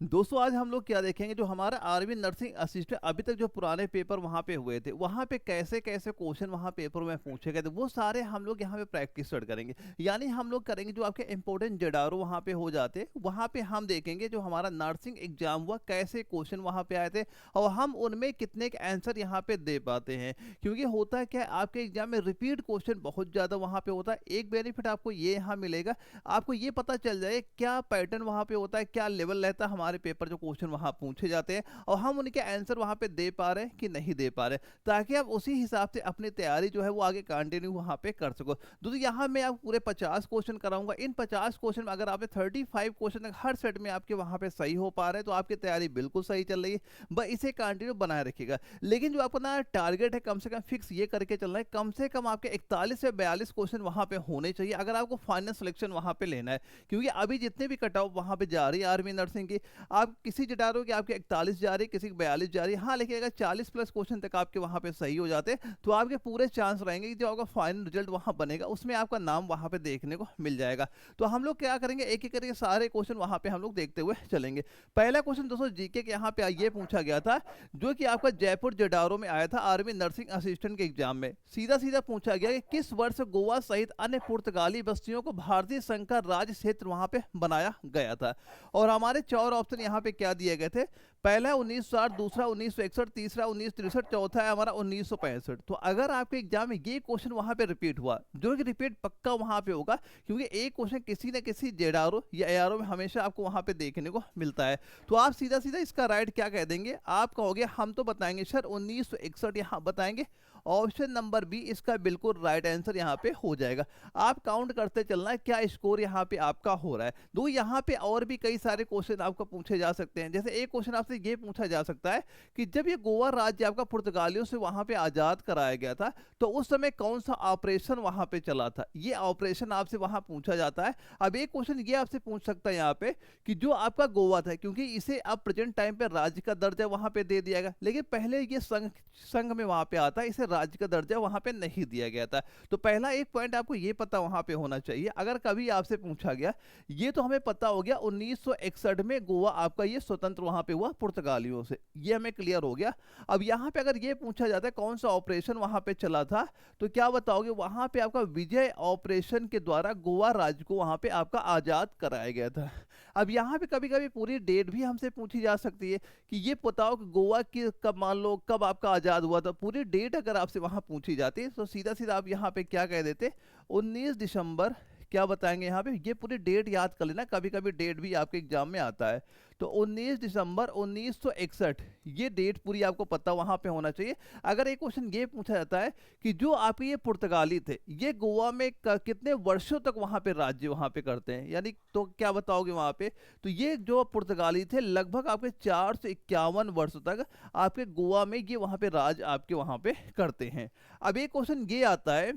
दोस्तों आज हम लोग क्या देखेंगे, जो हमारा आर्मी नर्सिंग असिस्टेंट अभी तक जो पुराने पेपर वहाँ पे हुए थे, वहाँ पे कैसे कैसे क्वेश्चन वहाँ पेपर में पूछे गए थे, वो सारे हम लोग यहाँ पे प्रैक्टिस स्टार्ट करेंगे। यानी हम लोग करेंगे जो आपके इंपॉर्टेंट जडारो वहाँ पे हो जाते, वहाँ पे हम देखेंगे जो हमारा नर्सिंग एग्जाम हुआ कैसे क्वेश्चन वहाँ पे आए थे और हम उनमें कितने के आंसर यहाँ पे दे पाते हैं। क्योंकि होता है क्या, आपके एग्जाम में रिपीट क्वेश्चन बहुत ज़्यादा वहाँ पे होता है। एक बेनिफिट आपको ये यहाँ मिलेगा, आपको ये पता चल जाए क्या पैटर्न वहाँ पे होता है, क्या लेवल रहता है हमारे पेपर जो क्वेश्चन वहाँ पूछे जाते हैं और हम उनके आंसर वहाँ पे दे पा रहे हैं कि नहीं दे पा रहे, ताकि आप उसी हिसाब से अपनी तैयारी जो है वो आगे कंटिन्यू वहाँ पे कर सको। दोस्तों यहाँ मैं आपको पूरे 50 क्वेश्चन कराऊंगा। इन 50 क्वेश्चन में अगर आपने 35 क्वेश्चन हर सेट में आपके वहाँ पे सही हो पा रहे हैं तो आपकी तैयारी बिल्कुल सही चल रही है। बस इसे कंटिन्यू बनाए रखिएगा। लेकिन जो आपका ना टारगेट है, कम से कम फिक्स ये करके चलना है, कम से कम आपके 41 से 42 क्वेश्चन वहाँ पे होने चाहिए अगर आपको फाइनल सिलेक्शन वहाँ पे लेना है। क्योंकि अभी जितने भी कट ऑफ वहाँ पे जा रही है आर्मी नर्सिंग की, आप किसी जटा कि आपके 41 जा रही है, किसी की 42 जा रही है, हाँ, लेकिन अगर 40 प्लस क्वेश्चन तक आपके वहाँ पे सही हो जाते तो आपके पूरे चांस रहेंगे कि जो आपका फाइनल रिजल्ट वहाँ बनेगा उसमें आपका नाम वहाँ पे देखने को मिल जाएगा। तो हम लोग क्या करेंगे, एक एक करके सारे क्वेश्चन वहाँ पे हम लोग देखते हुए चलेंगे। पहला क्वेश्चन दोस्तों जीके के यहाँ पे ये पूछा गया था, जो कि आपका जयपुर जडारो में आया था आर्मी नर्सिंग असिस्टेंट के एग्जाम में। सीधा सीधा पूछा गया कि किस वर्ष गोवा सहित अन्य पुर्तगाली बस्तियों को भारतीय संघ का राज्य क्षेत्र वहां पे बनाया गया था। और हमारे 4 ऑप्शन यहाँ पे क्या दिए गए थे, पहला 1960, दूसरा 1961, तीसरा 1963, चौथा है हमारा 1965। तो अगर आपके एग्जाम में ये क्वेश्चन वहां पे रिपीट हुआ, जो कि रिपीट पक्का वहां पे होगा, क्योंकि एक क्वेश्चन किसी न किसी जेडारो या एआरओ में हमेशा आपको वहां पे देखने को मिलता है। तो आप सीधा सीधा इसका राइट क्या कह देंगे, आप कहोगे, हम तो बताएंगे सर 1961 यहाँ बताएंगे। ऑप्शन नंबर बी इसका बिल्कुल राइट आंसर यहाँ पे हो जाएगा। आप काउंट करते चलना है क्या स्कोर यहाँ पे आपका हो रहा है। दो यहाँ पे और भी कई सारे क्वेश्चन आपको पूछे जा सकते हैं। जैसे एक क्वेश्चन आपसे ये पूछा जा सकता है कि जब ये गोवा राज्य आपका पुर्तगालियों से वहां पे आजाद कराया गया था तो उस समय कौन सा ऑपरेशन वहां पे चला था, ये ऑपरेशन आपसे वहां पूछा जाता है। अब एक क्वेश्चन ये आपसे पूछ सकता है यहाँ पे कि जो आपका गोवा था, क्योंकि इसे अब प्रेजेंट टाइम पे राज्य का दर्जा वहां पे दे दिया गया, लेकिन पहले ये संघ संघ में वहां पे आता है, इसे राज्य का दर्जा वहां पे नहीं दिया गया था। तो पहला एक पॉइंट आपको ये पता वहां पे होना चाहिए, अगर कभी आपसे पूछा गया, ये तो हमें पता हो गया 1961 में गोवा आपका ये स्वतंत्र वहां पे हुआ पुर्तगालियों से, ये हमें क्लियर हो गया। अब यहाँ पे अगर ये पूछा जाता है कौन सा ऑपरेशन वहां पे चला था, तो क्या बताओगे, वहां पे आपका विजय ऑपरेशन के द्वारा गोवा राज्य को वहां पे आपका आजाद कराया गया था। अब यहाँ पे कभी कभी पूरी डेट भी हमसे पूछी जा सकती है कि ये बताओ कि गोवा की कब, मान लो कब आपका आजाद हुआ था, पूरी डेट अगर आपसे वहां पूछी जाती तो सीधा सीधा आप यहाँ पे क्या कह देते, 19 दिसंबर। क्या बताएंगे यहाँ पे, ये पूरी डेट याद कर लेना, कभी कभी डेट भी आपके एग्जाम में आता है। तो 19 दिसंबर 1961, ये डेट पूरी आपको पता वहां पे होना चाहिए। अगर एक क्वेश्चन ये पूछा जाता है कि जो आपके ये पुर्तगाली थे, ये गोवा में कितने वर्षों तक वहां पे राज्य वहां पे करते हैं, यानी तो क्या बताओगे वहां पे, तो ये जो पुर्तगाली थे लगभग आपके 451 वर्षों तक आपके गोवा में ये वहां पे राज आपके वहां पे करते हैं। अब एक क्वेश्चन ये आता है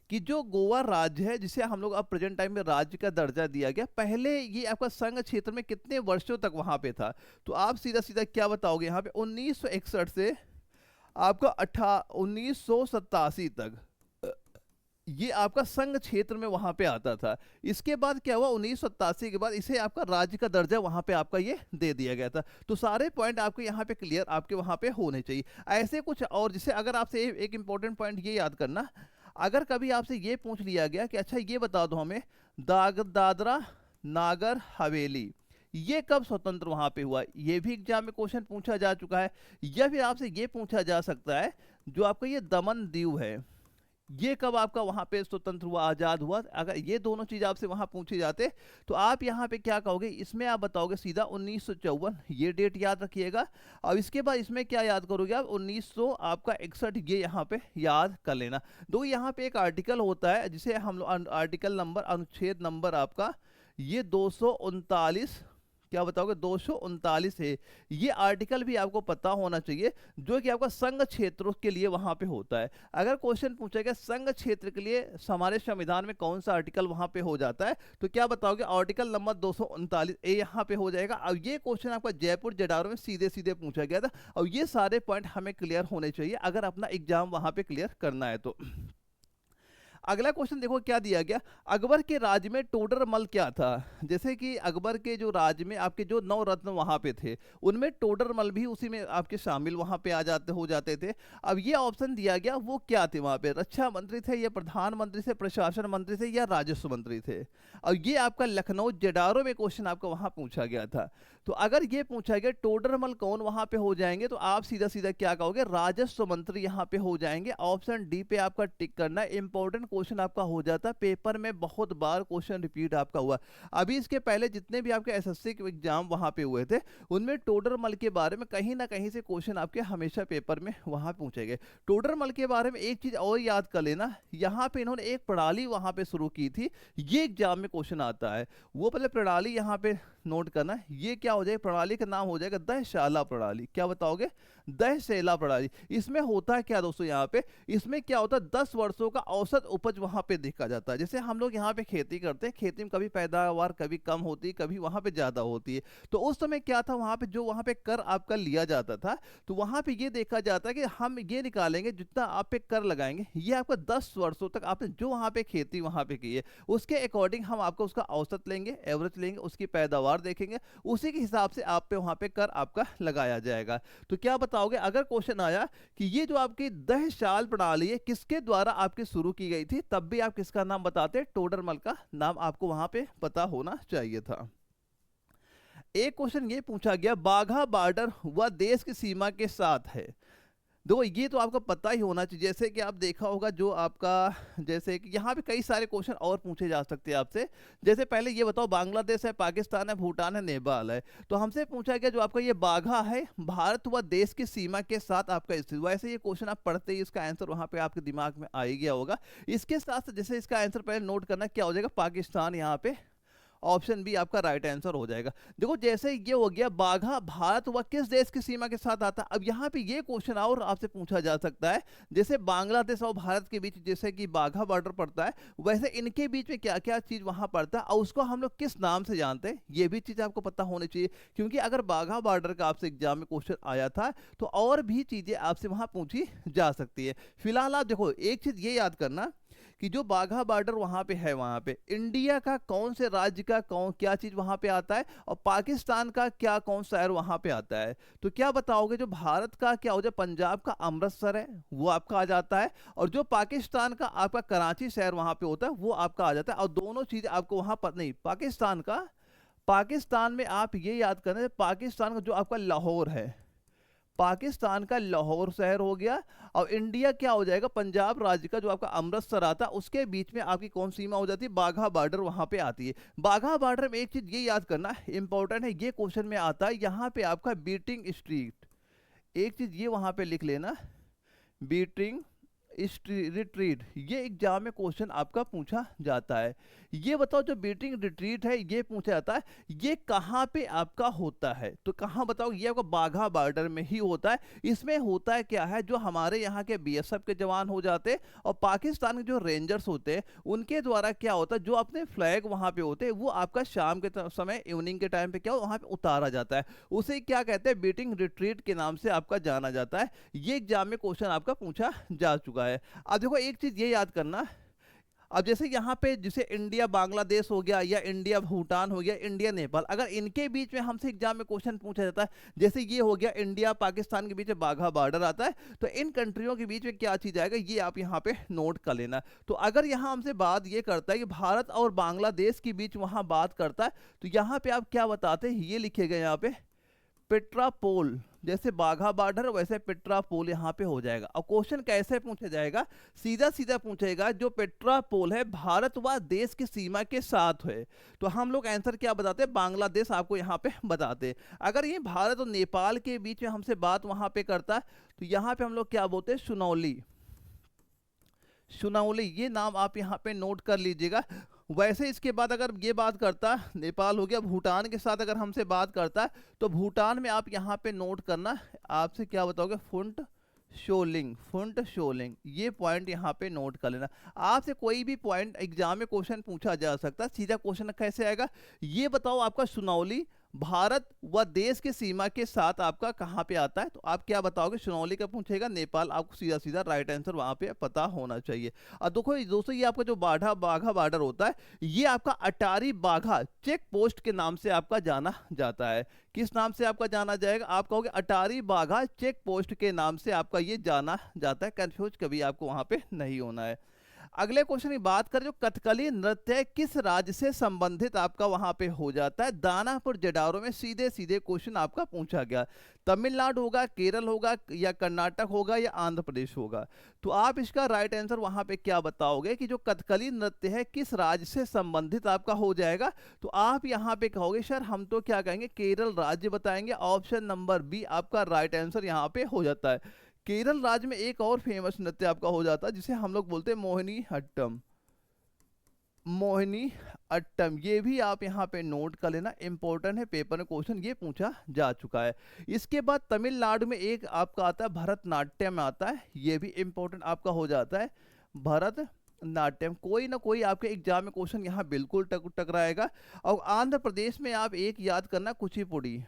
कि जो गोवा राज्य है, जिसे हम लोग अब प्रेजेंट टाइम में राज्य का दर्जा दिया गया, पहले ये आपका संघ क्षेत्र में कितने वर्षों तक वहां पे था। तो आप सीधा सीधा क्या बताओगे यहाँ पे, 1961 से आपका 1987 तक ये आपका संघ क्षेत्र में वहां पे आता था। इसके बाद क्या हुआ, 1987 के बाद इसे आपका राज्य का दर्जा वहां पे आपका ये दे दिया गया था। तो सारे पॉइंट आपके यहाँ पे क्लियर आपके वहां पे होने चाहिए। ऐसे कुछ और, जिसे अगर आपसे एक इंपॉर्टेंट पॉइंट ये याद करना, अगर कभी आपसे ये पूछ लिया गया कि अच्छा ये बता दो हमें, दादरा नागर हवेली ये कब स्वतंत्र वहां पे हुआ, ये भी एग्जाम में क्वेश्चन पूछा जा चुका है। या फिर आपसे ये पूछा जा सकता है जो आपका ये दमन दीव है, ये कब आपका वहां पे स्वतंत्र हुआ, आजाद हुआ। अगर ये दोनों चीज आपसे वहां पूछे जाते तो आप यहाँ पे क्या कहोगे, इसमें आप बताओगे सीधा 1954, ये डेट याद रखिएगा। और इसके बाद इसमें क्या याद करोगे आप, 1900 आपका 61, ये यहाँ पे याद कर लेना। दो यहाँ पे एक आर्टिकल होता है जिसे हम लोग आर्टिकल नंबर, अनुच्छेद नंबर आपका ये 239, क्या बताओगे, 239 है। ये आर्टिकल भी आपको पता होना चाहिए, जो कि आपका संघ क्षेत्रों के लिए वहां पे होता है। अगर क्वेश्चन पूछेगा संघ क्षेत्र के लिए हमारे संविधान में कौन सा आर्टिकल वहां पे हो जाता है, तो क्या बताओगे, आर्टिकल नंबर 239 ए यहाँ पे हो जाएगा। अब ये क्वेश्चन आपका जयपुर जडारो में सीधे सीधे पूछा गया था, और ये सारे पॉइंट हमें क्लियर होने चाहिए अगर अपना एग्जाम वहां पे क्लियर करना है तो। अगला क्वेश्चन देखो क्या दिया गया, अकबर के राज में टोडरमल क्या था। जैसे कि अकबर के जो राज में आपके जो नौ रत्न वहां पे थे, उनमें टोडरमल भी उसी में आपके शामिल वहां पे आ जाते हो जाते थे। अब ये ऑप्शन दिया गया, वो क्या थे वहां पे, रक्षा मंत्री थे या प्रधानमंत्री थे, प्रशासन मंत्री थे या राजस्व मंत्री थे। और ये आपका लखनऊ जडारो में क्वेश्चन आपका वहां पूछा गया था। तो अगर ये पूछा गया टोडरमल कौन वहां पे हो जाएंगे, तो आप सीधा सीधा क्या कहोगे, राजस्व मंत्री यहाँ पे हो जाएंगे। ऑप्शन डी पे आपका टिक करना है। इंपॉर्टेंट क्वेश्चन आपका हो जाता है, पेपर में बहुत बार क्वेश्चन रिपीट आपका हुआ। अभी इसके पहले जितने भी आपके एसएससी के एग्जाम वहां पे हुए थे, उनमें टोडरमल के बारे में कहीं ना कहीं से क्वेश्चन आपके हमेशा पेपर में वहां पूछे गए। टोडरमल के बारे में एक चीज और याद कर लेना, यहाँ पे इन्होंने एक प्रणाली वहां पे शुरू की थी, ये एग्जाम में क्वेश्चन आता है। वो पहले प्रणाली यहाँ पे नोट करना, ये क्या हो जाएगा, प्रणाली का नाम हो जाएगा दहशाला प्रणाली। क्या बताओगे, दहशाला प्रणाली। इसमें होता है क्या दोस्तों, यहाँ पे इसमें क्या होता है, 10 वर्षों का औसत उपज वहां पे देखा जाता है। जैसे हम लोग यहाँ पे खेती करते हैं, खेती में कभी पैदावार कभी कम होती है, कभी वहां पे ज्यादा होती है। तो उस समय क्या था, वहां पे जो वहां पे कर आपका लिया जाता था, तो वहां पे ये देखा जाता है कि हम ये निकालेंगे जितना आप पे कर लगाएंगे, ये आपका 10 वर्षों तक आपने जो वहां पे खेती वहां पे की है, उसके अकॉर्डिंग हम आपको उसका औसत लेंगे, एवरेज लेंगे, उसकी पैदावार देखेंगे, उसी के हिसाब से आप पे वहां पे कर आपका लगाया जाएगा। तो क्या बताओगे, अगर क्वेश्चन आया कि ये जो आपकी दहशाल प्रणाली है किसके द्वारा आपकी शुरू की गई थी, तब भी आप किसका नाम बताते, टोडरमल का नाम आपको वहां पे पता होना चाहिए था। एक क्वेश्चन ये पूछा गया, बाघा बॉर्डर वह देश की सीमा के साथ है। देखो ये तो आपको पता ही होना चाहिए। जैसे कि आप देखा होगा जो आपका, जैसे कि यहाँ पे कई सारे क्वेश्चन और पूछे जा सकते हैं आपसे। जैसे पहले ये बताओ, बांग्लादेश है, पाकिस्तान है, भूटान है, नेपाल है, तो हमसे पूछा गया जो आपका ये बाघा है भारत व देश की सीमा के साथ आपका स्थित। वैसे ये क्वेश्चन आप पढ़ते ही इसका आंसर वहाँ पे आपके दिमाग में आ ही गया होगा। इसके साथ जैसे इसका आंसर पहले नोट करना, क्या हो जाएगा, पाकिस्तान। यहाँ पे ऑप्शन बी आपका राइट आंसर हो जाएगा। देखो जैसे ये हो गया, बाघा भारत व किस देश की सीमा के साथ आता है। अब यहाँ पे ये क्वेश्चन और आपसे पूछा जा सकता है, जैसे बांग्लादेश और भारत के बीच जैसे कि बाघा बॉर्डर पड़ता है, वैसे इनके बीच में क्या क्या चीज वहां पड़ता है और उसको हम लोग किस नाम से जानते हैं, ये भी चीज आपको पता होनी चाहिए। क्योंकि अगर बाघा बॉर्डर का आपसे एग्जाम में क्वेश्चन आया था, तो और भी चीजें आपसे वहां पूछी जा सकती है। फिलहाल आप देखो एक चीज ये याद करना कि जो बाघा बॉर्डर वहां पे है, वहां पे इंडिया का कौन से राज्य का कौन क्या चीज वहां पे आता है, और पाकिस्तान का क्या कौन शहर वहां पे आता है। तो क्या बताओगे, जो भारत का क्या हो जाए, पंजाब का अमृतसर है वो आपका आ जाता है, और जो पाकिस्तान का आपका कराची शहर वहां पे होता है वो आपका आ जाता है। और दोनों चीज आपको वहां पर नहीं, पाकिस्तान का, पाकिस्तान में आप ये याद करें, पाकिस्तान का जो आपका लाहौर है, पाकिस्तान का लाहौर शहर हो गया, और इंडिया क्या हो जाएगा, पंजाब राज्य का जो आपका अमृतसर आता है, उसके बीच में आपकी कौन सीमा हो जाती है, बाघा बॉर्डर वहां पे आती है। बाघा बॉर्डर में एक चीज ये याद करना इंपॉर्टेंट है, ये क्वेश्चन में आता है, यहाँ पे आपका बीटिंग स्ट्रीट, एक चीज ये वहां पे लिख लेना, बीटिंग रिट्रीट, ये एग्जाम में क्वेश्चन आपका पूछा जाता है। ये बताओ जो बीटिंग रिट्रीट है ये पूछा जाता है, ये कहाँ पे आपका होता है, तो कहाँ बताओ, ये आपका बाघा बॉर्डर में ही होता है। इसमें होता है क्या है, जो हमारे यहाँ के बीएसएफ के जवान हो जाते हैं और पाकिस्तान के जो रेंजर्स होते हैं, उनके द्वारा क्या होता है, जो अपने फ्लैग वहां पे होते हैं वो आपका शाम के समय, इवनिंग के टाइम पे क्या वहां पे उतारा जाता है, उसे क्या कहते हैं, बीटिंग रिट्रीट के नाम से आपका जाना जाता है। ये एग्जाम में क्वेश्चन आपका पूछा जा चुका है। अब देखो एक चीज ये याद करना, अब जैसे यहाँ पे जैसे इंडिया बांग्लादेश हो गया, या इंडिया भूटान हो गया, इंडिया नेपाल, अगर इनके बीच में हमसे एग्जाम में क्वेश्चन पूछा जाता है, जैसे ये हो गया इंडिया पाकिस्तान के बीच में बाघा बॉर्डर आता है, तो इन कंट्रियों के बीच में क्या चीज आएगा, ये आप यहाँ पे नोट कर लेना। तो अगर यहाँ हमसे बात ये करता है कि भारत और बांग्लादेश के बीच वहां बात करता है, तो यहाँ पे आप क्या बताते हैं, ये लिखे गए यहाँ पे पेट्रापोल, जैसे बाघा बॉर्डर वैसे पेट्रापोल यहाँ पे हो जाएगा। और क्वेश्चन कैसे पूछा जाएगा, सीधा सीधा पूछेगा, जो पेट्रापोल है भारत व देश की सीमा के साथ है, तो हम लोग आंसर क्या बताते हैं, बांग्लादेश आपको यहाँ पे बताते। अगर ये भारत और नेपाल के बीच में हमसे बात वहां पे करता, तो यहाँ पे हम लोग क्या बोलते हैं, सुनौली, सुनौली, ये नाम आप यहाँ पे नोट कर लीजिएगा। वैसे इसके बाद अगर ये बात करता, नेपाल हो गया, भूटान के साथ अगर हमसे बात करता, तो भूटान में आप यहाँ पे नोट करना, आपसे क्या बताओगे, फुंट शोलिंग, फुंट शोलिंग, ये पॉइंट यहाँ पे नोट कर लेना। आपसे कोई भी पॉइंट एग्जाम में क्वेश्चन पूछा जा सकता है। सीधा क्वेश्चन कैसे आएगा, ये बताओ आपका सुनौली भारत व देश की सीमा के साथ आपका कहाँ पे आता है? तो आप क्या बताओगे? सुनौली का पूछेगा, नेपाल, आपको सीधा सीधा राइट आंसर वहां पे पता होना चाहिए। और देखो दोस्तों, ये आपका जो बाघा बॉर्डर होता है, ये आपका अटारी बाघा चेक पोस्ट के नाम से आपका जाना जाता है। किस नाम से आपका जाना जाएगा? आप कहोगे अटारी बाघा चेक पोस्ट के नाम से आपका ये जाना जाता है। कंफ्यूज कभी आपको वहां पे नहीं होना है। अगले क्वेश्चन की बात करें, जो कथकली नृत्य किस राज्य से संबंधित आपका वहां पे हो जाता है? दानापुर जडारो में सीधे सीधे क्वेश्चन आपका पूछा गया। तमिलनाडु होगा, केरल होगा, या कर्नाटक होगा, या आंध्र प्रदेश होगा? तो आप इसका राइट आंसर वहां पे क्या बताओगे कि जो कथकली नृत्य है किस राज्य से संबंधित आपका हो जाएगा? तो आप यहाँ पे कहोगे सर हम तो क्या कहेंगे, केरल राज्य बताएंगे। ऑप्शन नंबर बी आपका राइट आंसर यहाँ पे हो जाता है। केरल राज्य में एक और फेमस नृत्य आपका हो जाता है जिसे हम लोग बोलते हैं मोहिनी अट्टम। मोहिनी अट्टम, ये भी आप यहाँ पे नोट कर लेना, इंपॉर्टेंट है, पेपर में क्वेश्चन ये पूछा जा चुका है। इसके बाद तमिलनाडु में एक आपका आता है भरतनाट्यम आता है, ये भी इंपॉर्टेंट आपका हो जाता है, भरतनाट्यम। कोई ना कोई आपके एग्जाम में क्वेश्चन यहाँ बिल्कुल टकराएगा। और आंध्र प्रदेश में आप एक याद करना, कुचिपुड़ी।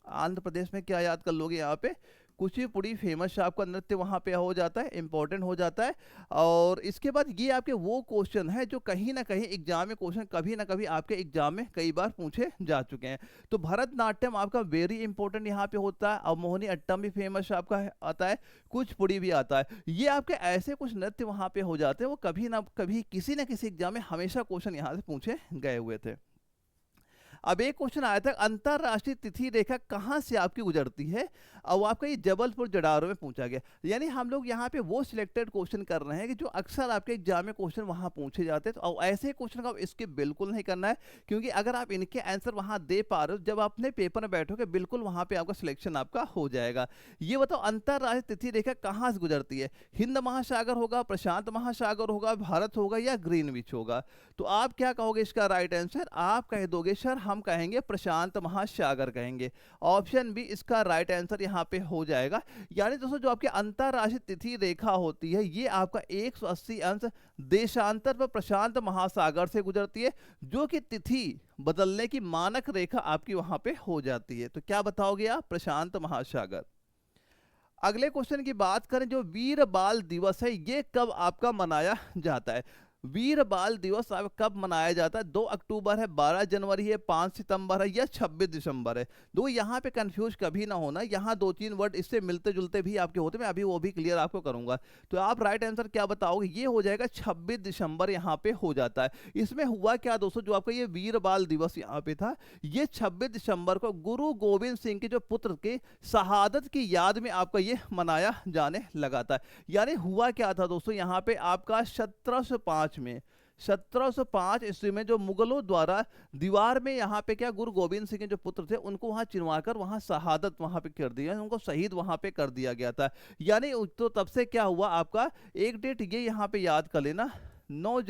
आंध्र प्रदेश में क्या याद कर लोगे यहाँ पे? कुचिपुड़ी फेमस आपका नृत्य वहाँ पे हो जाता है, इंपॉर्टेंट हो जाता है। और इसके बाद ये आपके वो क्वेश्चन है जो कहीं ना कहीं एग्जाम में क्वेश्चन कभी ना कभी आपके एग्जाम में कई बार पूछे जा चुके हैं। तो भरतनाट्यम आपका वेरी इंपॉर्टेंट यहाँ पे होता है, और मोहिनी अट्टम भी फेमस आपका आता है, कुचिपुड़ी भी आता है। ये आपके ऐसे कुछ नृत्य वहाँ पे हो जाते हैं, वो कभी ना कभी किसी न किसी एग्जाम में हमेशा क्वेश्चन यहाँ से पूछे गए हुए थे। अब एक क्वेश्चन आया था, अंतरराष्ट्रीय तिथि रेखा कहाँ से आपकी गुजरती है? और आपका ये जबलपुर जडारो में पूछा गया। यानी हम लोग यहाँ पे वो सिलेक्टेड क्वेश्चन कर रहे हैं कि जो अक्सर आपके एग्जाम में क्वेश्चन वहाँ पूछे जाते हैं। तो अब ऐसे क्वेश्चन का स्किप बिल्कुल नहीं करना है, क्योंकि अगर आप इनके आंसर वहाँ दे पा रहे हो, जब आप अपने पेपर में बैठोगे बिल्कुल वहाँ पे आपका सिलेक्शन आपका हो जाएगा। ये बताओ, अंतरराष्ट्रीय तिथि रेखा कहाँ से गुजरती है? हिंद महासागर होगा, प्रशांत महासागर होगा, भारत होगा, या ग्रीनविच होगा? तो आप क्या कहोगे इसका राइट आंसर? आप कह दोगे सर हम कहेंगे प्रशांत महासागर कहेंगे। ऑप्शन बी इसका राइट आंसर यहाँ पे हो जाएगा। यानी दोस्तों, जो आपकी अंतरराष्ट्रीय तिथि रेखा होती है, ये आपका 180 अंश देशांतर पर प्रशांत महासागर से गुजरती है, जो कि तिथि बदलने की मानक रेखा आपकी वहां पे हो जाती है। तो क्या बताओगे आप? प्रशांत महासागर। अगले क्वेश्चन की बात करें, जो वीर बाल दिवस है ये कब आपका मनाया जाता है? वीर बाल दिवस अब कब मनाया जाता है? 2 अक्टूबर है, 12 जनवरी है, 5 सितंबर है, या 26 दिसंबर है? दो यहाँ पे कंफ्यूज कभी ना होना, यहाँ 2-3 वर्ड इससे मिलते जुलते भी आपके होते हैं, मैं अभी वो भी क्लियर आपको करूंगा। तो आप राइट आंसर क्या बताओगे? ये हो जाएगा 26 दिसंबर यहाँ पे हो जाता है। इसमें हुआ क्या दोस्तों, जो आपका ये वीर बाल दिवस यहाँ पे था, ये 26 दिसंबर को गुरु गोविंद सिंह के जो पुत्र के शहादत की याद में आपका ये मनाया जाने लगा था। यानी हुआ क्या था दोस्तों, यहाँ पे आपका 1705 ईस्वी में जो मुगलों द्वारा दीवार में यहाँ पे क्या गुरु गोविंद सिंह के जो पुत्र थे उनको वहां चिनवाकर वहां शहादत वहां पे कर दिया, उनको शहीद वहां पे कर दिया गया था। यानी तो तब से क्या हुआ, आपका एक डेट ये यहाँ पे याद कर लेना, 9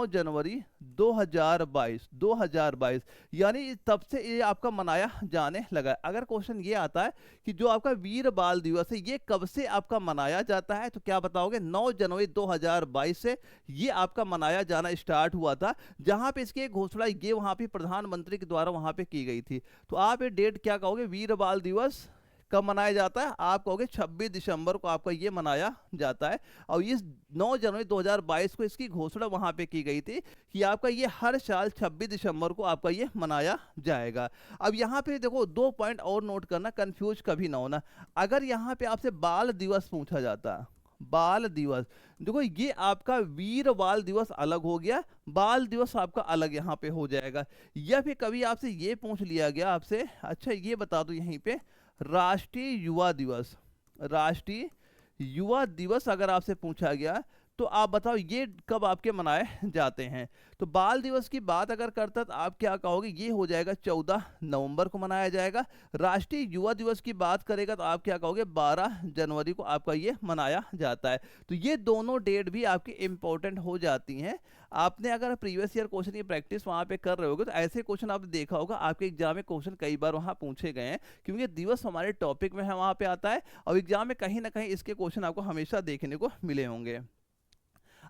जनवरी 2022 यानी तब से ये आपका मनाया जाने लगा। अगर क्वेश्चन ये आता है कि जो आपका वीर बाल दिवस है ये कब से आपका मनाया जाता है, तो क्या बताओगे? 9 जनवरी 2022 से ये आपका मनाया जाना स्टार्ट हुआ था, जहां पे इसकी घोषणा ये वहां पे प्रधानमंत्री के द्वारा वहां पे की गई थी। तो आप ये डेट क्या कहोगे, वीर बाल दिवस कब मनाया जाता है? आप कहोगे 26 दिसंबर को आपका ये मनाया जाता है। और इस 9 जनवरी 2022 को इसकी घोषणा वहां पे की गई थी कि आपका ये हर साल 26 दिसंबर को आपका ये मनाया जाएगा। अब यहाँ पे देखो 2 पॉइंट और नोट करना, कंफ्यूज कभी ना होना। अगर यहाँ पे आपसे बाल दिवस पूछा जाता, बाल दिवस, देखो ये आपका वीर बाल दिवस अलग हो गया, बाल दिवस आपका अलग यहाँ पे हो जाएगा। या फिर कभी आपसे ये पूछ लिया गया आपसे, अच्छा ये बता दो यहीं पे, राष्ट्रीय युवा दिवस, राष्ट्रीय युवा दिवस अगर आपसे पूछा गया तो आप बताओ ये कब आपके मनाए जाते हैं? तो बाल दिवस की बात अगर करता तो आप क्या कहोगे? ये हो जाएगा 14 नवंबर को मनाया जाएगा। राष्ट्रीय युवा दिवस की बात करेगा तो आप क्या कहोगे? 12 जनवरी को आपका ये मनाया जाता है। तो ये दोनों डेट भी आपकी इंपॉर्टेंट हो जाती हैं। आपने अगर प्रीवियस ईयर क्वेश्चन की प्रैक्टिस वहां पे कर रहे होगे तो ऐसे क्वेश्चन आपने देखा होगा, आपके एग्जाम में क्वेश्चन कई बार वहां पूछे गए हैं, क्योंकि दिवस हमारे टॉपिक में है वहां पे आता है, और एग्जाम में कहीं ना कहीं इसके क्वेश्चन आपको हमेशा देखने को मिले होंगे।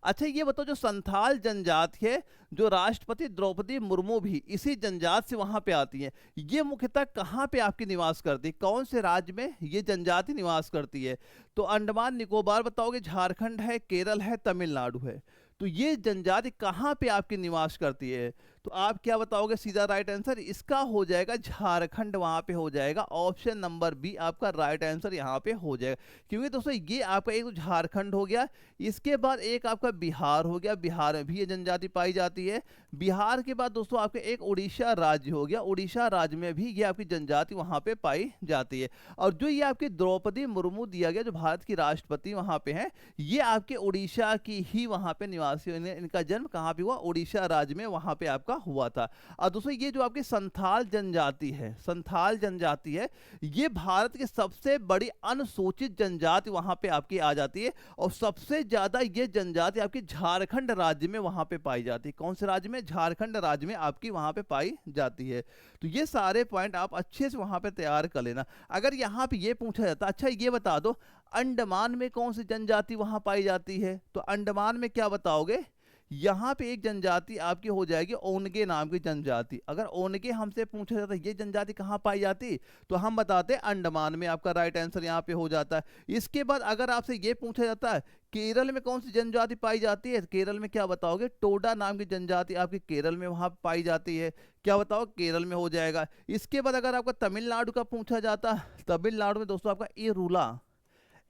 अच्छा ये बताओ, जो संथाल जनजाति है, जो राष्ट्रपति द्रौपदी मुर्मू भी इसी जनजाति से वहां पे आती है, ये मुख्यतः कहाँ पे आपकी निवास करती है, कौन से राज्य में ये जनजाति निवास करती है? तो अंडमान निकोबार बताओगे, झारखंड है, केरल है, तमिलनाडु है। तो ये जनजाति कहाँ पे आपकी निवास करती है? तो आप क्या बताओगे? सीधा राइट आंसर इसका हो जाएगा झारखंड, वहां पे हो जाएगा। ऑप्शन नंबर बी आपका राइट आंसर यहाँ पे हो जाएगा। क्योंकि दोस्तों ये आपका एक तो झारखंड हो गया, इसके बाद एक आपका बिहार हो गया, बिहार में भी ये जनजाति पाई जाती है। बिहार के बाद दोस्तों आपके एक उड़ीसा राज्य हो गया, उड़ीसा राज्य में भी ये आपकी जनजाति वहां पे पाई जाती है। और जो ये आपकी द्रौपदी मुर्मू दिया गया, जो भारत की राष्ट्रपति वहां पे है, ये आपके उड़ीसा की ही वहां पे निवासी, इनका जन्म कहाँ पे हुआ? उड़ीसा राज्य में वहां पे आपका हुआ था। और दोस्तों ये जो आपकी संथाल जनजाति है, संथाल जनजाति है, ये भारत की सबसे बड़ी अनुसूचित जनजाति वहां पे आपकी आ जाती है। और सबसे ज्यादा ये जनजाति आपकी झारखंड राज्य में वहां पे पाई जाती है। कौन से राज्य में? झारखंड राज्य में आपकी वहां पे पाई जाती है। तो ये सारे पॉइंट आप अच्छे से वहां पे तैयार कर लेना। अगर यहाँ पे ये पूछा जाता, अच्छा ये बता दो अंडमान में कौन सी जनजाति वहां पाई जाती है? तो अंडमान में क्या बताओगे? यहाँ पे एक जनजाति आपकी हो जाएगी ओनगे नाम की जनजाति। अगर ओनगे हमसे पूछा जाता है ये जनजाति कहाँ पाई जाती, तो हम बताते हैं अंडमान में, आपका राइट आंसर यहाँ पे हो जाता है। इसके बाद अगर आपसे ये पूछा जाता है केरल में कौन सी जनजाति पाई जाती है, केरल में क्या बताओगे? टोडा नाम की जनजाति आपकी केरल में वहां पाई जाती है। क्या बताओ? केरल में हो जाएगा। इसके बाद अगर आपका तमिलनाडु का पूछा जाता, तमिलनाडु में दोस्तों आपका इरुला,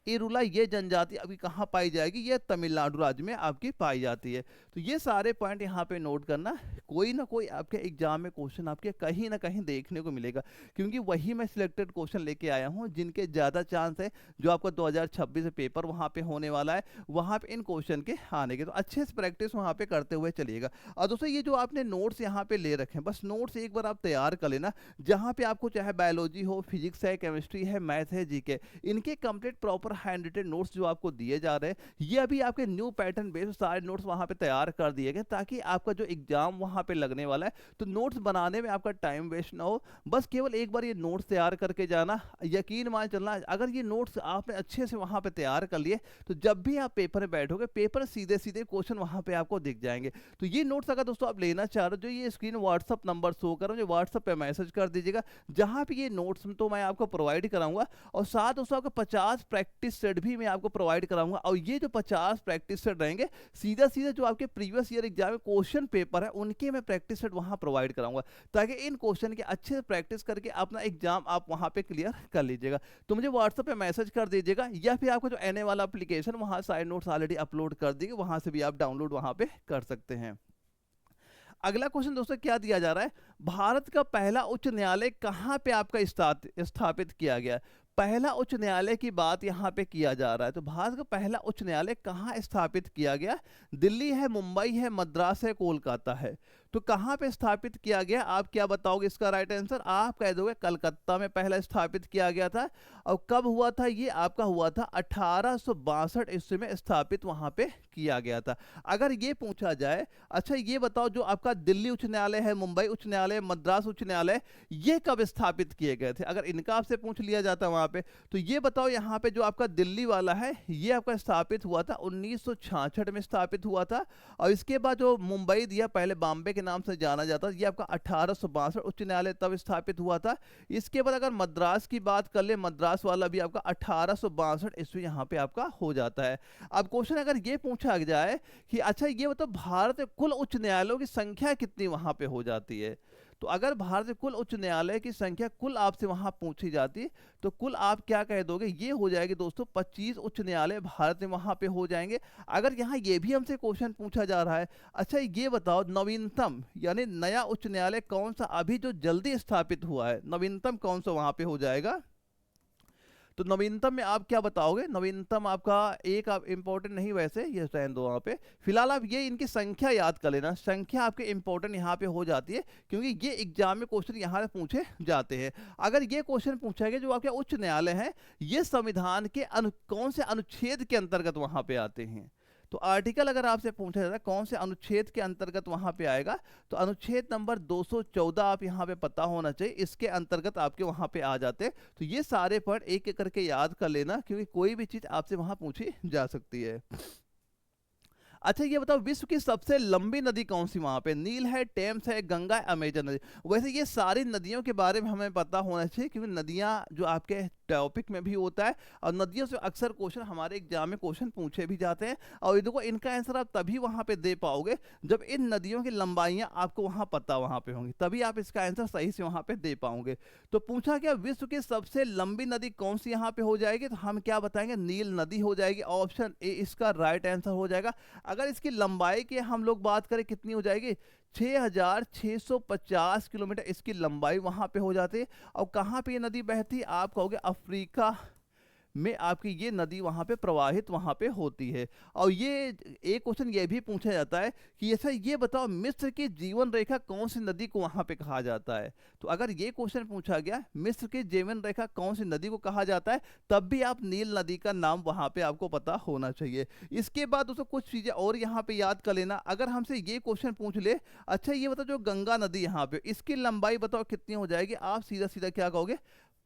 इरुला ये जनजाति अभी कहाँ पाई जाएगी? ये तमिलनाडु राज्य में आपकी पाई जाती है। तो ये सारे पॉइंट यहाँ पे नोट करना, कोई ना कोई आपके एग्जाम में क्वेश्चन आपके कहीं ना कहीं देखने को मिलेगा, क्योंकि वही मैं सिलेक्टेड क्वेश्चन लेके आया हूँ जिनके ज़्यादा चांस है जो आपका 2026 पेपर वहाँ पे होने वाला है, वहाँ पे इन क्वेश्चन के आने के। तो अच्छे से प्रैक्टिस वहाँ पे करते हुए चलिएगा। और दोस्तों ये जो आपने नोट्स यहाँ पे ले रखे हैं, बस नोट्स एक बार आप तैयार कर लेना, जहाँ पे आपको चाहे बायोलॉजी हो, फिजिक्स है, केमिस्ट्री है, मैथ है, जीके, इनके complete proper hand retain notes जो आपको दिए जा रहे हैं, ये अभी आपके न्यू पैटर्न बेस्ड सारे नोट्स वहां पे तैयार कर दिए गए, ताकि आपका जो एग्जाम वहां पे लगने वाला है तो नोट्स बनाने में आपका टाइम वेस्ट ना हो। बस केवल एक बार ये नोट्स तैयार करके जाना, यकीन मान चलना, अगर ये नोट्स आपने अच्छे से वहां पे तैयार कर लिए तो जब भी आप पेपर में बैठोगे, पेपर सीधे सीधे क्वेश्चन वहां पे आपको दिख जाएंगे। तो ये नोट्स अगर दोस्तों आप लेना चाह रहे हो, जो ये स्क्रीन व्हाट्सअप नंबर शो कर रहा हूं, व्हाट्सअप पे मैसेज कर दीजिएगा, जहां पे ये नोट्स तो मैं आपको प्रोवाइड कराऊंगा। और साथ दोस्तों आपको 50 प्रैक्टिस सेट भी मैं आपको प्रोवाइड कराऊंगा। और ये जो 50 प्रैक्टिस सेट रहेंगे, सीधा सीधा जो आपके प्रीवियस ईयर एग्जाम में क्वेश्चन पेपर है उनके मैं प्रैक्टिस सेट वहां प्रोवाइड कराऊंगा, ताकि इन क्वेश्चन के अच्छे से प्रैक्टिस करके अपना एग्जाम आप वहां पे क्लियर कर लीजिएगा। तो मुझे व्हाट्सएप पे मैसेज कर दीजिएगा, या फिर आपको जो एनए वाला एप्लीकेशन वहां सारे नोट्स ऑलरेडी अपलोड कर दिए, वहां से भी आप डाउनलोड वहां पे कर सकते हैं। अगला क्वेश्चन दोस्तों क्या दिया जा रहा है? भारत का पहला उच्च न्यायालय कहां पे आपका स्थापित किया गया? पहला उच्च न्यायालय की बात यहां पे किया जा रहा है। तो भारत का पहला उच्च न्यायालय कहां स्थापित किया गया? दिल्ली है, मुंबई है, मद्रास है, कोलकाता है। तो कहां पे स्थापित किया गया? आप क्या बताओगे इसका राइट आंसर? आप कह दोगे कलकत्ता में पहला स्थापित किया गया था। और कब हुआ था ये? आपका हुआ था 1862 ईस्वी में स्थापित वहां पे किया गया था। अगर ये पूछा जाए, अच्छा ये बताओ जो आपका दिल्ली उच्च न्यायालय है, मुंबई उच्च न्यायालय, मद्रास उच्च न्यायालय, ये कब स्थापित किए गए थे? अगर इनका आपसे पूछ लिया जाता वहां पे, तो ये बताओ यहाँ पे जो आपका दिल्ली वाला है, ये आपका स्थापित हुआ था 1966 में स्थापित हुआ था। और इसके बाद जो मुंबई दिया, पहले बॉम्बे के नाम से जाना जाता, ये आपका 1862 उच्च न्यायालय तब स्थापित हुआ था। इसके बाद अगर मद्रास की बात कर ले, मद्रास वाला भी आपका 1862 ईस्वी यहाँ पे आपका हो जाता है। अब क्वेश्चन अगर ये पूछा जाए कि अच्छा ये बताओ भारत में कुल उच्च न्यायालयों की संख्या कितनी वहां पे हो जाती है? तो अगर भारत में कुल उच्च न्यायालय की संख्या कुल आपसे वहां पूछी जाती, तो कुल आप क्या कह दोगे? ये हो जाएगी दोस्तों 25 उच्च न्यायालय भारत में वहां पे हो जाएंगे। अगर यहाँ ये भी हमसे क्वेश्चन पूछा जा रहा है, अच्छा ये बताओ नवीनतम यानी नया उच्च न्यायालय कौन सा अभी जो जल्दी स्थापित हुआ है, नवीनतम कौन सा वहां पे हो जाएगा? तो नवीनतम में आप क्या बताओगे? नवीनतम आपका एक आप इंपॉर्टेंट नहीं, वैसे ये रहने दो वहां पे, फिलहाल आप ये इनकी संख्या याद कर लेना, संख्या आपके इंपॉर्टेंट यहाँ पे हो जाती है, क्योंकि ये एग्जाम में क्वेश्चन यहाँ से पूछे जाते हैं। अगर ये क्वेश्चन पूछा गया जो आपके उच्च न्यायालय है, ये संविधान के कौन से अनुच्छेद के अंतर्गत वहां पे आते हैं? तो आर्टिकल अगर आपसे पूछा जाता है कौन से अनुच्छेद के अंतर्गत वहां पे आएगा, तो अनुच्छेद नंबर 214 आप यहाँ पे पता होना चाहिए, इसके अंतर्गत आपके वहां पे आ जाते हैं। तो ये सारे पॉइंट एक एक करके याद कर लेना, क्योंकि कोई भी चीज आपसे वहां पूछी जा सकती है। अच्छा ये बताओ विश्व की सबसे लंबी नदी कौन सी वहां पे? नील है, टेम्स है, गंगा है, अमेजन नदी। वैसे ये सारी नदियों के बारे में हमें पता होना चाहिए, क्योंकि नदियां जो आपके टॉपिक में भी होता है, और नदियों से अक्सर क्वेश्चन हमारे एग्जाम में क्वेश्चन पूछे भी जाते हैं। और ये देखो इनका आंसर आप तभी वहां पे दे पाओगे जब इन नदियों की लंबाइयां आपको वहां पता वहां पे होंगी, तभी आप इसका आंसर सही से वहां पे दे पाओगे। तो पूछा गया विश्व की सबसे लंबी नदी कौन सी यहाँ पे हो जाएगी, तो हम क्या बताएंगे? नील नदी हो जाएगी। ऑप्शन ए इसका राइट आंसर हो जाएगा। अगर इसकी लंबाई की हम लोग बात करें कितनी हो जाएगी? 6650 किलोमीटर इसकी लंबाई वहां पे हो जाती है। और कहाँ पे ये नदी बहती है? आप कहोगे अफ्रीका में आपकी ये नदी वहां पे प्रवाहित वहां पे होती है। और ये एक क्वेश्चन ये भी पूछा जाता है कि ऐसा ये बताओ मिस्र की जीवन रेखा कौन सी नदी को वहां पे कहा जाता है? तो अगर ये क्वेश्चन पूछा गया मिस्र की जीवन रेखा कौन सी नदी को कहा जाता है, तब भी आप नील नदी का नाम वहां पे आपको पता होना चाहिए। इसके बाद दोस्तों कुछ चीजें और यहाँ पे याद कर लेना। अगर हमसे ये क्वेश्चन पूछ ले, अच्छा ये बताओ जो गंगा नदी यहाँ पे इसकी लंबाई बताओ कितनी हो जाएगी, आप सीधा सीधा क्या कहोगे?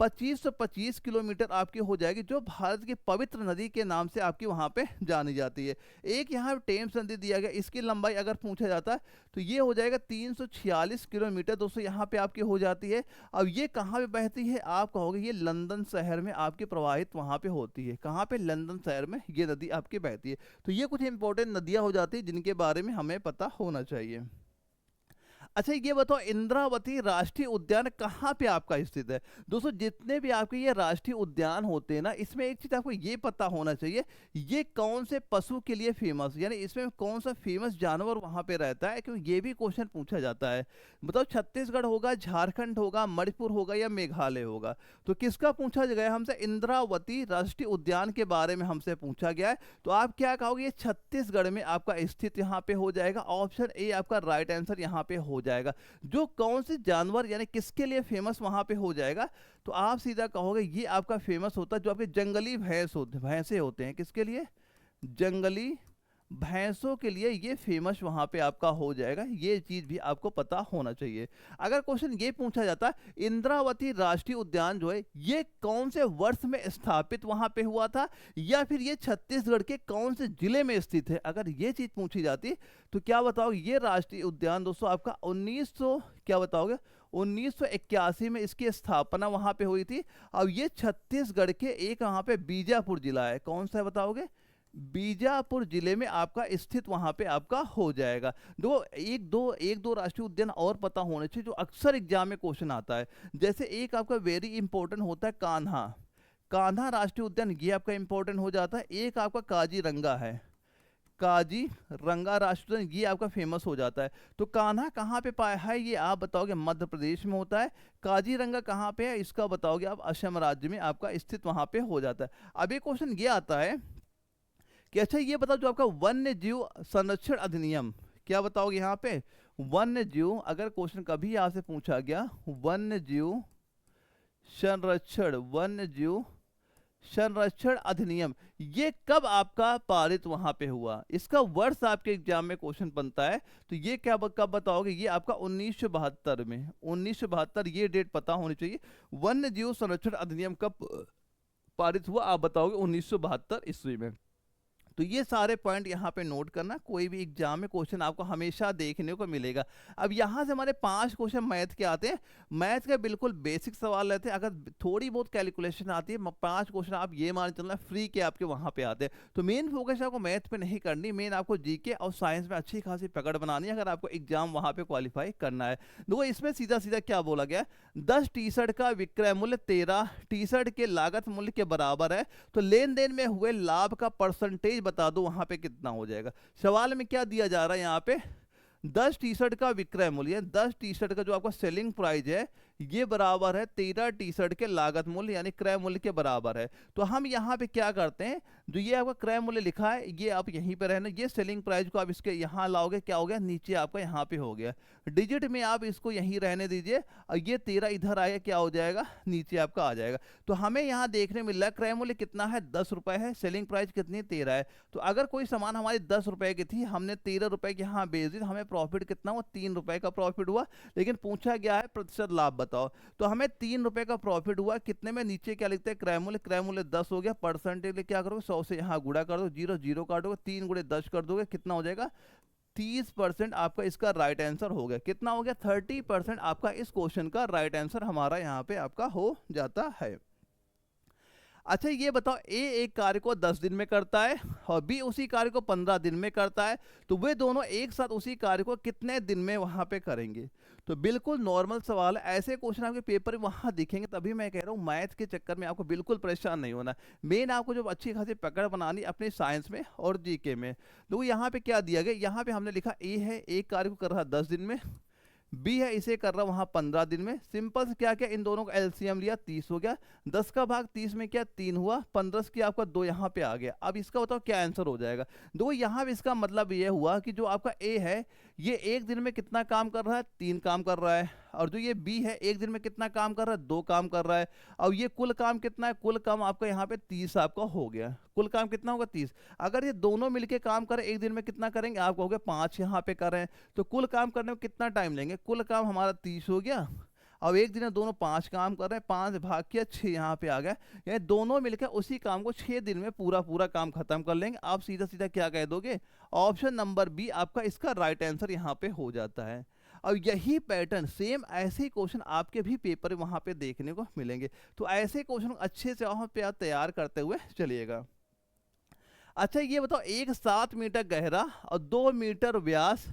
2525 किलोमीटर आपकी हो जाएगी, जो भारत की पवित्र नदी के नाम से आपकी वहां पे जानी जाती है। एक यहाँ टेम्स नदी दिया गया, इसकी लंबाई अगर पूछा जाता है तो ये हो जाएगा 346 किलोमीटर दोस्तों यहाँ पे आपकी हो जाती है। अब ये कहाँ पे बहती है? आप कहोगे ये लंदन शहर में आपकी प्रवाहित वहां पे होती है। कहाँ पे? लंदन शहर में ये नदी आपकी बहती है। तो ये कुछ इंपॉर्टेंट नदियां हो जाती है जिनके बारे में हमें पता होना चाहिए। अच्छा ये बताओ इंद्रावती राष्ट्रीय उद्यान कहाँ पे आपका स्थित है? दोस्तों जितने भी आपके ये राष्ट्रीय उद्यान होते हैं ना, इसमें एक चीज आपको ये पता होना चाहिए, ये कौन से पशु के लिए फेमस, यानी इसमें कौन सा फेमस जानवर वहां पे रहता है, क्योंकि ये भी क्वेश्चन पूछा जाता है। बताओ छत्तीसगढ़ होगा, झारखंड होगा, मणिपुर होगा या मेघालय होगा? तो किसका पूछा गया हमसे? इंद्रावती राष्ट्रीय उद्यान के बारे में हमसे पूछा गया है। तो आप क्या कहोगे? ये छत्तीसगढ़ में आपका स्थित यहाँ पे हो जाएगा। ऑप्शन ए आपका राइट आंसर यहाँ पे हो जाएगा। जो कौन से जानवर यानी किसके लिए फेमस वहां पे हो जाएगा? तो आप सीधा कहोगे ये आपका फेमस होता है जो आपके जंगली भैंसे होते हैं। किसके लिए? जंगली भैंसों के लिए ये फेमस वहां पे आपका हो जाएगा। ये चीज भी आपको पता होना चाहिए। अगर क्वेश्चन ये पूछा जाता है इंद्रावती राष्ट्रीय उद्यान जो है ये कौन से वर्ष में स्थापित वहां पे हुआ था, या फिर ये छत्तीसगढ़ के कौन से जिले में स्थित है, अगर ये चीज पूछी जाती तो क्या बताओगे? ये राष्ट्रीय उद्यान दोस्तों आपका 1900 क्या बताओगे? 1981 में इसकी स्थापना वहां पे हुई थी। अब ये छत्तीसगढ़ के एक वहां पे बीजापुर जिला है। कौन सा है बताओगे? बीजापुर जिले में आपका स्थित वहां पे आपका हो जाएगा। दो एक दो राष्ट्रीय उद्यान और पता होने चाहिए जो अक्सर एग्जाम में क्वेश्चन आता है। जैसे एक आपका वेरी इंपॉर्टेंट होता है कान्हा, कान्हा राष्ट्रीय उद्यान, ये आपका इंपॉर्टेंट हो जाता है। एक आपका काजीरंगा है, काजीरंगा राष्ट्रीय उद्यान, ये आपका फेमस हो जाता है। तो कान्हा कहाँ पे पाया है ये आप बताओगे? मध्य प्रदेश में होता है। काजीरंगा कहाँ पे है इसका बताओगे आप? असम राज्य में आपका स्थित वहां पे हो जाता है। अब एक क्वेश्चन ये आता है कि अच्छा ये बताओ जो आपका वन्य जीव संरक्षण अधिनियम, क्या बताओगे यहाँ पे? वन्य जीव, अगर क्वेश्चन कभी आपसे पूछा गया वन्य जीव संरक्षण अधिनियम, ये कब आपका पारित वहां पे हुआ? इसका वर्ष आपके एग्जाम में क्वेश्चन बनता है। तो ये क्या कब बताओगे? ये आपका 1972 में, 1972 ये डेट पता होनी चाहिए। वन्य जीव संरक्षण अधिनियम कब पारित हुआ आप बताओगे? 1972 ईस्वी में। तो ये सारे पॉइंट यहाँ पे नोट करना, कोई भी एग्जाम में क्वेश्चन आपको हमेशा देखने को मिलेगा। अब यहाँ से हमारे 5 क्वेश्चन मैथ के आते हैं। मैथ के बिल्कुल बेसिक सवाल रहते हैं। अगर थोड़ी बहुत कैलकुलेशन आती है 5 क्वेश्चन आप ये मान चलना फ्री के आपके वहाँ पे आते हैं। तो मेन फोकस आपको मैथ पे नहीं करनी, मेन आपको जीके और साइंस में अच्छी खासी पकड़ बनानी है अगर आपको एग्जाम वहाँ पे क्वालिफाई करना है। देखो इसमें सीधा सीधा क्या बोला गया, 10 टी शर्ट का विक्रय मूल्य 13 टी शर्ट के लागत मूल्य के बराबर है, तो लेन देन में हुए लाभ का परसेंटेज बता दो वहां पे कितना हो जाएगा। सवाल में क्या दिया जा रहा है यहाँ पे? 10 टी शर्ट का विक्रय मूल्य, 10 टी शर्ट का जो आपका सेलिंग प्राइस है ये बराबर है 13 टी शर्ट के लागत मूल्य यानी क्रय मूल्य के बराबर है। तो हम यहाँ पे क्या करते हैं, जो ये आपका क्रय मूल्य लिखा है ये आप यहीं पे रहना, ये सेलिंग प्राइस को आप इसके यहाँ लाओगे, क्या हो गया? नीचे आपका यहाँ पे हो गया। डिजिट में आप इसको यहीं रहने दीजिए और ये 13 इधर आएगा, क्या हो जाएगा? नीचे आपका आ जाएगा। तो हमें यहाँ देखने मिल रहा है क्रय मूल्य कितना है? 10 रुपए है, सेलिंग प्राइस कितनी? 13 है। तो अगर कोई सामान हमारी 10 रुपए की थी, हमने 13 रुपए की यहाँ बेच दी, हमें प्रॉफिट कितना हुआ? 3 रुपए का प्रॉफिट हुआ। लेकिन पूछा गया है प्रतिशत लाभ बताओ। तो हमें 3 रुपए का प्रॉफिट हुआ, कितने में, नीचे क्या लिखते हैं, क्रय मूल्य, क्रय मूल्य 10 हो गया, परसेंटेज क्या करोगे, 100 से यहाँ गुणा कर दो, 0 0 काटोगे, 3 गुणे 10 कर दोगे, कितना हो जाएगा, 30% आपका इसका राइट आंसर हो गया। कितना हो गया, 30% आपका इस क्वेश्चन का राइट आंसर हमारा यहाँ पे आपका हो जाता है। अच्छा ये बताओ, ए एक कार्य को 10 दिन में करता है और बी उसी कार्य को 15 दिन में करता है, तो वे दोनों एक साथ उसी कार्य को कितने दिन में वहां पे करेंगे। तो बिल्कुल नॉर्मल सवाल है, ऐसे क्वेश्चन आपके पेपर में वहां दिखेंगे, तभी मैं कह रहा हूँ मैथ के चक्कर में आपको बिल्कुल परेशान नहीं होना। मेन आपको जो अच्छी खासी पकड़ बनानी अपने साइंस में और जीके में। तो यहाँ पे क्या दिया गया, यहाँ पे हमने लिखा ए है, एक कार्य को कर रहा 10 दिन में, बी है इसे कर रहा वहां 15 दिन में। सिंपल से क्या क्या इन दोनों का एलसीएम लिया, 30 हो गया, 10 का भाग 30 में क्या 3 हुआ, 15 की आपका 2 यहाँ पे आ गया। अब इसका बताओ क्या आंसर हो जाएगा। दो यहाँ पे इसका मतलब ये हुआ कि जो आपका ए है ये एक दिन में कितना काम कर रहा है, 3 काम कर रहा है, और जो ये बी है एक दिन में कितना काम कर रहा है, 2 काम कर रहा है, और ये कुल काम कितना है, कुल काम आपका यहाँ पे 30 आपका हो गया। कुल काम कितना होगा 30। अगर ये दोनों मिलके काम करें एक दिन में कितना करेंगे, आप कहोगे 5 यहाँ पे कर रहे हैं, तो कुल काम करने में कितना टाइम लेंगे, कुल काम हमारा 30 हो गया। अब एक दिन में दोनों 5 काम कर रहे हैं, 5 भाग किया 6 यहाँ पे आ गया, यानी दोनों मिलकर उसी काम को 6 दिन में पूरा पूरा काम खत्म कर लेंगे। आप सीधा सीधा क्या कह दोगे, ऑप्शन नंबर बी आपका इसका राइट आंसर यहाँ पे हो जाता है। और यही पैटर्न सेम ऐसे ही क्वेश्चन आपके भी पेपर वहां पे देखने को मिलेंगे। तो ऐसे क्वेश्चन अच्छे से वहां पे आप तैयार करते हुए चलिएगा। अच्छा ये बताओ, एक 7 मीटर गहरा और 2 मीटर व्यास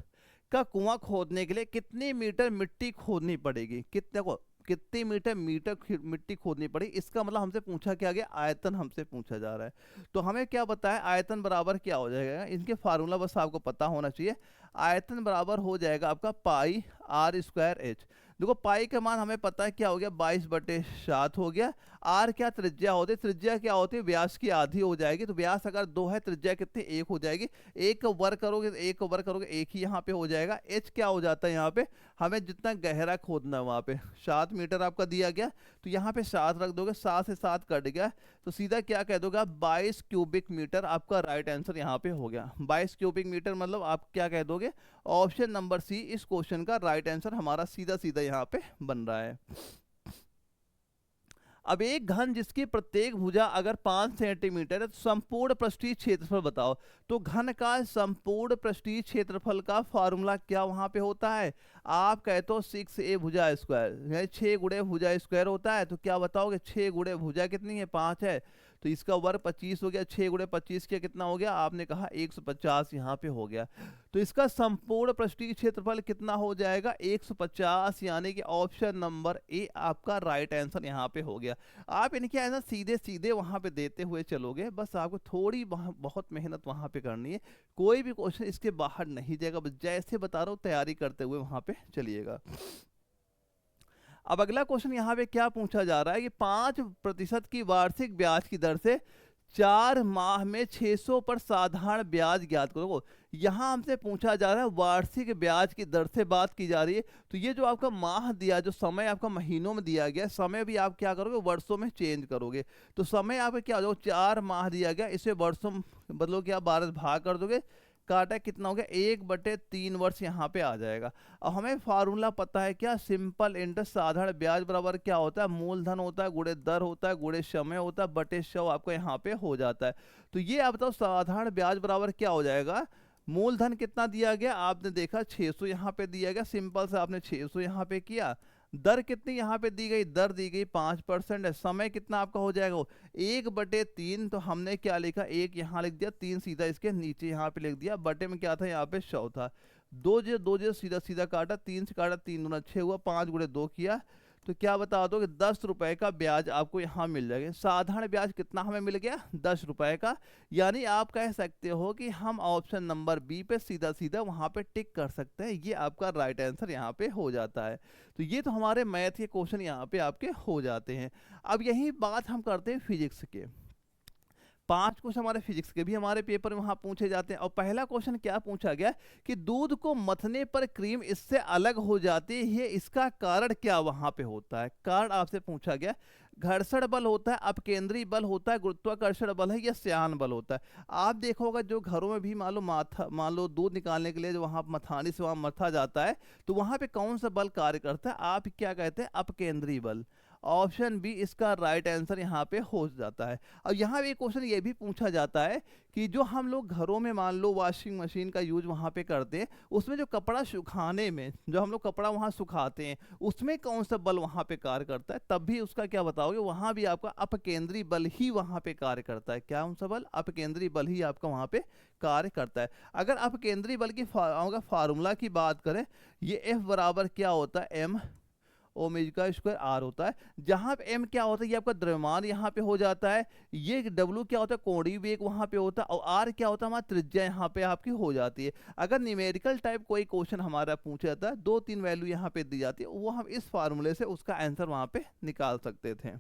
का कुआं खोदने के लिए कितनी मीटर मिट्टी खोदनी पड़ेगी, कितनी मीटर मिट्टी खोदनी पड़ेगी। इसका मतलब हमसे पूछा क्या गया, आयतन हमसे पूछा जा रहा है। तो हमें क्या पता है आयतन बराबर क्या हो जाएगा, इनके फार्मूला बस आपको पता होना चाहिए। आयतन बराबर हो जाएगा आपका पाई आर स्क्वायर एच। देखो पाई का मान हमें पता है क्या हो गया, 22/7 हो गया। आर क्या त्रिज्या होती है, त्रिज्या क्या होती है, व्यास की आधी हो जाएगी। तो व्यास अगर 2 है, त्रिज्या कितनी 1 हो जाएगी, 1 का वर्ग करोगे 1 का वर्ग करोगे 1 ही यहाँ पे हो जाएगा। एच क्या हो जाता है यहाँ पे, हमें जितना गहरा खोदना है वहाँ पे 7 मीटर आपका दिया गया, तो यहाँ पे 7 रख दोगे, 7 से 7 कट गया, तो सीधा क्या कह दोगे आप, 22 क्यूबिक मीटर आपका राइट आंसर यहाँ पे हो गया। 22 क्यूबिक मीटर मतलब आप क्या कह दोगे, ऑप्शन नंबर सी इस क्वेश्चन का राइट आंसर हमारा सीधा सीधा यहाँ पे बन रहा है। अब एक घन जिसकी प्रत्येक भुजा अगर 5 सेंटीमीटर है, तो संपूर्ण पृष्ठीय क्षेत्रफल बताओ। तो घन का संपूर्ण पृष्ठीय क्षेत्रफल का फॉर्मूला क्या वहां पे होता है, आप कहते हो 6a भुजा स्क्वायर, यानी 6 गुणे भुजा स्क्वायर होता है। तो क्या बताओगे, 6 गुणे भुजा कितनी है, 5 है, तो इसका वर्ग 25 हो गया, 6 गुणे 25 के कितना हो गया, आपने कहा 150 यहाँ पे हो गया। तो इसका संपूर्ण पृष्ठीय क्षेत्रफल कितना हो जाएगा, 150, यानी कि ऑप्शन नंबर ए आपका राइट आंसर यहाँ पे हो गया। आप इनके आंसर सीधे सीधे वहां पे देते हुए चलोगे, बस आपको थोड़ी बहुत मेहनत वहां पे करनी है। कोई भी क्वेश्चन इसके बाहर नहीं जाएगा, बस जैसे बता रहा हूँ तैयारी करते हुए वहां पे चलिएगा। अब अगला क्वेश्चन यहाँ पे क्या पूछा जा रहा है कि 5% की वार्षिक ब्याज की दर से 4 माह में 600 पर साधारण ब्याज ज्ञात करो। यहाँ हमसे पूछा जा रहा है वार्षिक ब्याज की दर से बात की जा रही है। तो ये जो आपका माह दिया, जो समय आपका महीनों में दिया गया, समय भी आप क्या करोगे, वर्षों में चेंज करोगे। तो समय आपका क्या हो जाएगा, 4 माह दिया गया, इसे वर्षों बदलो, क्या 12 भाग कर दोगे, काटा कितना हो गया, 1/3 वर्ष यहाँ पे आ जाएगा। अब हमें फार्मूला पता है क्या, सिंपल इंटरेस्ट, साधारण ब्याज बराबर क्या होता है, मूलधन होता है गुणे दर होता है गुणे समय होता है बटे 100 आपका यहाँ पे हो जाता है। तो ये आप बताओ साधारण ब्याज बराबर क्या हो जाएगा, मूलधन कितना दिया गया, आपने देखा 600 यहाँ पे दिया गया, सिंपल से आपने 600 यहाँ पे किया, दर कितनी यहाँ पे दी गई, दर दी गई 5% है, समय कितना आपका हो जाएगा 1/3, तो हमने क्या लिखा, 1 यहाँ लिख दिया, 3 सीधा इसके नीचे यहाँ पे लिख दिया, बटे में क्या था यहाँ पे 100 था, 2 सीधा सीधा काटा, 3 से काटा 3 गुना 6 हुआ, 5 गुणे 2 किया, तो क्या बता दो कि 10 रुपए का ब्याज आपको यहाँ मिल जाएगा। साधारण ब्याज कितना हमें मिल गया, 10 रुपए का, यानी आप कह सकते हो कि हम ऑप्शन नंबर बी पे सीधा सीधा वहां पे टिक कर सकते हैं, ये आपका राइट आंसर यहाँ पे हो जाता है। तो ये तो हमारे मैथ के क्वेश्चन यहाँ पे आपके हो जाते हैं। अब यही बात हम करते हैं फिजिक्स के। 5 क्वेश्चन हमारे फिजिक्स के भी हमारे पेपर में वहां पूछे जाते हैं। और पहला क्वेश्चन क्या पूछा गया कि दूध को मथने पर क्रीम इससे अलग हो जाती है, इसका कारण क्या वहां पे होता है। कारण आपसे पूछा गया, घर्षण बल होता है, अपकेंद्री बल होता है, गुरुत्वाकर्षण बल है, या श्यान बल होता है। आप देखोगे जो घरों में भी मान लो दूध निकालने के लिए जो वहां मथानी से वहां मथा जाता है, तो वहां पे कौन सा बल कार्य करता है, आप क्या कहते हैं, अपकेंद्री बल। ऑप्शन बी इसका राइट आंसर यहाँ पे हो जाता है। अब यहाँ पे एक क्वेश्चन ये भी पूछा जाता है कि जो हम लोग घरों में मान लो वॉशिंग मशीन का यूज वहाँ पे करते हैं, उसमें जो कपड़ा सुखाने में जो हम लोग कपड़ा वहाँ सुखाते हैं, उसमें कौन सा बल वहाँ पे कार्य करता है, तब भी उसका क्या बताओगे, वहाँ भी आपका अपकेंद्री बल ही वहाँ पे कार्य करता है। क्या कौन सा बल, अपकेंद्री बल ही आपका वहाँ पे कार्य करता है। अगर अपकेंद्री बल की फार्मूला की बात करें, ये F बराबर क्या होता है, एम ओमेगा स्क्वायर आर होता है, जहां पे एम क्या होता है, ये आपका द्रव्यमान यहाँ पे हो जाता है, ये डब्ल्यू क्या होता है, कोणीय वेग वहां पे होता है, और आर क्या होता है, हमारा त्रिज्या यहाँ पे आपकी हो जाती है। अगर न्यूमेरिकल टाइप कोई क्वेश्चन हमारा पूछा जाता है, 2-3 वैल्यू यहाँ पे दी जाती है, वो हम इस फार्मूले से उसका आंसर वहां पे निकाल सकते थे।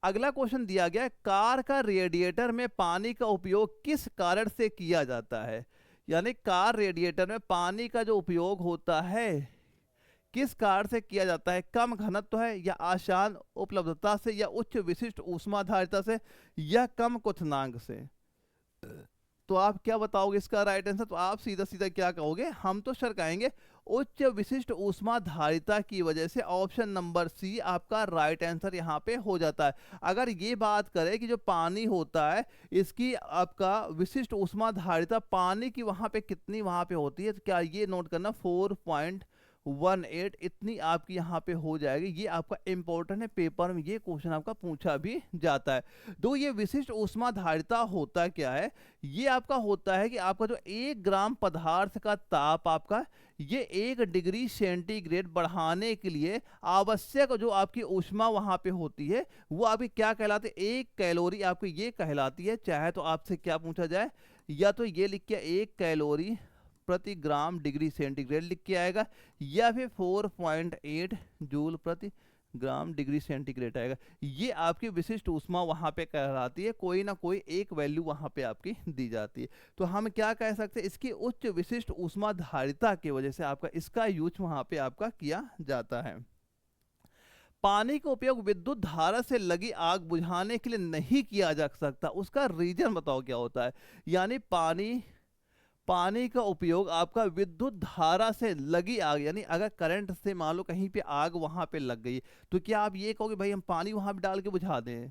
अगला क्वेश्चन दिया गया, कार का रेडिएटर में पानी का उपयोग किस कारण से किया जाता है। यानी कार रेडिएटर में पानी का जो उपयोग होता है किस कारण से किया जाता है, कम घनत्व है, या आसान उपलब्धता से, या उच्च विशिष्ट ऊष्माधारिता से, या कम क्वथनांक से। तो आप क्या बताओगे इसका राइट आंसर, तो आप सीधा सीधा क्या कहोगे, हम तो सर कहेंगे उच्च विशिष्ट ऊष्माधारिता की वजह से। ऑप्शन नंबर सी आपका राइट आंसर यहाँ पे हो जाता है। अगर ये बात करें कि जो पानी होता है इसकी आपका विशिष्ट ऊष्माधारिता पानी की वहां पे कितनी वहां पे होती है, तो क्या ये नोट करना 4.18 इतनी आपकी यहाँ पे हो जाएगी। ये आपका इंपॉर्टेंट है, पेपर में ये क्वेश्चन आपका पूछा भी जाता है। तो ये विशिष्ट ऊष्माधारिता होता क्या है, ये आपका होता है कि आपका जो 1 ग्राम पदार्थ का ताप आपका ये 1 डिग्री सेंटीग्रेड बढ़ाने के लिए आवश्यक जो आपकी ऊष्मा वहां पे होती है वो आपकी क्या कहलाती है, 1 कैलोरी आपकी ये कहलाती है। चाहे तो आपसे क्या पूछा जाए, या तो ये लिख के 1 कैलोरी प्रति ग्राम डिग्री सेंटीग्रेड लिख के आएगा, या फिर 4.8 जूल प्रति ग्राम डिग्री सेंटीग्रेड आएगा। ये आपकी विशिष्ट ऊष्मा वहां पे कहलाती है, कोई ना कोई एक वैल्यू वहां पे आपकी दी जाती है। तो हम क्या कह सकते हैं, इसकी उच्च विशिष्ट ऊष्मा धारिता की वजह से आपका इसका यूज वहां पे आपका किया जाता है। पानी का उपयोग विद्युत धारा से लगी आग बुझाने के लिए नहीं किया जा सकता, उसका रीजन बताओ क्या होता है। यानी पानी का उपयोग आपका विद्युत धारा से लगी आग, यानी अगर करंट से मान लो कहीं पे आग वहां पे लग गई, तो क्या आप ये कहोगे भाई हम पानी वहां पे डाल के बुझा दें।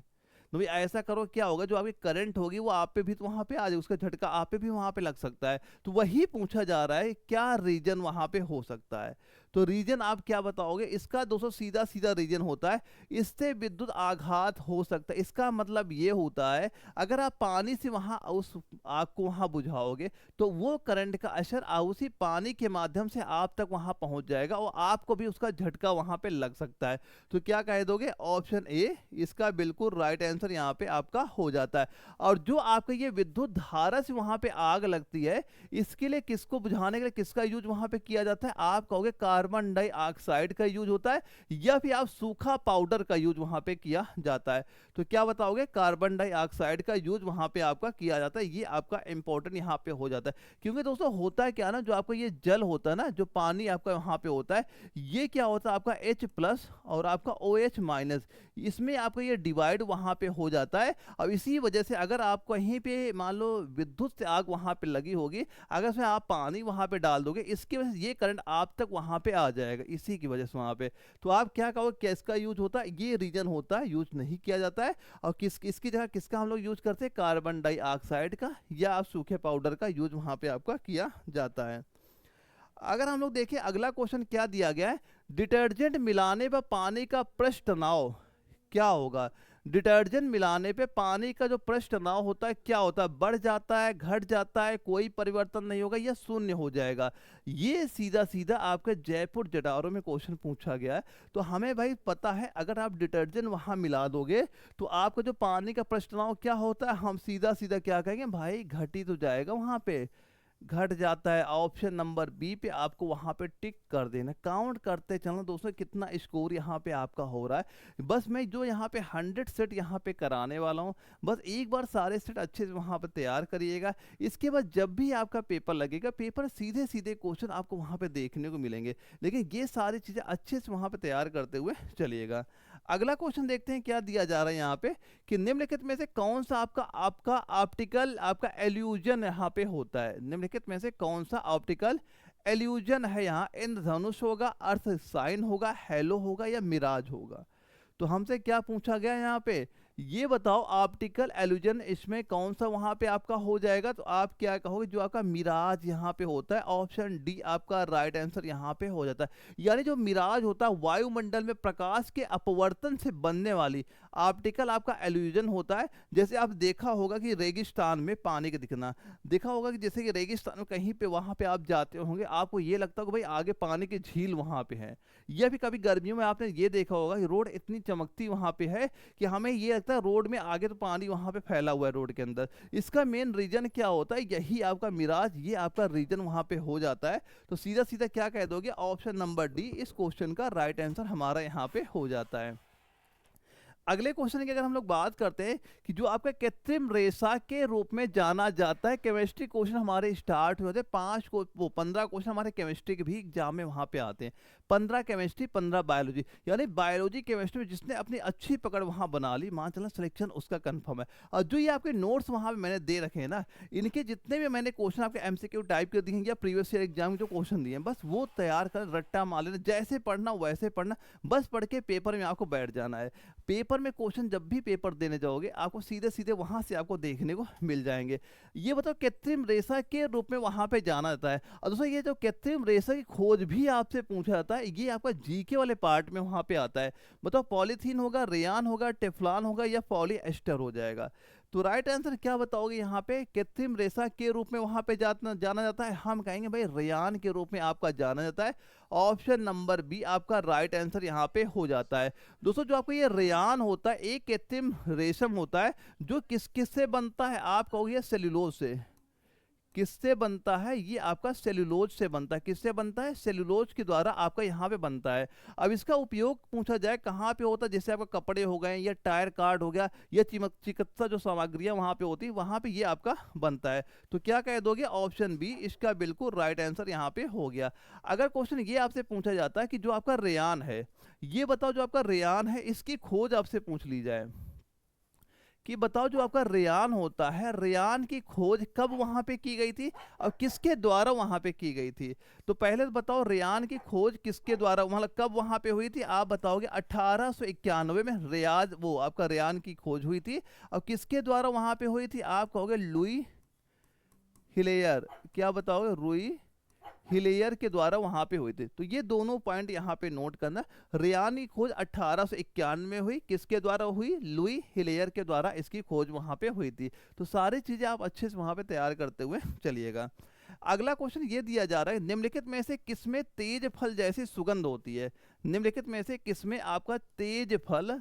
तो भाई ऐसा करो, क्या होगा, जो आपकी करंट होगी वो आप पे भी तो वहां पे आ जाए, उसका झटका आप पे भी वहां पे लग सकता है। तो वही पूछा जा रहा है क्या रीजन वहां पे हो सकता है। तो रीजन आप क्या बताओगे, इसका दोस्तों सीधा सीधा रीजन होता है इससे विद्युत आघात हो सकता है। इसका मतलब ये होता है अगर आप पानी से वहां उस आग को वहां बुझाओगे तो वो करंट का असर उसी पानी के माध्यम से आप तक वहां पहुंच जाएगा और आपको भी उसका झटका वहां पे लग सकता है। तो क्या कह दोगे, ऑप्शन ए इसका बिल्कुल राइट आंसर यहाँ पे आपका हो जाता है। और जो आपका ये विद्युत धारा से वहां पे आग लगती है, इसके लिए किसको बुझाने के लिए किसका यूज वहां पे किया जाता है, आप कहोगे कार्बन डाइऑक्साइड का यूज होता है, या फिर आप सूखा पाउडर का यूज वहां पे किया जाता है। तो क्या बताओगे, कार्बन डाइऑक्साइड का यूज वहां पे आपका किया जाता है। ये आपका इंपॉर्टेंट यहाँ पे हो जाता है, क्योंकि दोस्तों होता है क्या ना, जो आपका ये जल होता है ना, जो पानी आपका वहां पे होता है, ये क्या होता है आपका H+ और आपका OH-, इसमें आपका ये डिवाइड वहां पे हो जाता है। और इसी वजह से अगर आप कहीं पे मान लो विद्युत से आग वहां पे लगी होगी, अगर उसमें आप पानी वहां पे डाल दोगे, इसकी वजह से ये करंट आप तक वहां पे आ जाएगा, इसी की वजह से वहां पे। तो आप क्या कहोगे, किसका यूज होता है, ये रीजन होता है, यूज नहीं किया जाता है। और इसकी जगह किसका हम लोग यूज करते हैं, कार्बन डाइऑक्साइड का या आप सूखे पाउडर का यूज वहां पे आपका किया जाता है। अगर हम लोग देखें अगला क्वेश्चन क्या दिया गया है, डिटर्जेंट मिलाने पर पानी का पृष्ठ तनाव क्या होगा। डिटर्जेंट मिलाने पे पानी का जो पृष्ठ तनाव होता है क्या होता है, बढ़ जाता है, घट जाता है, कोई परिवर्तन नहीं होगा, या शून्य हो जाएगा। ये सीधा सीधा आपके जयपुर जटारो में क्वेश्चन पूछा गया है। तो हमें भाई पता है अगर आप डिटर्जेंट वहां मिला दोगे तो आपका जो पानी का पृष्ठ तनाव क्या होता है, हम सीधा सीधा क्या कहेंगे भाई घट ही तो जाएगा वहां पे, घट जाता है। ऑप्शन नंबर बी पे आपको वहां पे टिक कर देना। काउंट करते चलो दोस्तों कितना स्कोर यहाँ पे आपका हो रहा है। बस मैं जो यहाँ पे 100 सेट यहाँ पे कराने वाला हूँ, बस एक बार सारे सेट अच्छे से वहाँ पे तैयार करिएगा। इसके बाद जब भी आपका पेपर लगेगा, पेपर सीधे सीधे क्वेश्चन आपको वहाँ पे देखने को मिलेंगे, लेकिन ये सारी चीज़ें अच्छे से वहाँ पे तैयार करते हुए चलिएगा। अगला क्वेश्चन देखते हैं क्या दिया जा रहा है यहाँ पे, कि निम्नलिखित में से कौन सा आपका आपका ऑप्टिकल आपका एल्यूजन यहाँ पे होता है। निम्नलिखित में से कौन सा ऑप्टिकल एल्यूजन है। यहाँ इंद्रधनुष होगा, अर्थ साइन होगा, हेलो होगा या मिराज होगा। तो हमसे क्या पूछा गया यहाँ पे, ये बताओ ऑप्टिकल एल्यूजन इसमें कौन सा वहां पे आपका हो जाएगा। तो आप क्या कहोगे, जो आपका मिराज यहाँ पे होता है। ऑप्शन डी आपका राइट आंसर यहाँ पे हो जाता है। यानी जो मिराज होता है वायुमंडल में प्रकाश के अपवर्तन से बनने वाली ऑप्टिकल आपका एल्यूजन होता है। जैसे आप देखा होगा कि रेगिस्तान में पानी का दिखना, देखा होगा कि जैसे कि रेगिस्तान में कहीं पे वहां पे आप जाते होंगे, आपको ये लगता होगा भाई आगे पानी की झील वहां पे है। या भी कभी गर्मियों में आपने ये देखा होगा कि रोड इतनी चमकती वहां पे है कि हमें ये लगता है रोड में आगे तो पानी वहां पे फैला हुआ है रोड के अंदर। इसका मेन रीजन क्या होता है, यही आपका मिराज, ये आपका रीजन वहां पे हो जाता है। तो सीधा सीधा क्या कह दोगे, ऑप्शन नंबर डी इस क्वेश्चन का राइट आंसर हमारा यहाँ पे हो जाता है। अगले क्वेश्चन की अगर हम लोग बात करते हैं कि जो आपका कृत्रिम रेशा के रूप में जाना जाता है, केमिस्ट्री क्वेश्चन हमारे स्टार्ट होते हैं। 15 क्वेश्चन हमारे केमिस्ट्री के भी एग्जाम में वहां पे आते हैं। 15 केमिस्ट्री, 15 बायोलॉजी, यानी बायोलॉजी केमिस्ट्री में जिसने अपनी अच्छी पकड़ वहां बना ली, मान चलना सिलेक्शन उसका कंफर्म है। और जो ये आपके नोट्स वहां पे मैंने दे रखे हैं ना, इनके जितने भी मैंने क्वेश्चन आपके एमसीक्यू टाइप कर दिए हैं या प्रीवियस ईयर एग्जाम के जो क्वेश्चन दिए हैं, बस वो तैयार कर रट्टा मार लेना, जैसे पढ़ना वैसे पढ़ना, बस पढ़ के पेपर में आपको बैठ जाना है। पेपर में क्वेश्चन जब भी पेपर देने जाओगे, आपको सीधे सीधे वहां से आपको देखने को मिल जाएंगे। ये बताओ कृत्रिम रेशा के रूप में वहां पे जाना जाता है। और दोस्तों ये जो कृत्रिम रेशा की खोज भी आपसे पूछा जाता है, ये आपका जीके वाले पार्ट में वहां पे आता है। बताओ पॉलीथीन होगा, रेयान होगा, टेफ्लॉन होगा या पॉलीएस्टर हो जाएगा। तो राइट आंसर क्या बताओगे यहाँ पे, कृत्रिम रेशा के रूप में वहां पे जाना जाता है। हम कहेंगे भाई रेयान के रूप में आपका जाना जाता है। ऑप्शन नंबर बी आपका राइट आंसर यहाँ पे हो जाता है। दोस्तों जो आपको ये रेयान होता है, एक कृत्रिम रेशम होता है जो किस किस से बनता है, आप कहोगे सेल्यूलोज से। किससे बनता है, ये आपका सेल्यूलोज से बनता है। किससे बनता है, सेल्यूलोज के द्वारा आपका यहाँ पे बनता है। अब इसका उपयोग पूछा जाए कहाँ पे होता है, जैसे आपका कपड़े हो गए या टायर कार्ड हो गया या चिकित्सा जो सामग्रियां वहाँ पे होती है, वहाँ पे ये आपका बनता है। तो क्या कह दोगे, ऑप्शन बी इसका बिल्कुल राइट आंसर यहाँ पे हो गया। अगर क्वेश्चन ये आपसे पूछा जाता है कि जो आपका रेयान है, ये बताओ जो आपका रेयान है इसकी खोज आपसे पूछ ली जाए कि बताओ जो आपका रेयान होता है, रेयान की खोज कब वहां पे की गई थी और किसके द्वारा वहां पे की गई थी। तो पहले तो बताओ रेयान की खोज किसके द्वारा, मतलब कब वहां पे हुई थी। आप बताओगे 1891 में रेयाज वो आपका रेयान की खोज हुई थी। और किसके द्वारा वहां पे हुई थी, आप कहोगे लुई हिलेयर। क्या बताओगे, लुई हिलेयर के द्वारा वहां पे हुई थी। तो ये दोनों पॉइंट यहाँ पे नोट करना। रेयान की खोज 1891 में हुई, किसके द्वारा हुई, लुई हिलेयर के द्वारा इसकी खोज वहां पे हुई थी। तो सारी चीजें आप अच्छे से वहां पे तैयार करते हुए चलिएगा। अगला क्वेश्चन ये दिया जा रहा है, निम्नलिखित में से किसमें तेज फल जैसी सुगंध होती है। निम्नलिखित में से किसमें आपका तेज फल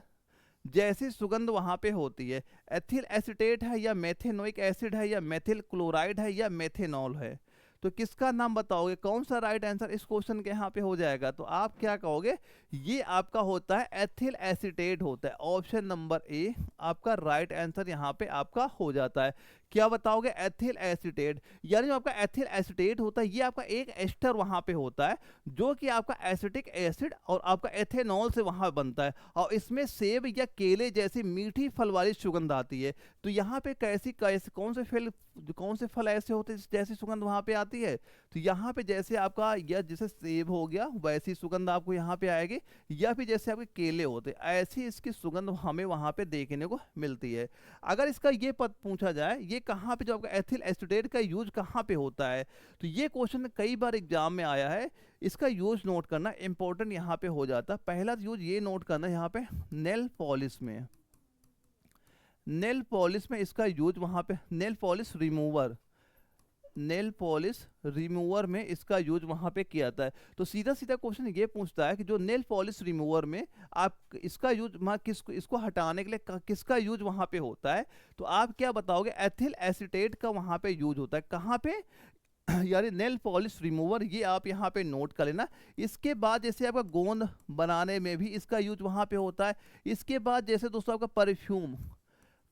जैसी सुगंध वहां पे होती है। एथिल एसिटेट है या मेथेनोइक एसिड है या मेथिल क्लोराइड है या मेथेनॉल है। तो किसका नाम बताओगे, कौन सा राइट आंसर इस क्वेश्चन के यहाँ पे हो जाएगा। तो आप क्या कहोगे, ये आपका होता है एथिल एसिटेट होता है। ऑप्शन नंबर ए आपका राइट आंसर यहाँ पे आपका हो जाता है। क्या बताओगे, एथिल एसिटेट, यानी जो आपका एथिल एसिटेट होता है ये आपका एक एस्टर वहां पे होता है जो कि आपका एसिटिक एसिड और आपका एथेनॉल से वहां बनता है। और इसमें सेब या केले जैसी मीठी फल वाली सुगंध आती है। तो यहाँ पे कैसी कैसे कौन से फल ऐसे होते हैं जैसी सुगंध वहां पे आती है। तो यहाँ पे जैसे आपका या जैसे सेब हो गया वैसी सुगंध आपको यहाँ पे आएगी, या फिर जैसे आपके केले होते ऐसी इसकी सुगंध हमें वहां पे देखने को मिलती है। अगर इसका ये पद पूछा जाए, ये कहाँ पे जो आपका एथिल एसिटेट का यूज कहाँ पे होता है, तो ये क्वेश्चन कई बार एग्जाम में आया है। इसका यूज नोट करना इंपॉर्टेंट यहाँ पे हो जाता है। पहला यूज ये नोट करना यहाँ पे नेल पॉलिश में, नेल पॉलिश में इसका यूज वहां पे, nail polish remover, nail polish remover में इसका यूज वहां पे किया जाता है। तो सीधा सीधा क्वेश्चन ये पूछता है कि जो नेल पॉलिश रिमूवर में आप इसका यूज इसको हटाने के लिए किसका यूज वहां पे होता है। तो आप क्या बताओगे, एथिल एसिटेट का वहां पे यूज होता है। कहाँ पे, यानी नेल पॉलिश रिमूवर, ये आप यहाँ पे नोट कर लेना। इसके बाद जैसे आपका गोंद बनाने में भी इसका यूज वहाँ पे होता है। इसके बाद जैसे दोस्तों आपका परफ्यूम,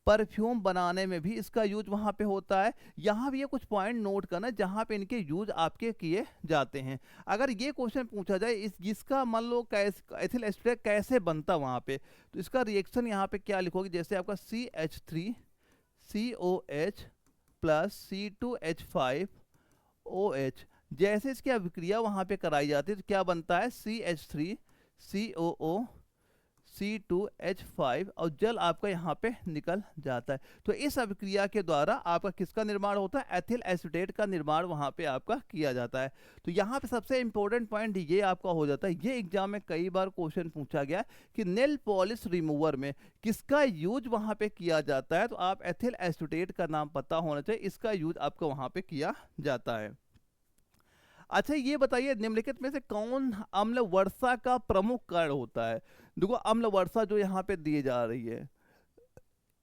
परफ्यूम बनाने में भी इसका यूज वहाँ पे होता है। यहाँ भी ये कुछ पॉइंट नोट करना जहाँ पे इनके यूज आपके किए जाते हैं। अगर ये क्वेश्चन पूछा जाए इस जिसका मान लो कैसे एथिल एस्टेट कैसे बनता वहाँ पे, तो इसका रिएक्शन यहाँ पे क्या लिखोगे, जैसे आपका CH3COH प्लस C2H5OH, जैसे इसकी अभिक्रिया वहाँ पे कराई जाती है तो क्या बनता है, CH3COO C2H5 और जल आपका यहाँ पे निकल जाता है। तो इस अभिक्रिया के द्वारा आपका किसका निर्माण होता है, एथिल एसीटेट का निर्माण वहाँ पे आपका किया जाता है। तो यहाँ पे सबसे इंपॉर्टेंट पॉइंट ये आपका हो जाता है, ये एग्जाम में कई बार क्वेश्चन पूछा गया कि नेल पॉलिश रिमूवर में किसका यूज वहाँ पे किया जाता है, तो आप एथिल एसीटेट का नाम पता होना चाहिए, इसका यूज आपका वहाँ पे किया जाता है। अच्छा ये बताइए निम्नलिखित में से कौन अम्ल वर्षा का प्रमुख कारण होता है। देखो अम्ल वर्षा जो यहाँ पे दी जा रही है,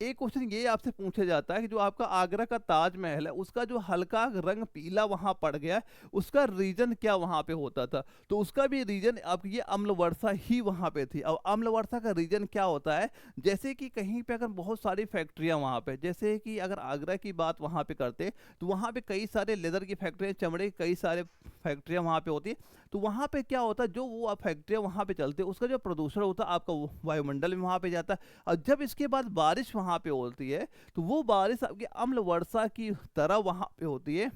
एक क्वेश्चन ये आपसे पूछा जाता है कि जो आपका आगरा का ताजमहल है उसका जो हल्का रंग पीला वहां पड़ गया है, उसका रीजन क्या वहां पे होता था, तो उसका भी रीजन आपकी ये अम्ल वर्षा ही वहां पे थी। और अम्ल वर्षा का रीजन क्या होता है, जैसे कि कहीं पे अगर बहुत सारी फैक्ट्रियां वहां पे, जैसे कि अगर आगरा की बात वहां पे करते तो वहां पे कई सारे लेदर की फैक्ट्रियां, चमड़े की कई सारे फैक्ट्रियां वहां पे होती, तो वहां पे क्या होता है, जो वो फैक्ट्रियां वहां पे चलते उसका जो प्रदूषण होता है आपका वायुमंडल में वहां पे जाता है। और जब इसके बाद बारिश वहां पे होती है तो वो बारिश आपकी अम्ल वर्षा की तरह वहां पे होती है।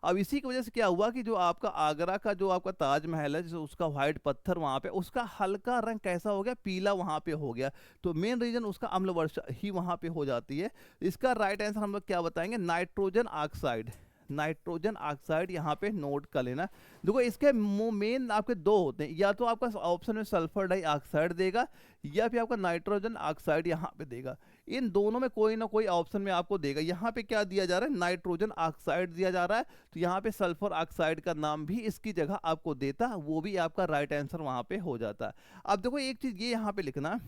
अब इसी की वजह से क्या हुआ कि जो आपका आगरा का जो आपका ताजमहल है, जो उसका व्हाइट पत्थर वहां पे उसका हल्का रंग कैसा हो गया, पीला वहां पे हो गया। तो मेन रीजन उसका अम्ल वर्षा ही वहां पे हो जाती है। इसका राइट आंसर हम लोग क्या बताएंगे, नाइट्रोजन ऑक्साइड। नाइट्रोजन ऑक्साइड यहाँ पे नोट कर लेना। देखो इसके मेन आपके दो होते हैं, या तो आपका ऑप्शन में सल्फर डाइऑक्साइड देगा या फिर आपका नाइट्रोजन ऑक्साइड यहाँ पे देगा। इन दोनों में कोई ना कोई ऑप्शन में आपको देगा। यहाँ पे क्या दिया जा रहा है, नाइट्रोजन ऑक्साइड दिया जा रहा है, तो यहाँ पे सल्फर ऑक्साइड का नाम भी इसकी जगह आपको देता, वो भी आपका राइट आंसर वहाँ पे हो जाता है। अब देखो एक चीज ये यहाँ पे लिखना,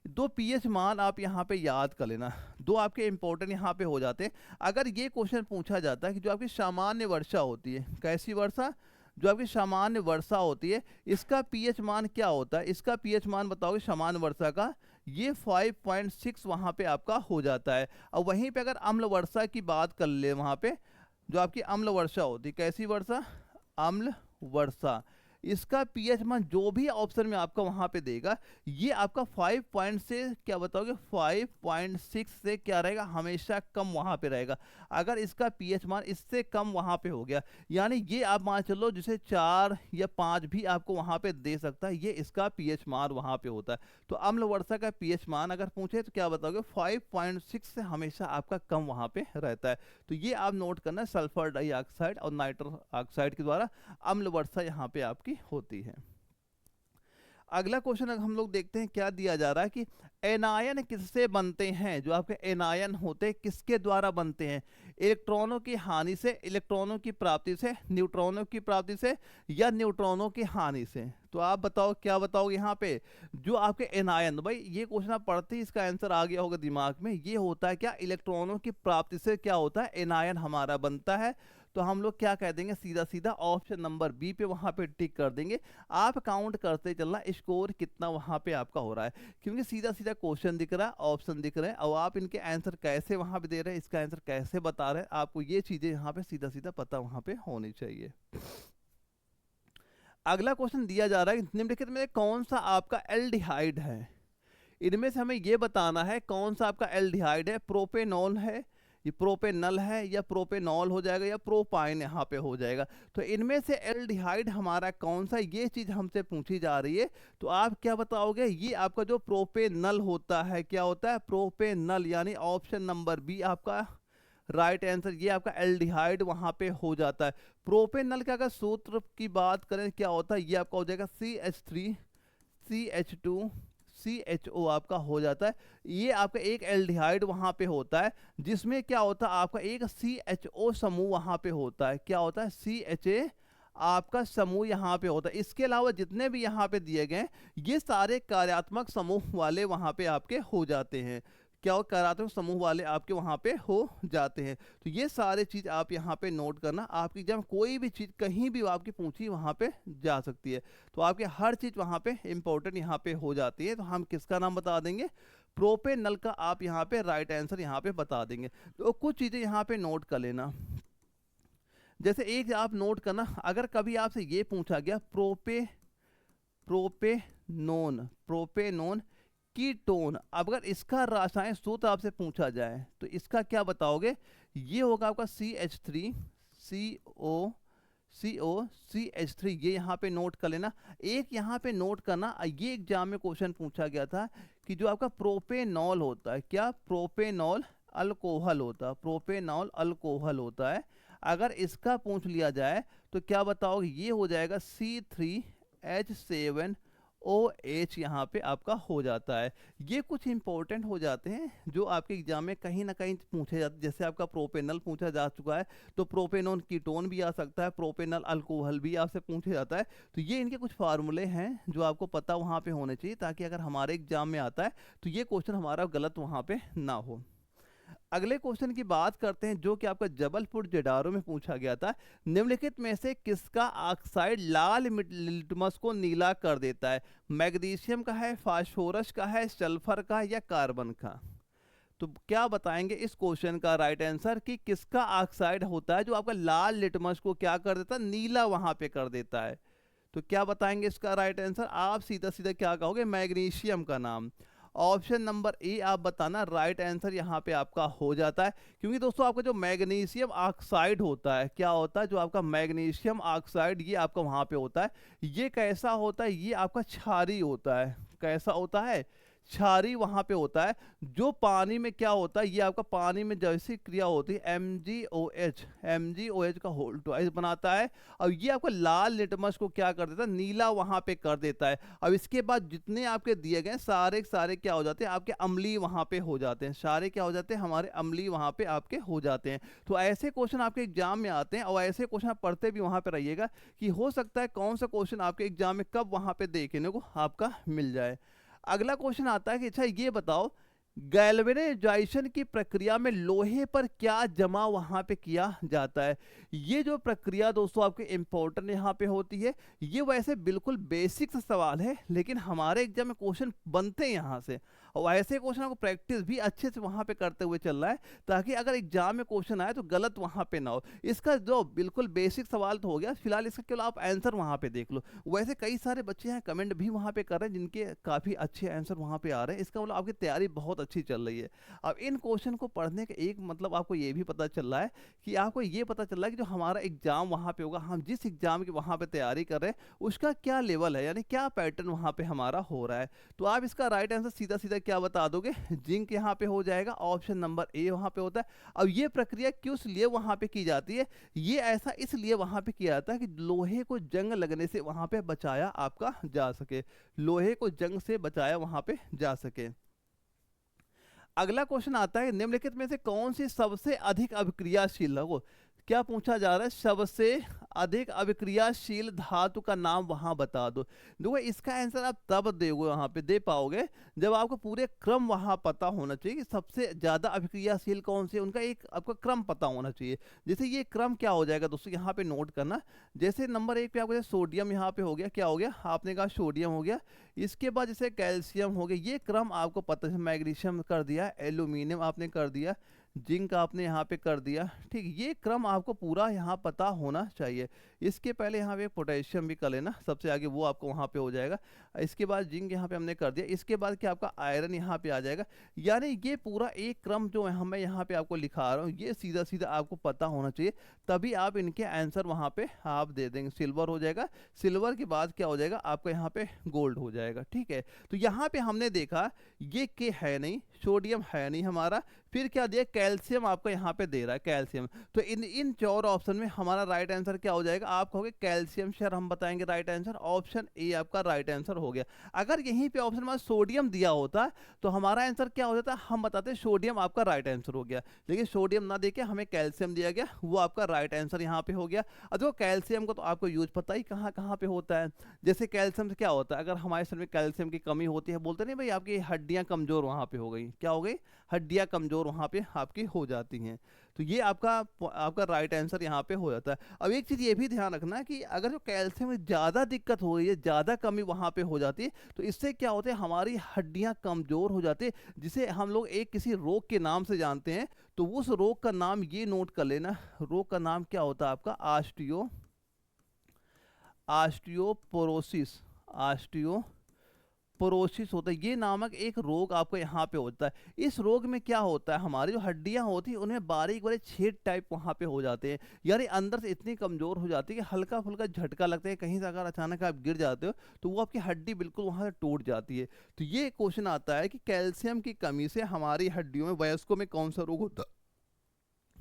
दो पीएच मान आप यहाँ पे याद कर लेना, दो आपके इंपॉर्टेंट यहाँ पे हो जाते हैं। अगर ये क्वेश्चन पूछा जाता है कि जो आपकी सामान्य वर्षा होती है, कैसी वर्षा, जो आपकी सामान्य वर्षा होती है, इसका पीएच मान क्या होता है, इसका पीएच मान बताओगे सामान्य वर्षा का, ये 5.6 वहाँ पे आपका हो जाता है। और वहीं पे अगर अम्ल वर्षा की बात कर ले, वहाँ पे जो आपकी अम्ल वर्षा होती है, कैसी वर्षा, अम्ल वर्षा, इसका पीएच मान जो भी ऑप्शन में आपका वहां पे देगा, ये आपका 5 पॉइंट से क्या बताओगे, 5.6 से क्या रहेगा, हमेशा कम वहां पे रहेगा। अगर इसका पीएच मान इससे कम वहां पे हो गया, यानी ये आप मान चलो जिसे 4 या 5 भी आपको वहां पे दे सकता है, ये इसका पीएच मान वहां पे होता है। तो अम्ल वर्षा का पीएच मान अगर पूछे तो क्या बताओगे, 5.6 से हमेशा आपका कम वहां पे रहता है। तो ये आप नोट करना, सल्फर डाइऑक्साइड और नाइट्रोजन ऑक्साइड के द्वारा अम्ल वर्षा यहाँ पे आपकी होती है। अगला क्वेश्चन हम लोग देखते हैं क्या दिया जा रहा है कि एनायन किससे बनते हैं, जो आपके एनायन होते हैं किसके द्वारा बनते हैं, इलेक्ट्रॉनों की हानि से, इलेक्ट्रॉनों की प्राप्ति से, न्यूट्रॉनों की प्राप्ति से, या न्यूट्रॉनों की हानि से। तो आप बताओ क्या बताओगे यहाँ पे, जो आपके एनायन, भाई ये क्वेश्चन आप पढ़ते ही इसका आंसर आ गया होगा दिमाग में, ये होता है क्या, इलेक्ट्रॉनों की प्राप्ति से क्या होता है, एनायन हमारा बनता है। तो हम लोग क्या कह देंगे, सीधा सीधा ऑप्शन नंबर बी पे वहां पे टिक कर देंगे। आप काउंट करते चलना स्कोर कितना वहां पे आपका हो रहा है, क्योंकि सीधा सीधा क्वेश्चन दिख रहा है, ऑप्शन दिख रहे हैं, और आप इनके आंसर कैसे वहां पे दे रहे हैं, इसका आंसर कैसे बता रहे हैं, आपको ये चीजें यहाँ पे सीधा सीधा पता वहां पे होनी चाहिए। अगला क्वेश्चन दिया जा रहा है, निम्नलिखित में कौन सा आपका एल्डिहाइड है, इनमें से हमें ये बताना है कौन सा आपका एल्डिहाइड है, प्रोपेनॉल है, ये प्रोपेनल है, या प्रोपेनॉल हो जाएगा, या प्रोपाइन यहाँ पे हो जाएगा। तो इनमें से एल्डिहाइड हमारा कौन सा, ये चीज हमसे पूछी जा रही है। तो आप क्या बताओगे, ये आपका जो प्रोपेनल होता है, क्या होता है, प्रोपेनल, यानी ऑप्शन नंबर बी आपका राइट आंसर, ये आपका एल्डिहाइड वहां पे हो जाता है। प्रोपेनल का अगर सूत्र की बात करें क्या होता है, ये आपका हो जाएगा CH3CH2 CHO आपका हो जाता है। ये आपका एक एल्डिहाइड वहां पे होता है, जिसमें क्या होता है, आपका एक CHO समूह वहां पे होता है, क्या होता है, CHA आपका समूह यहाँ पे होता है। इसके अलावा जितने भी यहाँ पे दिए गए ये सारे कार्यात्मक समूह वाले वहां पे आपके हो जाते हैं। क्या कराते हो, समूह वाले आपके वहाँ पे हो जाते हैं। तो ये सारे चीज़ आप यहाँ पे नोट करना, आपकी जब कोई भी चीज़ कहीं भी आपकी पूछी वहाँ पे जा सकती है, तो आपके हर चीज़ वहाँ पे इंपॉर्टेंट यहाँ पे हो जाती है। तो हम किसका नाम बता देंगे, प्रोपेनल का आप यहाँ पे राइट आंसर यहाँ पे बता देंगे। तो कुछ चीज़ें यहाँ पे नोट कर लेना, जैसे एक आप नोट करना, अगर कभी आपसे ये पूछा गया प्रोपेनोन कीटोन, अब अगर इसका रासायनिक सूत्र आपसे पूछा जाए तो इसका क्या बताओगे, ये होगा आपका CH3 COCH3, ये यहाँ पे नोट कर लेना। एक यहाँ पे नोट करना, ये एग्जाम में क्वेश्चन पूछा गया था कि जो आपका प्रोपेनॉल होता है, क्या प्रोपेनॉल अल्कोहल होता है, प्रोपेनॉल अल्कोहल होता है, अगर इसका पूछ लिया जाए तो क्या बताओगे, ये हो जाएगा C3H7OH, यहाँ पे आपका हो जाता है। ये कुछ इंपॉर्टेंट हो जाते हैं जो आपके एग्जाम में कहीं ना कहीं पूछे जाते हैं। जैसे आपका प्रोपेनल पूछा जा चुका है, तो प्रोपेनोन कीटोन भी आ सकता है, प्रोपेनल अल्कोहल भी आपसे पूछा जाता है। तो ये इनके कुछ फार्मूले हैं जो आपको पता वहाँ पे होने चाहिए, ताकि अगर हमारे एग्जाम में आता है तो ये क्वेश्चन हमारा गलत वहाँ पे ना हो। अगले क्वेश्चन की बात करते हैं जो कि आपका जबलपुर जेडारो में पूछा गया था, निम्नलिखित में से किसका ऑक्साइड लाल लिटमस को नीला कर देता है, मैग्नीशियम का है, फास्फोरस का है, सल्फर का या कार्बन का। तो क्या बताएंगे इस क्वेश्चन का राइट आंसर कि किसका ऑक्साइड होता है जो आपका लाल लिटमस को क्या कर देता है, नीला वहां पे कर देता है। तो क्या बताएंगे इसका राइट आंसर, आप सीधा सीधा क्या कहोगे, मैग्नीशियम का नाम। ऑप्शन नंबर ए आप बताना, राइट आंसर यहाँ पे आपका हो जाता है। क्योंकि दोस्तों आपका जो मैग्नीशियम ऑक्साइड होता है, क्या होता है, जो आपका मैग्नीशियम ऑक्साइड ये आपका वहाँ पे होता है, ये कैसा होता है, ये आपका क्षारीय होता है। कैसा होता है, क्षारीय वहाँ पे होता है। जो पानी में क्या होता है, ये आपका पानी में जैसी क्रिया होती है MgOH का होल ट्वाइस बनाता है, और ये आपका लाल लिटमस को क्या कर देता है, नीला वहाँ पे कर देता है। अब इसके बाद जितने आपके दिए गए सारे सारे क्या हो जाते हैं, आपके अम्लीय वहाँ पे हो जाते हैं, सारे क्या हो जाते हैं, हमारे अम्लीय वहाँ पे आपके हो जाते हैं। तो ऐसे क्वेश्चन आपके एग्जाम में आते हैं, और ऐसे क्वेश्चन आप पढ़ते भी वहाँ पे रहिएगा कि हो सकता है कौन सा क्वेश्चन आपके एग्जाम में कब वहाँ पे देखने को आपका मिल जाए। अगला क्वेश्चन आता है कि अच्छा ये बताओ, गैल्वेनाइजेशन की प्रक्रिया में लोहे पर क्या जमा वहां पे किया जाता है। ये जो प्रक्रिया दोस्तों आपके इंपॉर्टेंट यहाँ पे होती है, ये वैसे बिल्कुल बेसिक सा सवाल है, लेकिन हमारे एग्जाम में क्वेश्चन बनते हैं यहाँ से, और ऐसे क्वेश्चन को प्रैक्टिस भी अच्छे से वहाँ पे करते हुए चल रहा है, ताकि अगर एग्जाम में क्वेश्चन आए तो गलत वहाँ पे ना हो। इसका जो बिल्कुल बेसिक सवाल तो हो गया, फिलहाल इसका केवल आप आंसर वहाँ पे देख लो। वैसे कई सारे बच्चे हैं कमेंट भी वहाँ पे कर रहे हैं जिनके काफ़ी अच्छे आंसर वहाँ पे आ रहे हैं, इसका मतलब आपकी तैयारी बहुत अच्छी चल रही है। अब इन क्वेश्चन को पढ़ने का एक मतलब आपको ये भी पता चल रहा है कि आपको ये पता चल रहा है कि जो हमारा एग्जाम वहाँ पे होगा, हम जिस एग्जाम की वहाँ पे तैयारी कर रहे हैं उसका क्या लेवल है, यानी क्या पैटर्न वहाँ पे हमारा हो रहा है। तो आप इसका राइट आंसर सीधा सीधा क्या बता दोगे, जिंक यहाँ पे हो जाएगा, ऑप्शन नंबर ए वहाँ पे होता है। अब ये प्रक्रिया किस लिए वहाँ पे की जाती है, ये ऐसा इसलिए वहाँ पे किया जाता है कि लोहे को जंग लगने से वहाँ पे बचाया आपका जा सके, लोहे को जंग से बचाया वहाँ पे जा सके। अगला क्वेश्चन आता है, निम्नलिखित में से कौन सी सबसे अधिक अभिक्रियाशील है, क्या पूछा जा रहा है, सबसे अधिक अभिक्रियाशील धातु का नाम वहां बता दो। देखो इसका आंसर आप तब दोगे वहां पे दे पाओगे जब आपको पूरे क्रम वहां पता होना चाहिए कि सबसे ज्यादा अभिक्रियाशील कौन सी है, उनका एक आपका क्रम पता होना चाहिए। जैसे ये क्रम क्या हो जाएगा दोस्तों, यहाँ पे नोट करना, जैसे नंबर 1 पे आपको सोडियम यहाँ पे हो गया, क्या हो गया, आपने कहा सोडियम हो गया, इसके बाद जैसे कैल्शियम हो गया, ये क्रम आपको पता है, मैग्नीशियम कर दिया, एल्यूमिनियम आपने कर दिया, जिंक आपने यहाँ पे कर दिया, ठीक, ये क्रम आपको पूरा यहाँ पता होना चाहिए। इसके पहले यहाँ पे पोटेशियम भी कर लेना, सबसे आगे वो आपको वहाँ पे हो जाएगा, इसके बाद जिंक यहाँ पे हमने कर दिया, इसके बाद क्या आपका आयरन यहाँ पे आ जाएगा। यानी ये पूरा एक क्रम जो है मैं यहाँ पे आपको लिखा रहा हूँ, ये सीधा सीधा आपको पता होना चाहिए, तभी आप इनके आंसर वहाँ पे आप दे देंगे। सिल्वर हो जाएगा, सिल्वर के बाद क्या हो जाएगा आपका यहाँ पे गोल्ड हो जाएगा, ठीक है। तो यहाँ पे हमने देखा ये के है नहीं, सोडियम है नहीं हमारा, फिर क्या दिया, कैल्शियम आपका यहाँ पे दे रहा है, कैल्शियम। तो इन इन 4 ऑप्शन में हमारा राइट आंसर क्या हो जाएगा, आप कहोगे कैल्शियम सर, हम बताएंगे राइट आंसर, ऑप्शन ए आपका राइट आंसर हो गया। अगर यहीं पे ऑप्शन में सोडियम दिया होता तो हमारा आंसर क्या हो जाता, हम बताते सोडियम आपका राइट आंसर हो गया। लेकिन सोडियम ना देके हमें कैल्शियम दिया गया, वो आपका राइट आंसर यहाँ पे हो गया। अब देखो कैल्शियम को तो आपको यूज पता ही कहाँ कहाँ पे होता है। जैसे कैल्शियम से क्या होता है, अगर हमारे शरीर में कैल्शियम की कमी होती है, बोलते नहीं भाई आपकी हड्डियां कमजोर वहां पे हो गई, क्या हो गई, हड्डियां कमजोर वहां पे आपकी हो जाती हैं। तो ये आपका आपका राइट आंसर यहाँ पे हो जाता है। अब एक चीज़ ये भी ध्यान रखना कि अगर जो कैल्शियम में ज़्यादा दिक्कत हो रही है, ज़्यादा कमी वहाँ पे हो जाती है, तो इससे क्या होता है, हमारी हड्डियाँ कमज़ोर हो जाती है, जिसे हम लोग एक किसी रोग के नाम से जानते हैं। तो उस रोग का नाम ये नोट कर लेना, रोग का नाम क्या होता है आपका, ऑस्टियोपोरोसिस, ऑस्टियोपोरोसिस होता है। ये नामक एक रोग आपको यहाँ पे होता है। इस रोग में क्या होता है, हमारी जो हड्डियाँ होती हैं उनमें बारीक बारीक छेद टाइप वहाँ पे हो जाते हैं, यानी अंदर से इतनी कमजोर हो जाती है कि हल्का फुल्का झटका लगता है, कहीं से अगर अचानक आप गिर जाते हो तो वो आपकी हड्डी बिल्कुल वहाँ से टूट जाती है। तो ये क्वेश्चन आता है कि कैल्शियम की कमी से हमारी हड्डियों में वयस्कों में कौन सा रोग होता है,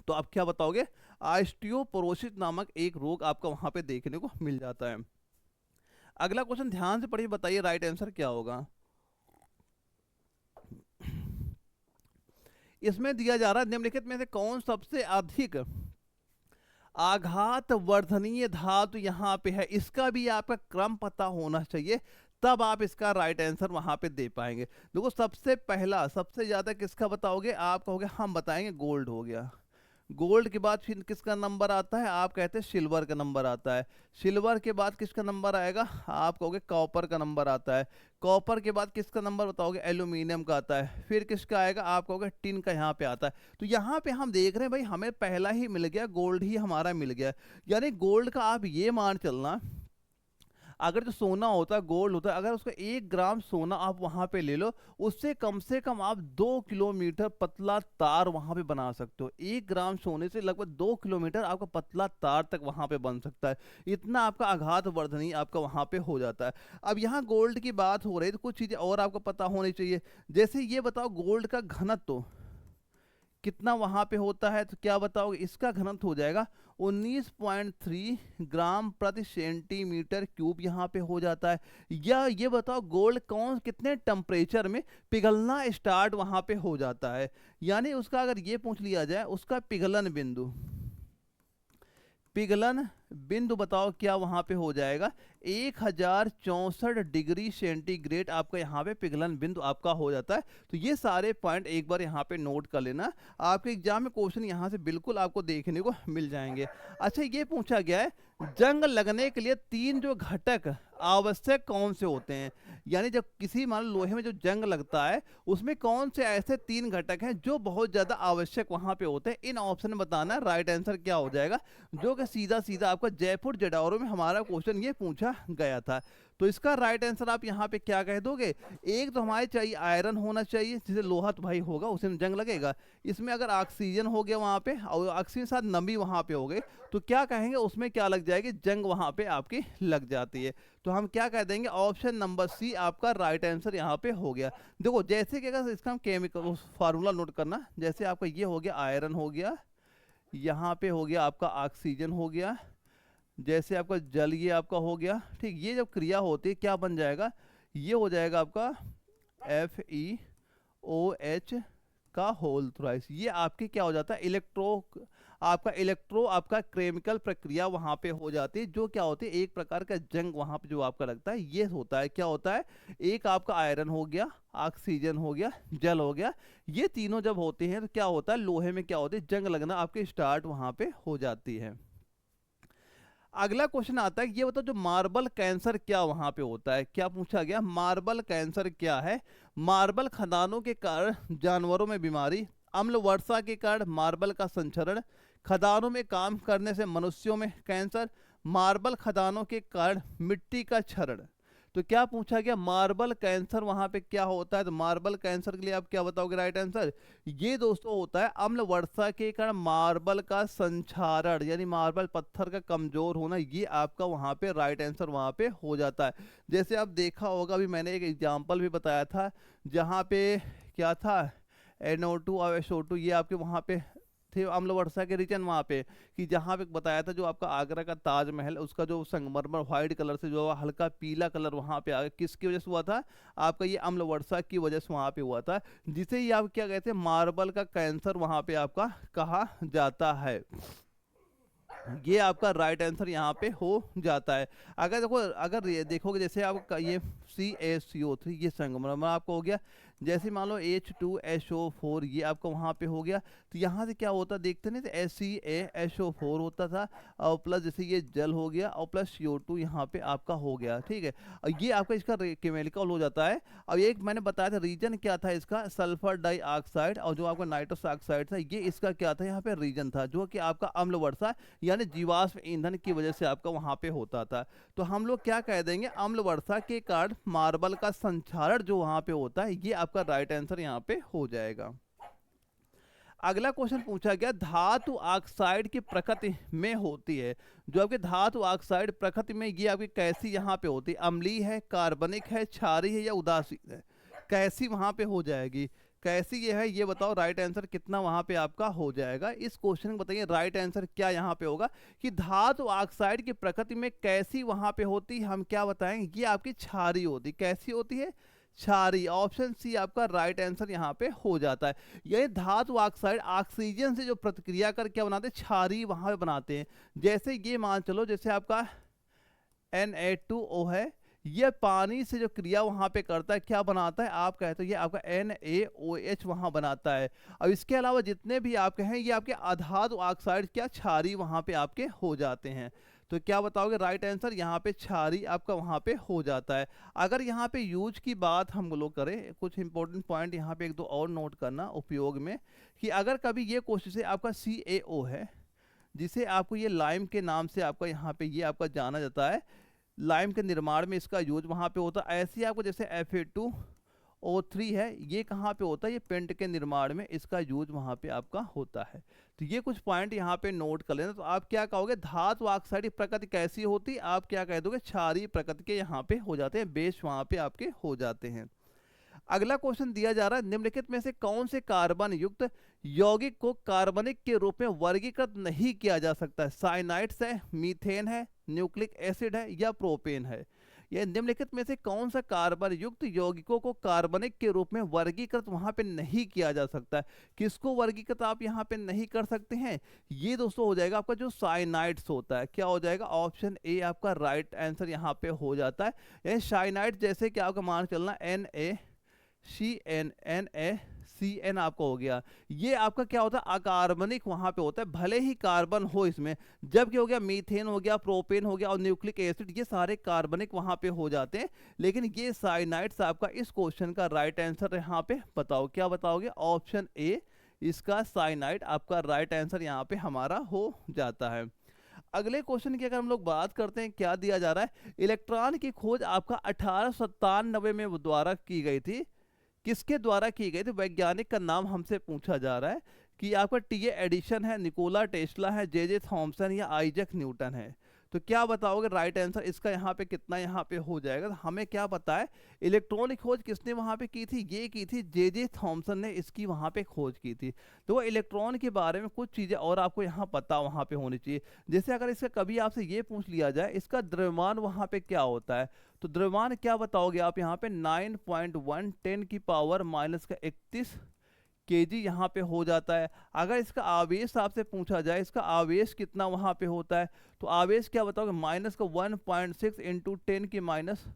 तो आप क्या बताओगे, ऑस्टियोपोरोसिस नामक एक रोग आपका वहाँ पे देखने को मिल जाता है। अगला क्वेश्चन ध्यान से पढ़िए, बताइए राइट आंसर क्या होगा। इसमें दिया जा रहा है निम्नलिखित में से कौन सबसे अधिक आघात वर्धनीय धातु यहाँ पे है, इसका भी आपका क्रम पता होना चाहिए, तब आप इसका राइट आंसर वहां पे दे पाएंगे। देखो सबसे पहला सबसे ज्यादा किसका बताओगे, आप कहोगे हम बताएंगे गोल्ड हो गया। गोल्ड के बाद फिर किसका नंबर आता है, आप कहते हैं सिल्वर का नंबर आता है। सिल्वर के बाद किसका नंबर आएगा, आप कहोगे कॉपर का नंबर आता है। कॉपर के बाद किसका नंबर बताओगे, एल्यूमिनियम का आता है। फिर किसका आएगा, आप कहोगे टिन का यहाँ पे आता है। तो यहाँ पे हम देख रहे हैं भाई हमें पहला ही मिल गया, गोल्ड ही हमारा मिल गया। यानी गोल्ड का आप ये मान चलना, अगर जो सोना होता है, गोल्ड होता है, अगर उसका 1 ग्राम सोना आप वहां पे ले लो, उससे कम से कम आप 2 किलोमीटर पतला तार वहां पे बना सकते हो। 1 ग्राम सोने से लगभग 2 किलोमीटर आपका पतला तार तक वहां पे बन सकता है, इतना आपका आघात वर्धनीय आपका वहां पे हो जाता है। अब यहाँ गोल्ड की बात हो रही है तो कुछ चीजें और आपको पता होनी चाहिए। जैसे ये बताओ गोल्ड का घनत्व कितना वहां पे होता है, तो क्या बताओगे, इसका घनत्व हो जाएगा 19.3 ग्राम प्रति सेंटीमीटर क्यूब यहाँ पे हो जाता है। या ये बताओ गोल्ड कौन कितने टेम्परेचर में पिघलना स्टार्ट वहां पे हो जाता है, यानी उसका अगर ये पूछ लिया जाए उसका पिघलन बिंदु बताओ क्या वहां पे हो जाएगा, 1064 डिग्री सेंटीग्रेड आपका यहाँ पे पिघलन बिंदु आपका हो जाता है। तो ये सारे पॉइंट एक बार यहाँ पे नोट कर लेना, आपके एग्जाम में क्वेश्चन यहाँ से बिल्कुल आपको देखने को मिल जाएंगे। अच्छा ये पूछा गया है जंग लगने के लिए 3 जो घटक आवश्यक कौन से होते हैं, यानी जब किसी मान लो लोहे में जो जंग लगता है उसमें कौन से ऐसे 3 घटक हैं जो बहुत ज्यादा आवश्यक वहां पे होते हैं, इन ऑप्शन में बताना राइट आंसर क्या हो जाएगा, जो कि सीधा सीधा आपका जयपुर जडावरों में हमारा क्वेश्चन ये पूछा गया था। तो इसका राइट आंसर आप यहाँ पे क्या कह दोगे, एक तो हमारे चाहिए आयरन होना चाहिए, जिसे लोहा तो भाई होगा उसे में जंग लगेगा। इसमें अगर ऑक्सीजन हो गया वहां पे और ऑक्सीजन साथ नमी वहां पे हो गई तो क्या कहेंगे, उसमें क्या लग जाएगी, जंग वहां पे आपकी लग जाती है। तो हम क्या कह देंगे, ऑप्शन नंबर सी आपका राइट आंसर यहाँ पे हो गया। देखो जैसे कि अगर इसका हम केमिकल फार्मूला नोट करना, जैसे आपका ये हो गया आयरन हो गया, यहाँ पे हो गया आपका ऑक्सीजन हो गया, जैसे आपका जल ये आपका हो गया, ठीक। ये जब क्रिया होती है क्या बन जाएगा, ये हो जाएगा आपका FeOH का होल थ्राइस। ये आपकी क्या हो जाता है, इलेक्ट्रो आपका केमिकल प्रक्रिया वहां पे हो जाती है, जो क्या होती है एक प्रकार का जंग वहां पे जो आपका लगता है ये होता है। क्या होता है, एक आपका आयरन हो गया, ऑक्सीजन हो गया, जल हो गया, ये तीनों जब होते हैं तो क्या होता है, लोहे में क्या होती है, जंग लगना आपके स्टार्ट वहां पे हो जाती है। अगला क्वेश्चन आता है ये बताओ जो मार्बल कैंसर क्या वहां पे होता है, क्या पूछा गया, मार्बल कैंसर क्या है। मार्बल खदानों के कारण जानवरों में बीमारी, अम्ल वर्षा के कारण मार्बल का संचरण, खदानों में काम करने से मनुष्यों में कैंसर, मार्बल खदानों के कारण मिट्टी का क्षरण। तो क्या पूछा गया, मार्बल कैंसर वहां पे क्या होता है, तो मार्बल कैंसर के लिए आप क्या बताओगे राइट आंसर, ये दोस्तों होता है अम्ल वर्षा के कारण मार्बल का संक्षारण, यानी मार्बल पत्थर का कमजोर होना, ये आपका वहां पे राइट आंसर वहां पे हो जाता है। जैसे आप देखा होगा, अभी मैंने एक एग्जाम्पल भी बताया था जहाँ पे क्या था, NO2 और SO2 ये आपके वहाँ पे थे अम्ल वर्षा के रीजन वहाँ पे, कि जहाँ पे बताया था जो आपका आगरा का ताजमहल उसका जो संगमरमर व्हाइट कलर से जो हल्का पीला कलर वहाँ पे आ गया, किसकी वजह से हुआ था, आपका ये अम्ल वर्षा की वजह से वहाँ पे हुआ था, जिसे ही आप क्या कहते हैं मार्बल का कैंसर वहाँ पे आपका कहा जाता है। ये आपका राइट आंसर यहाँ पे हो जाता है। अगर देखो, अगर ये देखोगे जैसे आप ये CaCO3 ये संगमरमर आपका हो गया, जैसे मान लो H2SO4 ये आपका वहाँ पे हो गया, तो यहाँ से क्या होता देखते नहीं, तो CaSO4 होता था और प्लस जैसे ये जल हो गया और प्लस CO2 यहाँ पे आपका हो गया, ठीक है। और ये आपका इसका केमिकल हो जाता है। अब एक मैंने बताया था रीजन क्या था इसका, सल्फर डाइऑक्साइड, और जो आपका नाइट्रस ऑक्साइड था ये इसका क्या था यहाँ पे रीजन था, जो कि आपका अम्ल वर्षा यानी जीवाश्म ईंधन की वजह से आपका वहाँ पे होता था। तो हम लोग क्या कह देंगे, अम्ल वर्षा के कारण मार्बल का संक्षारण जो वहाँ पे होता है, ये आपका राइट आंसर यहाँ पे हो जाएगा। अगला क्वेश्चन पूछा गया, धातु ऑक्साइड की प्रकृति में होती है, जो आपके धातु ऑक्साइड प्रकृति में ये आपकी कैसी यहाँ पे होती है, अम्लीय है, कार्बनिक है, क्षारीय है या उदासीन है, कैसी वहाँ पे हो जाएगी, कैसी ये है ये बताओ, राइट आंसर कितना वहाँ पे आपका हो जाएगा। इस क्वेश्चन में बताइए राइट आंसर क्या यहाँ पे होगा, कि धातु ऑक्साइड की प्रकृति में कैसी वहाँ पे होती है, हम क्या बताएंगे, ये आपकी क्षारीय होती, कैसी होती है, क्षारीय। ऑप्शन सी आपका राइट आंसर यहाँ पे हो जाता है। ये धातु ऑक्साइड ऑक्सीजन से जो प्रतिक्रिया कर क्या बनाते हैं, क्षारीय वहां पे बनाते हैं। जैसे ये मान चलो जैसे आपका Na2O है, ये पानी से जो क्रिया वहां पे करता है क्या बनाता है, आप कहते हो ये आपका NaOH वहां बनाता है। अब इसके अलावा जितने भी आपके हैं ये आपके अधातु ऑक्साइड क्या क्षारीय वहां पे आपके हो जाते हैं। तो क्या बताओगे राइट आंसर, यहाँ पे क्षारीय आपका वहाँ पे हो जाता है। अगर यहाँ पे यूज की बात हम लोग करें, कुछ इंपॉर्टेंट पॉइंट यहाँ पे एक दो और नोट करना उपयोग में, कि अगर कभी ये क्वेश्चन से आपका CaO है, जिसे आपको ये लाइम के नाम से आपका यहाँ पे ये आपका जाना जाता है, लाइम के निर्माण में इसका यूज वहाँ पे होता है। ऐसे ही आपको जैसे Fa2O3 है, ये कहाँ पे होता है, ये पेंट के निर्माण में इसका यूज वहाँ पे आपका होता है। तो ये कुछ पॉइंट यहाँ पे नोट कर लेना। तो आप क्या कहोगे, धातु ऑक्साइड की प्रकृति कैसी होती, आप क्या कह दोगे, क्षारीय प्रकृति के यहाँ पे हो जाते हैं, बेस वहाँ पे आपके हो जाते हैं। अगला क्वेश्चन दिया जा रहा है, निम्नलिखित में से कौन से कार्बन युक्त यौगिक को कार्बनिक के रूप में वर्गीकृत नहीं किया जा सकता है, साइनाइड्स है, मीथेन है, न्यूक्लिक एसिड है या प्रोपेन है। यह निम्नलिखित में से कौन सा कार्बन युक्त यौगिकों को कार्बनिक के रूप में वर्गीकृत वहां पे नहीं किया जा सकता है, किसको वर्गीकृत आप यहाँ पे नहीं कर सकते हैं, ये दोस्तों हो जाएगा आपका जो साइनाइड्स होता है, क्या हो जाएगा, ऑप्शन ए आपका राइट आंसर यहाँ पे हो जाता है। यह साइनाइड जैसे कि आपका मान चलना NaCN आपका हो गया, ये आपका क्या होता है, अकार्बनिक वहां पे होता है, भले ही कार्बन हो इसमें, जबकि हो गया मीथेन हो गया, प्रोपेन हो गया और न्यूक्लिक एसिड, ये सारे कार्बनिक वहां पे हो जाते हैं। लेकिन ये साइनाइड्स आपका इस क्वेश्चन का राइट आंसर यहाँ पे बताओ, क्या बताओगे, ऑप्शन ए इसका साइनाइड आपका राइट आंसर यहाँ पे हमारा हो जाता है। अगले क्वेश्चन की अगर हम लोग बात करते हैं, क्या दिया जा रहा है, इलेक्ट्रॉन की खोज आपका 1897 में द्वारा की गई थी, किसके द्वारा की गई थी, वैज्ञानिक का नाम हमसे पूछा जा रहा है, कि आपका TA एडिशन है, निकोला टेस्ला है, JJ थॉमसन या आइजैक न्यूटन है। तो क्या बताओगे राइट आंसर इसका यहाँ पे कितना यहाँ पे हो जाएगा। तो हमें क्या पता है, इलेक्ट्रॉन की खोज किसने वहाँ पे की थी, ये की थी JJ थॉमसन ने, इसकी वहाँ पे खोज की थी। तो वो इलेक्ट्रॉन के बारे में कुछ चीज़ें और आपको यहाँ पता वहाँ पे होनी चाहिए। जैसे अगर इसका कभी आपसे ये पूछ लिया जाए इसका द्रव्यमान वहाँ पे क्या होता है, तो द्रव्यमान क्या बताओगे आप यहाँ पे 9.1 10 की पावर माइनस का 31 kg यहाँ पे हो जाता है। अगर इसका आवेश आपसे पूछा जाए, इसका आवेश कितना वहाँ पे होता है, तो आवेश क्या बताओगे, माइनस का 1.6 इंटू 10 की माइनस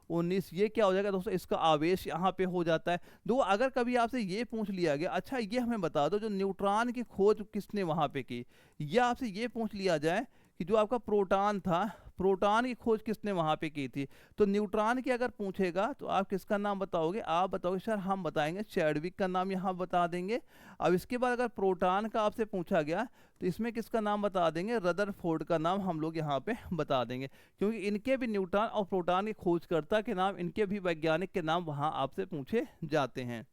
19, ये क्या हो जाएगा दोस्तों, इसका आवेश यहाँ पे हो जाता है। दो अगर कभी आपसे ये पूछ लिया गया, अच्छा ये हमें बता दो जो न्यूट्रॉन की खोज किसने वहाँ पे की, या आपसे ये पूछ लिया जाए कि जो आपका प्रोटॉन था, प्रोटॉन की खोज किसने वहां पे की थी, तो न्यूट्रॉन की अगर पूछेगा तो आप किसका नाम बताओगे, आप बताओगे सर हम बताएंगे चैडविक का नाम यहाँ बता देंगे। अब इसके बाद अगर प्रोटॉन का आपसे पूछा गया तो इसमें किसका नाम बता देंगे, रदरफोर्ड का नाम हम लोग यहाँ पे बता देंगे, क्योंकि इनके भी न्यूट्रॉन और प्रोटॉन के खोजकर्ता के नाम, इनके भी वैज्ञानिक के नाम वहां आपसे पूछे जाते हैं।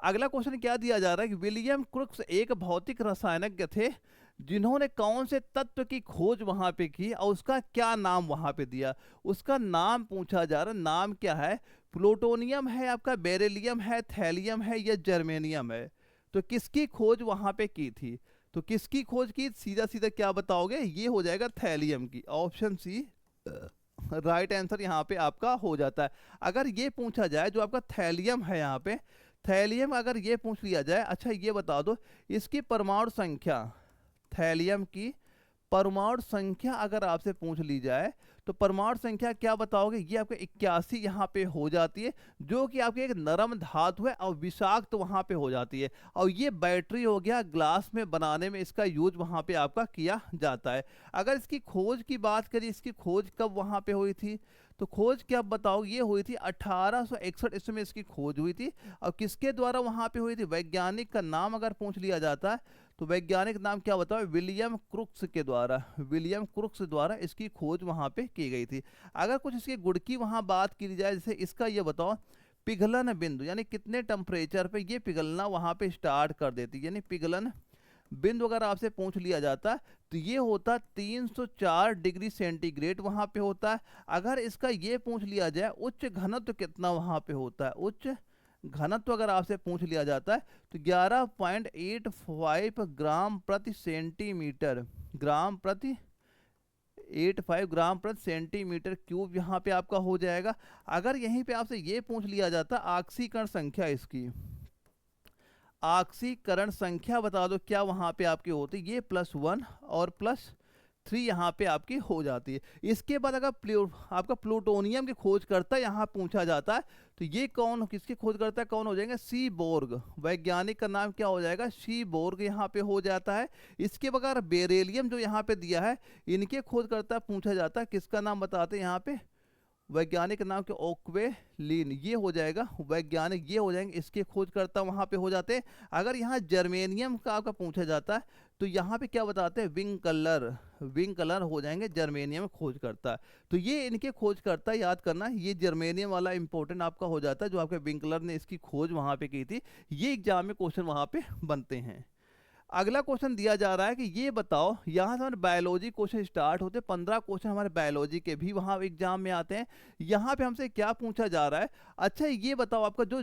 अगला क्वेश्चन क्या दिया जा रहा है कि विलियम क्रुक्स एक भौतिक रसायनज्ञ थे जिन्होंने कौन से तत्व की खोज वहां पे की और उसका क्या नाम वहां पे दिया, उसका नाम पूछा जा रहा है, नाम क्या है, प्लूटोनियम है, आपका बेरिलियम है, थैलियम है या जर्मेनियम है। तो किसकी खोज वहां पे की थी? तो किसकी खोज की? सीधा सीधा क्या बताओगे? ये हो जाएगा थैलियम की। ऑप्शन सी राइट आंसर यहाँ पे आपका हो जाता है। अगर ये पूछा जाए जो आपका थैलियम है यहाँ पे, थैलियम अगर ये पूछ लिया जाए, अच्छा ये बता दो इसकी परमाणु संख्या, थैलियम की परमाणु संख्या अगर आपसे पूछ ली जाए तो परमाणु संख्या क्या बताओगे? ये आपके 81 यहाँ पे हो जाती है, जो कि आपके एक नरम धातु है और विषाक्त वहाँ पे हो जाती है। और ये बैटरी हो गया, ग्लास में बनाने में इसका यूज वहाँ पे आपका किया जाता है। अगर इसकी खोज की बात करें, इसकी खोज कब वहाँ पे हुई थी? तो खोज क्या बताओ? ये हुई थी 1861 ईस्वी में इसकी खोज हुई थी। और किसके द्वारा वहाँ पे हुई थी? वैज्ञानिक का नाम अगर पूछ लिया जाता है तो वैज्ञानिक नाम क्या बताओ? विलियम क्रुक्स के द्वारा, विलियम क्रुक्स द्वारा इसकी खोज वहां पे की गई थी। अगर कुछ इसके गुण की वहां बात की जाए, जैसे इसका ये बताओ पिघलन बिंदु, यानी कितने टेम्परेचर पे ये पिघलना वहां पे स्टार्ट कर देती है, यानी पिघलन बिंदु अगर आपसे पूछ लिया जाता तो ये होता 304 डिग्री सेंटीग्रेड वहां पे होता है। अगर इसका ये पूछ लिया जाए उच्च घनत्व कितना वहां पे होता है, उच्च घनत्व अगर आपसे पूछ लिया जाता है तो 11.85 ग्राम प्रति सेंटीमीटर, ग्राम प्रति 85 ग्राम प्रति सेंटीमीटर क्यूब यहाँ पे आपका हो जाएगा। अगर यहीं पे आपसे ये पूछ लिया जाता ऑक्सीकरण संख्या, इसकी ऑक्सीकरण संख्या बता दो क्या वहां पे आपकी होती? ये +1 और +3 यहाँ पे आपकी हो जाती है। इसके बाद अगर आपका प्लूटोनियम की खोज करता यहाँ पूछा जाता है तो ये कौन, किसकी खोज करता है, कौन हो जाएंगे? सीबोर्ग। वैज्ञानिक का नाम क्या हो जाएगा? सीबोर्ग यहाँ पे हो जाता है। इसके बगैर बेरिलियम जो यहाँ पे दिया है, इनके खोज करता पूछा जाता है, किसका नाम बताते हैं यहाँ पे? वैज्ञानिक नाम के ओक्वेलिन, ये हो जाएगा वैज्ञानिक, ये हो जाएंगे इसके खोजकर्ता वहां पे हो जाते हैं। अगर यहाँ जर्मेनियम का आपका पूछा जाता है तो यहाँ पे क्या बताते हैं? विंकलर, विंकलर हो जाएंगे जर्मेनियम खोजकर्ता। तो ये इनके खोजकर्ता याद करना, ये जर्मेनियम वाला इंपॉर्टेंट आपका हो जाता है, जो आपके विंकलर ने इसकी खोज वहां पे की थी। ये एग्जाम में क्वेश्चन वहां पे बनते हैं। अगला क्वेश्चन दिया जा रहा है कि ये बताओ, यहाँ से हमारे बायोलॉजी क्वेश्चन स्टार्ट होते हैं, 15 क्वेश्चन हमारे बायोलॉजी के भी वहाँ एग्जाम में आते हैं। यहाँ पे हमसे क्या पूछा जा रहा है? अच्छा ये बताओ आपका जो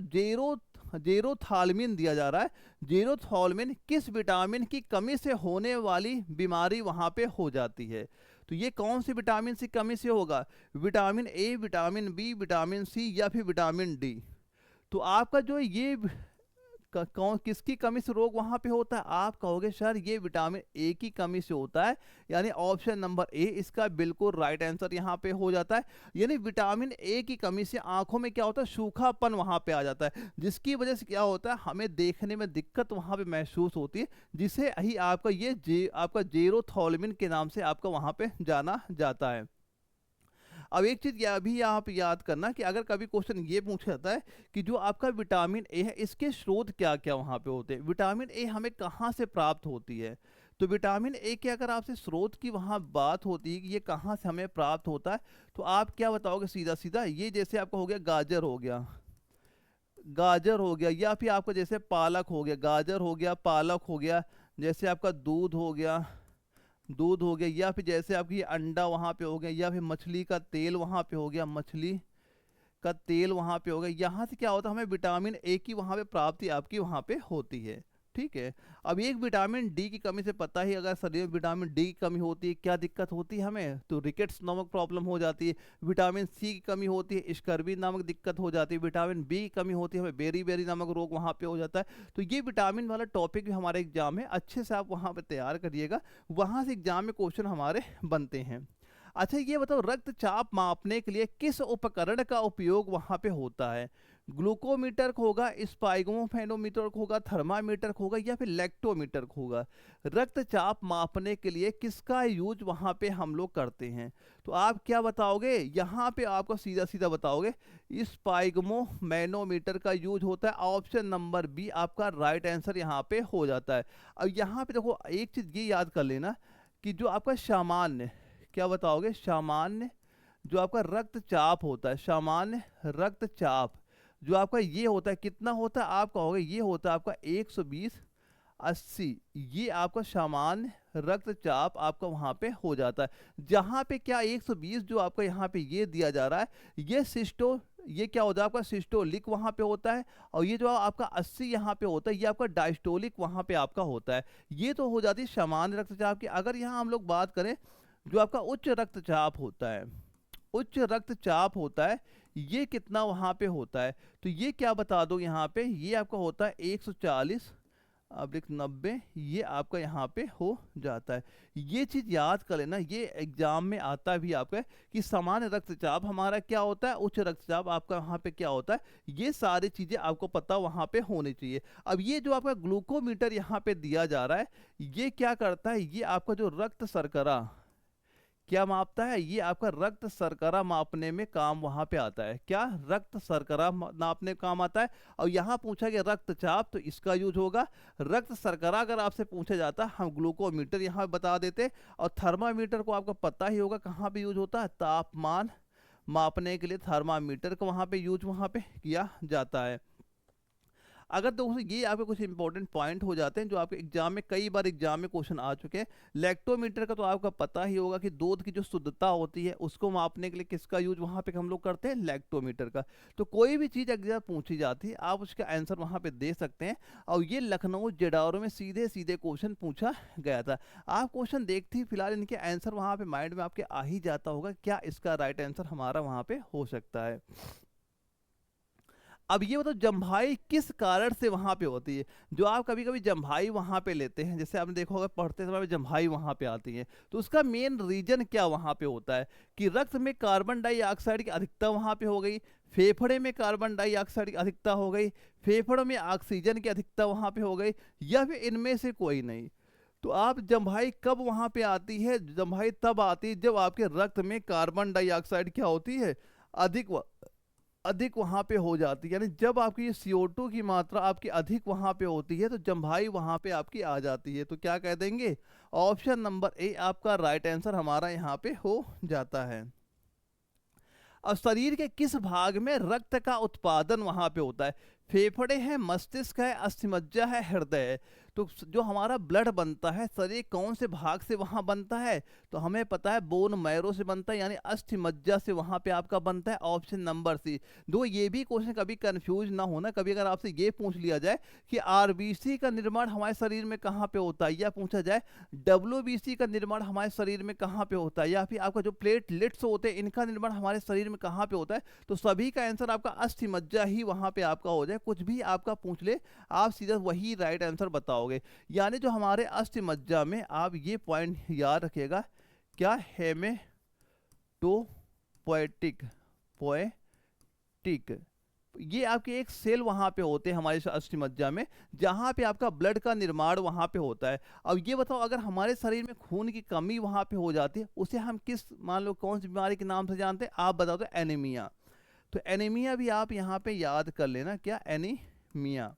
जेरोथालमिन दिया जा रहा है, जेरोथालमिन किस विटामिन की कमी से होने वाली बीमारी वहाँ पे हो जाती है? तो ये कौन सी विटामिन की कमी से होगा? Vitamin A, vitamin B, vitamin C या फिर विटामिन डी? तो आपका जो ये कौन किसकी कमी से रोग वहां पे होता है? आप कहोगे सर ये विटामिन ए की कमी से होता है, यानी ऑप्शन नंबर ए इसका बिल्कुल राइट आंसर यहाँ पे हो जाता है। यानी विटामिन ए की कमी से आंखों में क्या होता है? सूखापन वहां पे आ जाता है, जिसकी वजह से क्या होता है? हमें देखने में दिक्कत वहां पे महसूस होती है, जिसे ही आपका ये आपका जेरोथालमिन के नाम से आपका वहां पे जाना जाता है। अब एक चीज यह भी यहाँ पे याद करना कि अगर कभी क्वेश्चन ये पूछा जाता है कि जो आपका विटामिन ए है इसके स्रोत क्या क्या वहाँ पे होते हैं, विटामिन ए हमें कहाँ से प्राप्त होती है? तो विटामिन ए के अगर आपसे स्रोत की वहाँ बात होती है कि ये कहाँ से हमें प्राप्त होता है, तो आप क्या बताओगे? सीधा सीधा ये जैसे आपका हो गया गाजर हो गया, गाजर हो गया, या फिर आपका जैसे पालक हो गया, गाजर हो गया, पालक हो गया, जैसे आपका दूध हो गया, दूध हो गया, या फिर जैसे आपकी अंडा वहाँ पे हो गया, या फिर मछली का तेल वहाँ पे हो गया, मछली का तेल वहाँ पे हो गया। यहाँ से क्या होता है? हमें विटामिन ए की वहाँ पे प्राप्ति आपकी वहाँ पे होती है। ठीक है। अब एक विटामिन डी की कमी से पता ही, अगर शरीर में विटामिन डी की कमी होती है क्या दिक्कत होती है हमें? तो रिकेट्स नामक प्रॉब्लम हो जाती है। विटामिन सी की कमी होती है, स्कर्वी नामक दिक्कत हो जाती है। विटामिन बी की कमी होती है, हमें बेरी बेरी नामक रोग वहाँ पे हो जाता है। तो ये विटामिन वाला टॉपिक भी हमारे एग्जाम में अच्छे से आप वहाँ पे तैयार करिएगा, वहाँ से एग्जाम में क्वेश्चन हमारे बनते हैं। अच्छा ये बताओ, रक्तचाप मापने के लिए किस उपकरण का उपयोग वहाँ पे होता है? ग्लूकोमीटर होगा, स्पाइगोफेनोमीटर होगा, थर्मामीटर होगा, या फिर लैक्टोमीटर होगा? रक्तचाप मापने के लिए किसका यूज वहाँ पे हम लोग करते हैं? तो आप क्या बताओगे? यहाँ पे आपको सीधा सीधा बताओगे स्पाइगोमैनोमीटर का यूज होता है। ऑप्शन नंबर बी आपका राइट आंसर यहाँ पे हो जाता है। अब यहाँ पे देखो एक चीज ये याद कर लेना कि जो आपका सामान्य, क्या बताओगे? सामान्य जो आपका रक्तचाप होता है, सामान्य रक्तचाप जो आपका ये होता है, कितना होता है? आप कहोगे ये होता है आपका 120/80। ये आपका सामान्य रक्तचाप आपका वहां पे हो जाता है। जहां पे क्या 120 जो आपका यहाँ पे ये दिया जा रहा है, ये ये क्या होता है आपका सिस्टोलिक वहाँ पे होता है, और ये जो आपका 80 यहाँ पे होता है ये आपका डायस्टोलिक वहाँ पे आपका होता है। ये तो हो जाती है सामान्य रक्तचाप की। अगर यहाँ हम लोग बात करें जो आपका उच्च रक्तचाप होता है, उच्च रक्तचाप होता है, ये कितना वहाँ पे होता है, तो ये क्या बता दो यहाँ पे, ये आपका होता है 140/90, ये आपका यहाँ पे हो जाता है। ये चीज़ याद कर लेना, ये एग्जाम में आता भी आपका कि सामान्य रक्तचाप हमारा क्या होता है, उच्च रक्तचाप आपका वहाँ पे क्या होता है, ये सारी चीज़ें आपको पता वहाँ पे होनी चाहिए। अब ये जो आपका ग्लूकोमीटर यहाँ पे दिया जा रहा है, ये क्या करता है, ये आपका जो रक्त शर्करा क्या मापता है, ये आपका रक्त शर्करा मापने में काम वहां पे आता है। क्या, रक्त शर्करा नापने काम आता है। और यहाँ पूछा गया रक्तचाप तो इसका यूज होगा। रक्त शर्करा अगर आपसे पूछा जाता हम ग्लूकोमीटर यहाँ बता देते। और थर्मामीटर को आपको पता ही होगा कहाँ पे यूज होता है, तापमान मापने के लिए थर्मामीटर को वहाँ पे यूज वहाँ पे किया जाता है। अगर दोस्तों ये आपके कुछ इंपॉर्टेंट पॉइंट हो जाते हैं जो आपके एग्जाम में कई बार एग्जाम में क्वेश्चन आ चुके हैं। लैक्टोमीटर का तो आपका पता ही होगा कि दूध की जो शुद्धता होती है उसको मापने के लिए किसका यूज वहाँ पे हम लोग करते हैं, लैक्टोमीटर का। तो कोई भी चीज़ अगर पूछी जाती है आप उसका आंसर वहाँ पे दे सकते हैं। और ये लखनऊ जेडारो में सीधे सीधे क्वेश्चन पूछा गया था। आप क्वेश्चन देखते ही फिलहाल इनके आंसर वहाँ पे माइंड में आपके आ ही जाता होगा क्या इसका राइट आंसर हमारा वहाँ पे हो सकता है। अब ये बताओ जम्भाई किस कारण से वहां पे होती है। जो आप कभी कभी जम्भाई वहां पे लेते हैं, जैसे आपने देखा होगा पढ़ते समय जम्भाई वहां पे आती है, तो उसका मेन रीजन क्या वहां पे होता है कि रक्त में कार्बन डाइऑक्साइड की अधिकता वहां पे हो गई, फेफड़े में कार्बन डाइऑक्साइड की अधिकता हो गई, फेफड़ों में ऑक्सीजन की अधिकता वहां पे हो गई, या फिर इनमें से कोई नहीं। तो आप जम्भाई कब वहां पे आती है, जम्भाई तब आती है जब आपके रक्त में कार्बन डाइऑक्साइड क्या होती है, अधिक वहां पे हो जाती है। यानी जब आपकी ये CO2 की मात्रा आपकी अधिक वहां पे होती है तो जम्भाई वहां पे आपकी आ जाती है। तो क्या कह देंगे, ऑप्शन नंबर ए आपका राइट आंसर हमारा यहाँ पे हो जाता है। अब शरीर के किस भाग में रक्त का उत्पादन वहां पे होता है, फेफड़े हैं, मस्तिष्क है, अस्थिमज्जा है, हृदय है। तो जो हमारा ब्लड बनता है शरीर कौन से भाग से वहां बनता है, तो हमें पता है बोन मैरो से बनता है, यानी अस्थिमज्जा से वहां पे आपका बनता है, ऑप्शन नंबर सी। दो ये भी क्वेश्चन कभी कंफ्यूज ना होना, कभी अगर आपसे ये पूछ लिया जाए कि RBC का निर्माण हमारे शरीर में कहाँ पे होता है, या पूछा जाए WBC का निर्माण हमारे शरीर में कहाँ पे होता है, या फिर आपका जो प्लेटलेट्स होते हैं इनका निर्माण हमारे शरीर में कहाँ पे होता है, तो सभी का आंसर आपका अस्थिमज्जा ही वहां पे आपका हो जाए। कुछ भी आपका पूछ ले आप सीधा वही राइट आंसर बताओगे। यानी जो हमारे अस्थिमज्जा में, आप ये पॉइंट याद रखिएगा, क्या हेमेटोपोएटिक पोएटिक, ये आपके एक सेल वहां पे होते हैं हमारे अस्थिमज्जा में, जहां पे आपका ब्लड का निर्माण वहां पे होता है। अब ये बताओ अगर हमारे शरीर में खून की कमी वहां पे हो जाती है उसे हम किस, मान लो कौन सी बीमारी के नाम से जानते हैं, आप बताओ तो एनीमिया। तो एनीमिया भी आप यहाँ पे याद कर लेना, क्या, एनीमिया।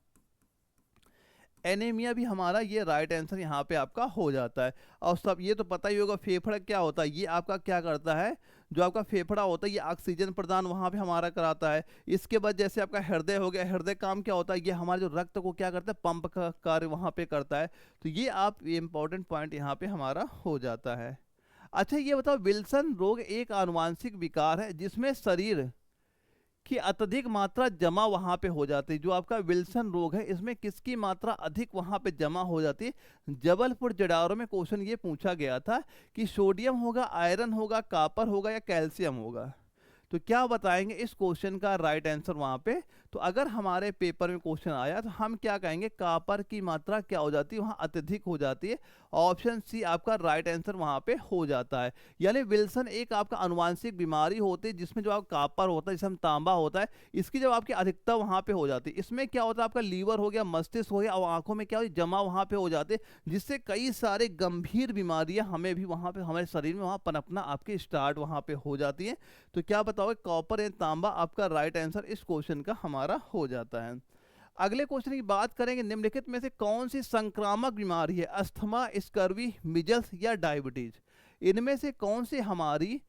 एनीमिया भी हमारा ये राइट आंसर यहाँ पे आपका हो जाता है। और सब ये तो पता ही होगा फेफड़ा क्या होता है, ये आपका क्या करता है, जो आपका फेफड़ा होता है ये ऑक्सीजन प्रदान वहाँ पे हमारा कराता है। इसके बाद जैसे आपका हृदय हो गया, हृदय काम क्या होता है, ये हमारे जो रक्त को क्या करता है, पंप का कार्य वहाँ पे करता है। तो ये आप इंपॉर्टेंट पॉइंट यहाँ पे हमारा हो जाता है। अच्छा ये बताओ विल्सन रोग एक आनुवांशिक विकार है जिसमें शरीर की अत्यधिक मात्रा जमा वहां पे हो जाती है। जो आपका विल्सन रोग है इसमें किसकी मात्रा अधिक वहां पे जमा हो जाती है। जबलपुर जडारो में क्वेश्चन ये पूछा गया था कि सोडियम होगा, आयरन होगा, कॉपर होगा या कैल्शियम होगा। तो क्या बताएंगे इस क्वेश्चन का राइट आंसर वहां पे। तो अगर हमारे पेपर में क्वेश्चन आया तो हम क्या कहेंगे, कॉपर की मात्रा क्या हो जाती है वहां, अत्यधिक हो जाती है। ऑप्शन सी आपका राइट आंसर वहां पे हो जाता है। यानी विल्सन एक आपका अनुवांशिक बीमारी होती है जिसमें जो आप कॉपर होता है, जिसमें तांबा होता है, इसकी जब आपकी अधिकता वहां पे हो जाती है, इसमें क्या होता है आपका लीवर हो गया, मस्तिष्क हो गया और आंखों में क्या हो जमा वहां पे हो जाते हैं, जिससे कई सारे गंभीर बीमारियां हमें भी वहां पे हमारे शरीर में वहां पनपना आपके स्टार्ट वहां पे हो जाती है। तो क्या बताओगे, कॉपर एंड तांबा आपका राइट आंसर इस क्वेश्चन का हमारा हो जाता है। अगले क्वेश्चन की बात करेंगे, निम्नलिखित में से कौन सी संक्रामक बीमारी है, अस्थमा, स्कर्वी, मिजल्स या डायबिटीज। इनमें से कौन सी हमारी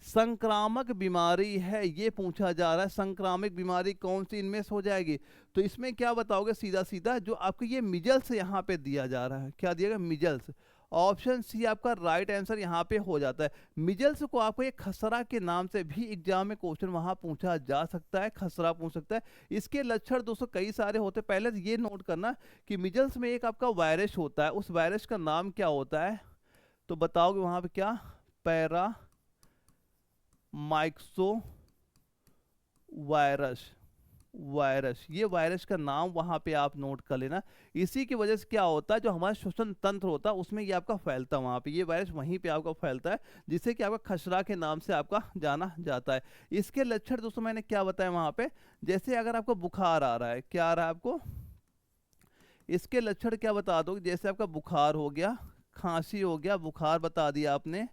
संक्रामक बीमारी है, ये पूछा जा रहा है। संक्रामक बीमारी कौन सी इनमें से हो जाएगी, तो इसमें क्या बताओगे, सीधा सीधा जो आपको ये मिजल्स यहाँ पे दिया जा रहा है, क्या दिया गया, मिजल्स। ऑप्शन सी आपका राइट आंसर यहाँ पे हो जाता है। मिजल्स को आपको एक खसरा के नाम से भी एग्जाम में क्वेश्चन वहां पूछा जा सकता है, खसरा पूछ सकता है। इसके लक्षण दोस्तों कई सारे होते हैं। पहले तो ये नोट करना कि मिजल्स में एक आपका वायरस होता है, उस वायरस का नाम क्या होता है, तो बताओगे वहां पे क्या, पैरा माइक्सो वायरस, ये वायरस का नाम वहां पे आप नोट कर लेना। इसी की वजह से क्या होता है, जो हमारा श्वसन तंत्र होता है उसमें ये आपका फैलता है, वहां पे ये वायरस वहीं पे आपका फैलता है, जिससे कि आपका खसरा के नाम से आपका जाना जाता है। इसके लक्षण दोस्तों मैंने क्या बताया वहां पे, जैसे अगर आपको बुखार आ रहा है, क्या आ रहा है आपको, इसके लक्षण क्या बता दो, जैसे आपका बुखार हो गया, खांसी हो गया, बुखार बता दिया आपने,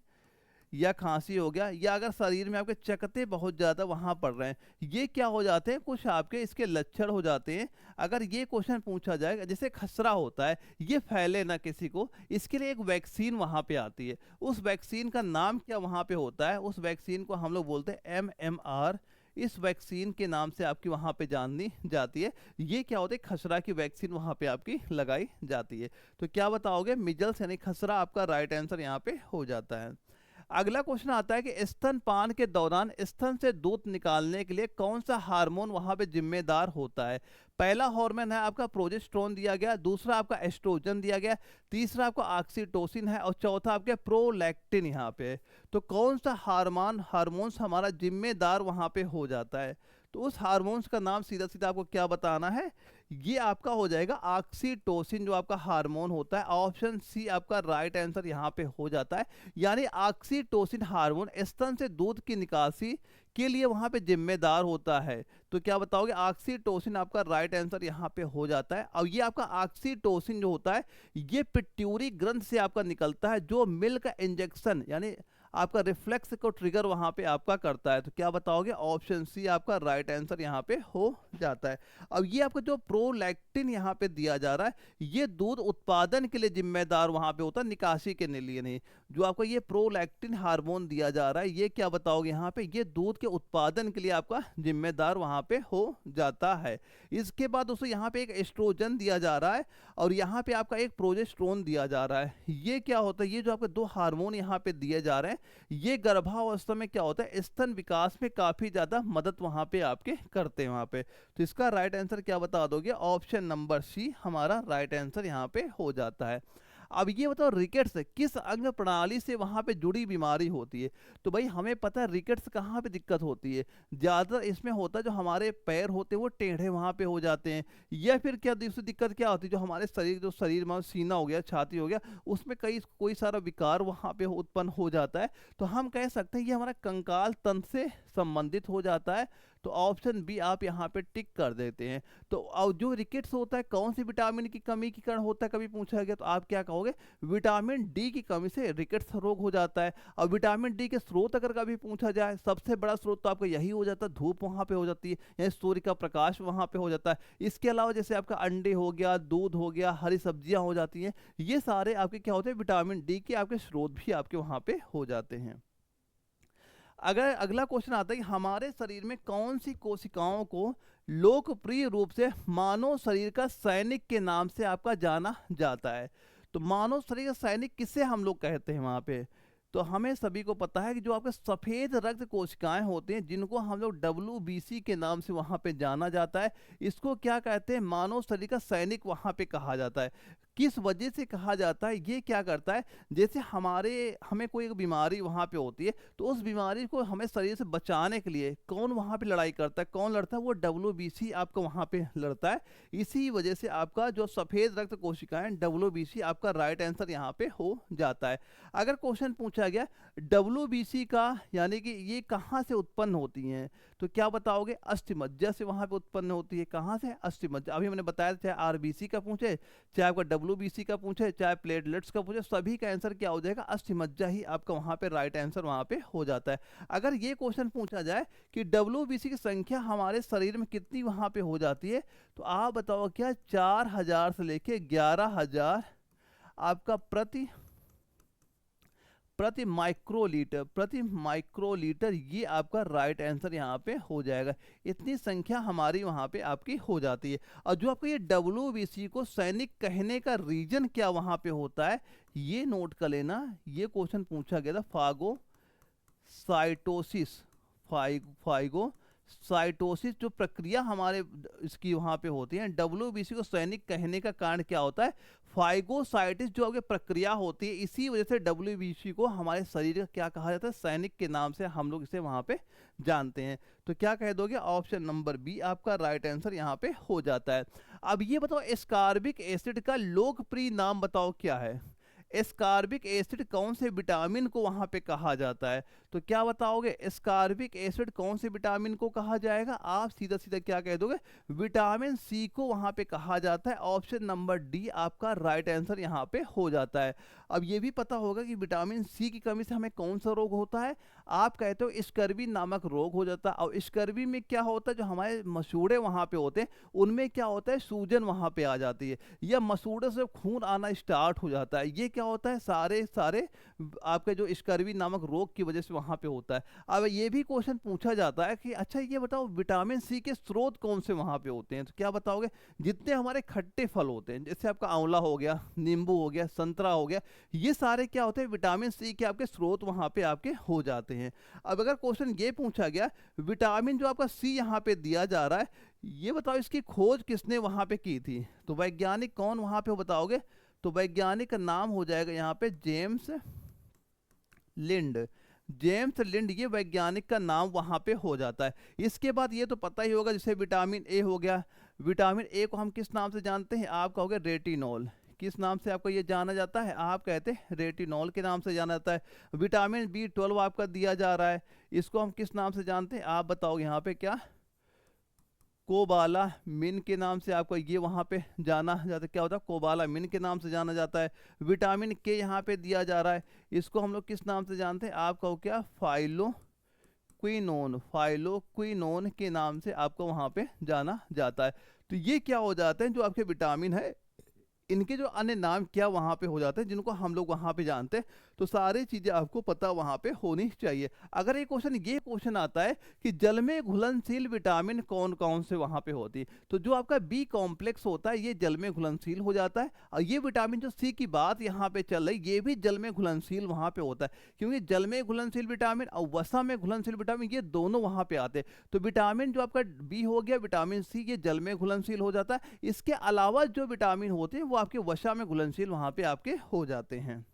या खांसी हो गया, या अगर शरीर में आपके चकत्ते बहुत ज़्यादा वहाँ पड़ रहे हैं, ये क्या हो जाते हैं, कुछ आपके इसके लक्षण हो जाते हैं। अगर ये क्वेश्चन पूछा जाएगा, जैसे खसरा होता है, ये फैले ना किसी को, इसके लिए एक वैक्सीन वहाँ पे आती है। उस वैक्सीन का नाम क्या वहाँ पे होता है, उस वैक्सीन को हम लोग बोलते हैं MMR। इस वैक्सीन के नाम से आपकी वहाँ पे जाननी जाती है। ये क्या होता है, खसरा की वैक्सीन वहाँ पे आपकी लगाई जाती है। तो क्या बताओगे, मिजल्स यानी खसरा आपका राइट आंसर यहाँ पे हो जाता है। अगला क्वेश्चन आता है कि स्तनपान के दौरान स्तन से दूध निकालने के लिए कौन सा हार्मोन वहां पे जिम्मेदार होता है। पहला हार्मोन है आपका प्रोजेस्टेरोन दिया गया, दूसरा आपका एस्ट्रोजन दिया गया, तीसरा आपका ऑक्सीटोसिन है, और चौथा आपके प्रोलैक्टिन यहाँ पे है। तो कौन सा हार्मोन्स हमारा जिम्मेदार वहां पे हो जाता है, तो उस हार्मोन्स का नाम सीधा सीधा आपको क्या बताना है, ये आपका हो जाएगा ऑक्सीटोसिन, जो आपका हार्मोन होता है। ऑप्शन सी आपका राइट आंसर यहाँ पे हो जाता है। यानी ऑक्सीटोसिन हार्मोन स्तन से दूध की निकासी के लिए वहां पे जिम्मेदार होता है। तो क्या बताओगे, ऑक्सीटोसिन आपका राइट आंसर यहाँ पे हो जाता है। और ये आपका ऑक्सीटोसिन जो होता है, ये पिट्यूरी ग्रंथ से आपका निकलता है, जो मिल्क इंजेक्शन यानी आपका रिफ्लेक्स को ट्रिगर वहां पे आपका करता है। तो क्या बताओगे, ऑप्शन सी आपका राइट आंसर यहाँ पे हो जाता है। अब ये आपको जो प्रोलैक्टिन यहाँ पे दिया जा रहा है, ये दूध उत्पादन के लिए जिम्मेदार वहां पे होता है, निकासी के लिए नहीं। जो आपको ये प्रोलैक्टिन हार्मोन दिया जा रहा है, ये क्या बताओगे यहाँ पे, ये दूध के उत्पादन के लिए आपका जिम्मेदार वहां पे हो जाता है। इसके बाद दोस्तों यहाँ पे एक एस्ट्रोजन दिया जा रहा है, और यहाँ पे आपका एक प्रोजेस्टेरोन दिया जा रहा है। ये क्या होता है, ये जो आपके दो हार्मोन यहाँ पे दिए जा रहे हैं, ये गर्भावस्था में क्या होता है, स्तन विकास में काफी ज्यादा मदद वहां पे आपके करते हैं वहां पे। तो इसका राइट आंसर क्या बता दोगे, ऑप्शन नंबर सी हमारा राइट आंसर यहाँ पे हो जाता है। अब ये बताओ, रिकेट्स किस अंग प्रणाली से वहां पे जुड़ी बीमारी होती है। तो भाई हमें पता है रिकेट्स कहाँ पे दिक्कत होती है, ज्यादातर इसमें होता है जो हमारे पैर होते हैं वो टेढ़े वहां पे हो जाते हैं, या फिर क्या दूसरी दिक्कत क्या होती है, जो हमारे शरीर में सीना हो गया, छाती हो गया, उसमें कोई सारा विकार वहां पे उत्पन्न हो जाता है। तो हम कह सकते हैं ये हमारा कंकाल तंत्र से संबंधित हो जाता है। तो ऑप्शन बी आप यहाँ पे टिक कर देते हैं। तो और जो रिकेट्स होता है, कौन सी विटामिन की कमी के कारण होता है, कभी पूछा गया तो आप क्या कहोगे, विटामिन डी की कमी से रिकेट्स रोग हो जाता है। और विटामिन डी के स्रोत अगर कभी पूछा जाए, सबसे बड़ा स्रोत तो आपका यही हो जाता है, धूप वहां पे हो जाती है, यानी सूर्य का प्रकाश वहां पे हो जाता है। इसके अलावा जैसे आपका अंडे हो गया, दूध हो गया, हरी सब्जियां हो जाती हैं, ये सारे आपके क्या होते हैं, विटामिन डी के आपके स्रोत भी आपके वहां पे हो जाते हैं। अगर अगला क्वेश्चन आता है कि हमारे शरीर में कौन सी कोशिकाओं को लोकप्रिय रूप से मानव शरीर का सैनिक के नाम से आपका जाना जाता है। तो मानव शरीर का सैनिक किसे हम लोग कहते हैं वहां पे, तो हमें सभी को पता है कि जो आपके सफेद रक्त कोशिकाएं होती हैं, जिनको हम लोग WBC के नाम से वहां पे जाना जाता है, इसको क्या कहते हैं, मानव शरीर का सैनिक वहां पे कहा जाता है। किस वजह से कहा जाता है, ये क्या करता है, जैसे हमें कोई एक बीमारी वहां पे होती है, तो उस बीमारी को हमें शरीर से बचाने के लिए कौन वहां पे लड़ाई करता है, कौन लड़ता है, वो WBC आपका वहां पे लड़ता है। इसी वजह से आपका जो सफेद रक्त कोशिकाएं WBC आपका राइट आंसर यहाँ पे हो जाता है। अगर क्वेश्चन पूछा गया WBC का यानी कि ये कहाँ से उत्पन्न होती हैं, तो क्या बताओगे, अस्थिमज्जा से वहां पे उत्पन्न होती है। कहाँ से, अस्थिमज्जा। अभी मैंने बताया, चाहे RBC का पूछे, चाहे आपका WBC का पूछे, चाहे प्लेटलेट्स का पूछे, सभी का आंसर क्या हो जाएगा, अस्थिमज्जा ही आपका वहां पे राइट आंसर वहां पे हो जाता है। अगर ये क्वेश्चन पूछा जाए कि WBC की संख्या हमारे शरीर में कितनी वहां पे हो जाती है, तो आप बताओ क्या, 4000 से लेके 11000 आपका प्रति माइक्रोलीटर, ये आपका राइट आंसर यहाँ पे हो जाएगा। इतनी संख्या हमारी वहाँ पे आपकी हो जाती है। और जो आपका ये WBC को सैनिक कहने का रीजन क्या वहाँ पे होता है, ये नोट कर लेना। ये क्वेश्चन पूछा गया था, फागोसाइटोसिस, फाइगोसाइटोसिस जो प्रक्रिया हमारे इसकी वहाँ पे होती है, WBC को सैनिक कहने का कारण क्या होता है, फाइगोसाइटिस जो आगे प्रक्रिया होती है, इसी वजह से WBC को हमारे शरीर का क्या कहा जाता है, सैनिक के नाम से हम लोग इसे वहाँ पे जानते हैं। तो क्या कह दोगे, ऑप्शन नंबर बी आपका राइट आंसर यहाँ पे हो जाता है। अब ये बताओ एस्कॉर्बिक एसिड का लोकप्रिय नाम बताओ क्या है। एस्कॉर्बिक एसिड कौन से विटामिन को वहां पे कहा जाता है, तो क्या बताओगे, एस्कॉर्बिक एसिड कौन से विटामिन को कहा जाएगा, आप सीधा सीधा क्या कह दोगे, विटामिन सी को वहां पे कहा जाता है। ऑप्शन नंबर डी आपका राइट आंसर यहाँ पे हो जाता है। अब ये भी पता होगा कि विटामिन सी की कमी से हमें कौन सा रोग होता है, आप कहते हो स्कर्वी नामक रोग हो जाता है। और स्कर्वी में क्या होता है, जो हमारे मसूड़े वहां पे होते हैं उनमें क्या होता है, सूजन वहां पे आ जाती है, या मसूड़े से खून आना स्टार्ट हो जाता है। ये क्या होता है, सारे सारे आपके जो स्कर्वी नामक रोग की वजह से वहां पे होता है। अब ये भी क्वेश्चन पूछा जाता है कि अच्छा ये बताओ विटामिन सी के स्रोत कौन से वहां पे होते हैं, तो क्या बताओगे, जितने हमारे खट्टे फल होते हैं, जैसे आपका आंवला हो गया, नींबू हो गया, संतरा हो गया, ये सारे क्या होते हैं, विटामिन सी के आपके स्रोत वहां पे आपके हो जाते हैं। अब अगर क्वेश्चन ये पूछा गया, विटामिन जो आपका सी यहाँ पे दिया जा रहा है, ये बताओ इसकी खोज किसने वहां पे की थी, तो वैज्ञानिक कौन वहां पे बताओगे, तो वैज्ञानिक का नाम हो जाएगा यहाँ पे जेम्स लिंड। जेम्स लिंड ये वैज्ञानिक का नाम वहां पे हो जाता है। इसके बाद ये तो पता ही होगा, जैसे विटामिन ए हो गया, विटामिन ए को हम किस नाम से जानते हैं, आप कहोगे रेटिनॉल। किस नाम से आपको ये जाना जाता है, आप कहते हैं रेटिनॉल के नाम से जाना जाता है। विटामिन B12 आपका दिया जा रहा है, इसको हम किस नाम से जानते हैं, आप बताओ यहाँ पे क्या, कोबालामिन के नाम से आपको ये वहाँ पे जाना जाता है। क्या होता है, कोबालामिन के नाम से जाना जाता है। विटामिन के यहाँ पे दिया जा रहा है, इसको हम लोग किस नाम से जानते हैं, आप कहो क्या, फाइलोक्विनोन के नाम से आपको वहाँ पे जाना जाता है। तो ये क्या हो जाते हैं, जो आपके विटामिन है इनके जो अन्य नाम क्या वहाँ पे हो जाते हैं, जिनको हम लोग वहाँ पे जानते हैं। तो सारी चीज़ें आपको पता वहाँ पे होनी चाहिए। अगर ये क्वेश्चन आता है कि जल में घुलनशील विटामिन कौन कौन से वहाँ पे होती है, तो जो आपका बी कॉम्प्लेक्स होता है ये जल में घुलनशील हो जाता है। और ये विटामिन जो सी की बात यहाँ पे चल रही, ये भी जल में घुलनशील वहाँ पे होता है, क्योंकि जल में घुलनशील विटामिन और वसा में घुलनशील विटामिन ये दोनों वहाँ पे आते हैं। तो विटामिन जो आपका बी हो गया, विटामिन सी, ये जल में घुलनशील हो जाता है। इसके अलावा जो विटामिन होते हैं वो आपके वसा में घुलनशील वहां पे आपके हो जाते हैं।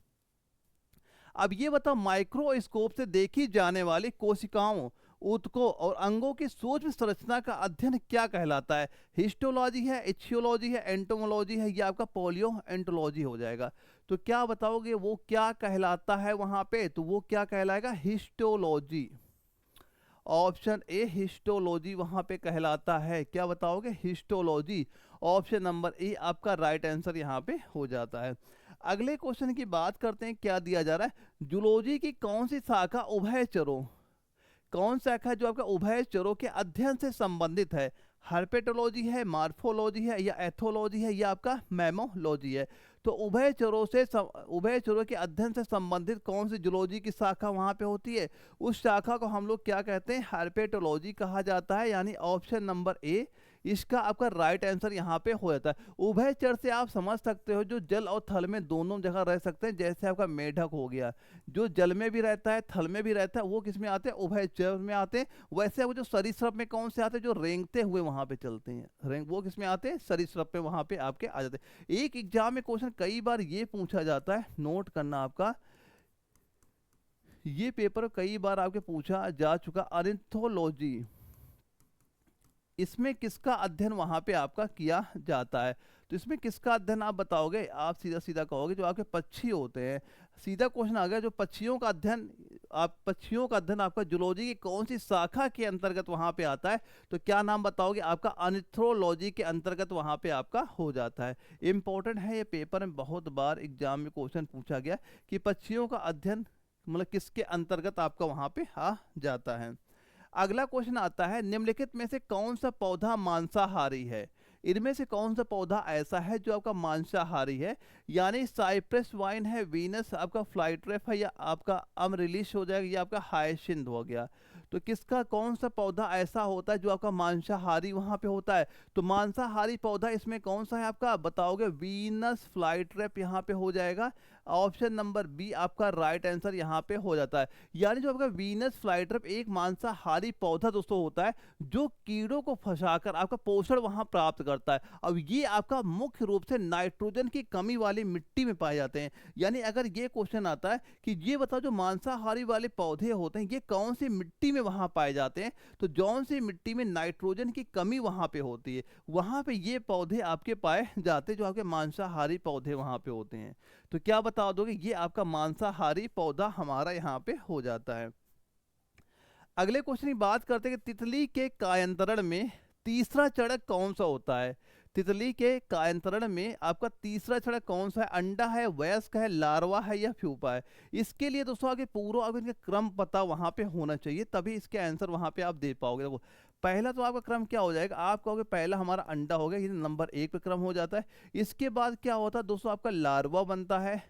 अब ये बताओ माइक्रोस्कोप से देखी जाने वाली कोशिकाओं, ऊतकों और अंगों की सूक्ष्म संरचना का अध्ययन क्या कहलाता है, हिस्टोलॉजी है, इचियोलॉजी है, एंटोमोलॉजी है, या आपका पोलियो एंटोलॉजी हो जाएगा। तो क्या बताओगे वो क्या कहलाता है वहां पे, तो वो क्या कहलाएगा, हिस्टोलॉजी। ऑप्शन ए हिस्टोलॉजी वहां पे कहलाता है। क्या बताओगे, हिस्टोलॉजी। ऑप्शन नंबर ए आपका राइट आंसर यहाँ पे हो जाता है। अगले क्वेश्चन की बात करते हैं, क्या दिया जा रहा है, जूलॉजी की कौन सी शाखा उभयचरों, कौन शाखा जो आपका उभयचरों के अध्ययन से संबंधित है, हर्पेटोलॉजी है, मार्फोलॉजी है, या एथोलॉजी है, या आपका मैमोलॉजी है। तो उभयचरों के अध्ययन से संबंधित कौन सी जूलॉजी की शाखा वहां पे होती है, उस शाखा को हम लोग क्या कहते हैं, हर्पेटोलॉजी कहा जाता है। यानी ऑप्शन नंबर ए इसका आपका राइट आंसर यहाँ पे हो जाता है। उभयचर से आप समझ सकते हो जो जल और थल में दोनों जगह रह सकते हैं, जैसे आपका मेढक हो गया, जो जल में भी रहता है थल में भी रहता है, वो किस में आते हैं, उभयचर में आते हैं। वैसे वो जो सरीसृप में कौन से आते हैं, जो रेंगते हुए वहां पे चलते हैं, वो किस में आते हैं, सरीसृप में वहां पे आपके आ जाते हैं। एक एग्जाम में क्वेश्चन कई बार ये पूछा जाता है, नोट करना आपका, ये पेपर कई बार आपके पूछा जा चुका, ऑर्निथोलॉजी, इसमें किसका अध्ययन वहां पे आपका किया जाता है। तो इसमें किसका अध्ययन आप बताओगे, आप सीधा सीधा कहोगे जो आपके पक्षी होते हैं। सीधा क्वेश्चन आ गया, जो पक्षियों का अध्ययन, पक्षियों का अध्ययन आपका जूलॉजी की कौन सी शाखा के अंतर्गत वहां पे आता है, तो क्या नाम बताओगे, आपका ऑर्निथोलॉजी के अंतर्गत वहां पे आपका हो जाता है। इंपॉर्टेंट है, ये पेपर में बहुत बार एग्जाम में क्वेश्चन पूछा गया कि पक्षियों का अध्ययन मतलब किसके अंतर्गत आपका वहां पे आ जाता है। अगला क्वेश्चन आता है, निम्नलिखित में से कौन सा पौधा मांसाहारी है, इनमें से कौन सा पौधा ऐसा है जो आपका मांसाहारी है? यानी साइप्रस वाइन है, वीनस आपका फ्लाइट्रेप है, या आपका अमरिलिश हो जाएगा, या आपका हायसिंथ हो गया। तो किसका कौन सा पौधा ऐसा होता है जो आपका मांसाहारी वहां पे होता है? तो मांसाहारी पौधा इसमें कौन सा है आपका, बताओगे? वीनस फ्लाइट्रेप यहाँ पे हो जाएगा। ऑप्शन नंबर बी आपका राइट आंसर यहाँ पे हो जाता है। यानी जो आपका वीनस फ्लाइट्रेप एक मांसाहारी पौधा दोस्तों होता है जो कीड़ों को फंसाकर आपका पोषण वहां प्राप्त करता है। अब ये आपका मुख्य रूप से नाइट्रोजन की कमी वाली मिट्टी में पाए जाते हैं। यानी अगर ये क्वेश्चन आता है कि ये बताओ जो मांसाहारी वाले पौधे होते हैं ये कौन सी मिट्टी में वहां पाए जाते हैं, तो जौन सी मिट्टी में नाइट्रोजन की कमी वहां पे होती है वहां पे ये पौधे आपके पाए जाते हैं, जो आपके मांसाहारी पौधे वहां पे होते हैं। तो क्या बता दोगे? ये आपका मांसाहारी पौधा हमारा यहाँ पे हो जाता है। अगले क्वेश्चन की बात करते हैं कि तितली के कायांतरण में तीसरा चरण कौन सा होता है? तितली के कायांतरण में आपका तीसरा चरण कौन सा है? अंडा है, वयस्क है, लार्वा है, या प्यूपा है? इसके लिए दोस्तों आगे पूरा अगर इनका क्रम पता वहां पे होना चाहिए, तभी इसके आंसर वहां पे आप दे पाओगे। देखो पहला तो आपका क्रम क्या हो जाएगा, आप कहोगे पहला हमारा अंडा हो गया, ये नंबर 1 पे क्रम हो जाता है। इसके बाद क्या होता है दोस्तों, आपका लार्वा बनता है,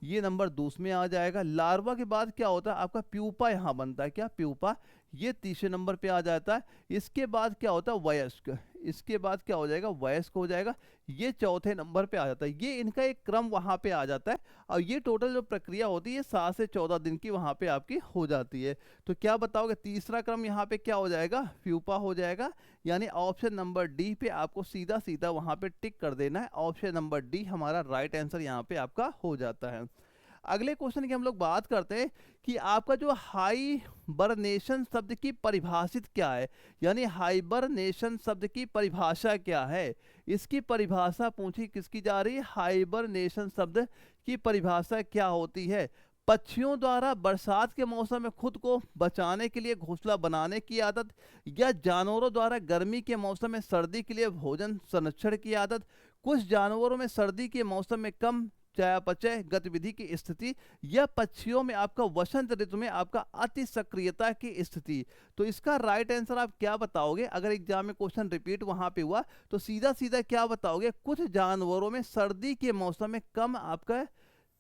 ये नंबर 2 में आ जाएगा। लार्वा के बाद क्या होता है आपका प्यूपा यहाँ बनता है, क्या प्यूपा, ये तीसरे नंबर पे आ जाता है। इसके बाद क्या होता है वयस्क, इसके बाद क्या हो जाएगा वयस्क हो जाएगा, ये चौथे नंबर पे आ जाता है। ये इनका एक क्रम वहां पे आ जाता है और ये टोटल जो प्रक्रिया होती है 7 से 14 दिन की वहां पे आपकी हो जाती है। तो क्या बताओगे तीसरा क्रम यहाँ पे क्या हो जाएगा, प्यूपा हो जाएगा। यानी ऑप्शन नंबर डी पे आपको सीधा सीधा वहां पे टिक कर देना है। ऑप्शन नंबर डी हमारा राइट आंसर यहाँ पे आपका हो जाता है। अगले क्वेश्चन की हम लोग बात करते हैं कि आपका जो हाइबरनेशन शब्द की परिभाषित क्या है, यानी हाइबरनेशन शब्द की परिभाषा क्या है? इसकी परिभाषा पूछी किसकी जा रही है, हाइबरनेशन शब्द की परिभाषा क्या होती है? पक्षियों द्वारा बरसात के मौसम में खुद को बचाने के लिए घोंसला बनाने की आदत, या जानवरों द्वारा गर्मी के मौसम में सर्दी के लिए भोजन संरक्षण की आदत, कुछ जानवरों में सर्दी के मौसम में कम चयापचय गतिविधि की स्थिति, या पक्षियों में आपका वसंत ऋतु में आपका अति सक्रियता की स्थिति। तो इसका राइट आंसर आप क्या बताओगे? अगर एग्जाम में क्वेश्चन रिपीट वहां पे हुआ तो सीधा सीधा क्या बताओगे, कुछ जानवरों में सर्दी के मौसम में कम आपका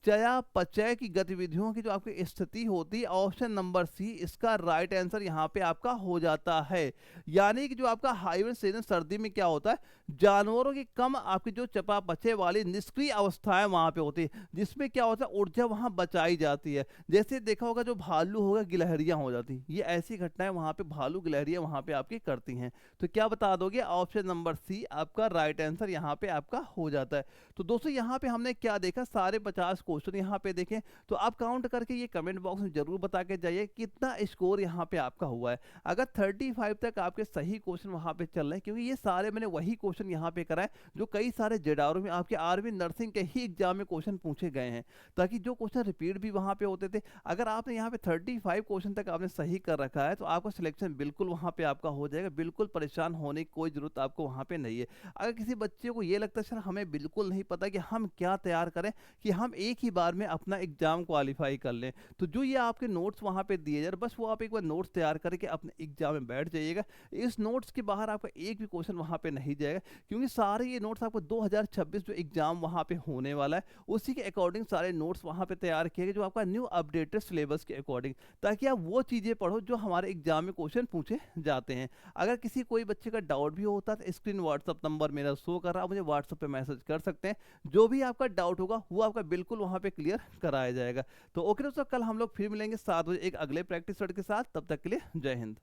चयापचय की गतिविधियों की जो आपकी स्थिति होती है। ऑप्शन नंबर सी इसका राइट आंसर यहाँ पे आपका हो जाता है। यानी कि जो आपका हाइबरनेशन सर्दी में क्या होता है, जानवरों की कम आपकी जो चयापचय वाली निष्क्रिय अवस्थाएं वहां पे होती है, जिसमें क्या होता है ऊर्जा वहां बचाई जाती है। जैसे देखा होगा जो भालू होगा गिलहरियां हो जाती, ये ऐसी घटनाएं वहां पे भालू गिलहरियां वहां पे आपकी करती हैं। तो क्या बता दोगे? ऑप्शन नंबर सी आपका राइट आंसर यहाँ पे आपका हो जाता है। तो दोस्तों यहाँ पे हमने क्या देखा, सारे 50 क्वेश्चन यहाँ पे देखें। तो आप काउंट करके ये कमेंट बॉक्स में जरूर बता के जाइए कितना स्कोर यहाँ पे आपका हुआ है। अगर 35 तक आपके सही क्वेश्चन वहाँ पे चल रहे हैं, क्योंकि ये सारे मैंने वही क्वेश्चन यहाँ पे कराए जो कई सारे जेडारो में आपके आर्मी नर्सिंग के ही एग्जाम में क्वेश्चन पूछे गए हैं, ताकि जो क्वेश्चन रिपीट भी वहाँ पे होते थे। अगर आपने यहाँ पे 35 क्वेश्चन तक आपने सही कर रखा है तो आपका सिलेक्शन बिल्कुल वहाँ पे आपका हो जाएगा। बिल्कुल परेशान होने की कोई जरूरत आपको वहाँ पे नहीं है। अगर किसी बच्चे को ये लगता है सर हमें बिल्कुल नहीं पता कि हम क्या तैयार करें कि हम एक ही बार में अपना एग्जाम क्वालिफाई कर लें, तो जो ये आपके नोट्स वहाँ पे दिए जा रहे, बस वो आप एक बार नोट्स तैयार करके अपने एग्जाम में बैठ जाइएगा। इस नोट्स के बाहर आपका एक भी क्वेश्चन वहाँ पे नहीं जाएगा, क्योंकि सारे ये नोट्स आपको 2026 जो एग्जाम वहाँ पे होने वाला है उसी के अकॉर्डिंग सारे नोट्स वहाँ पे तैयार किए गए, जो आपका न्यू अपडेटेड सिलेबस के अकॉर्डिंग, ताकि आप वो चीज़ें पढ़ो जो हमारे एग्जाम में क्वेश्चन पूछे जाते हैं। अगर किसी कोई बच्चे का डाउट भी होता है तो स्क्रीन व्हाट्सअप नंबर मेरा शो कर रहा है, मुझे व्हाट्सअप पे मैसेज कर सकते हैं। जो भी आपका डाउट होगा वो आपका बिल्कुल वहाँ पे क्लियर कराया जाएगा। तो ओके दोस्तों, कल हम लोग फिर मिलेंगे 7 बजे एक अगले प्रैक्टिस सेट के साथ। तब तक के लिए जय हिंद।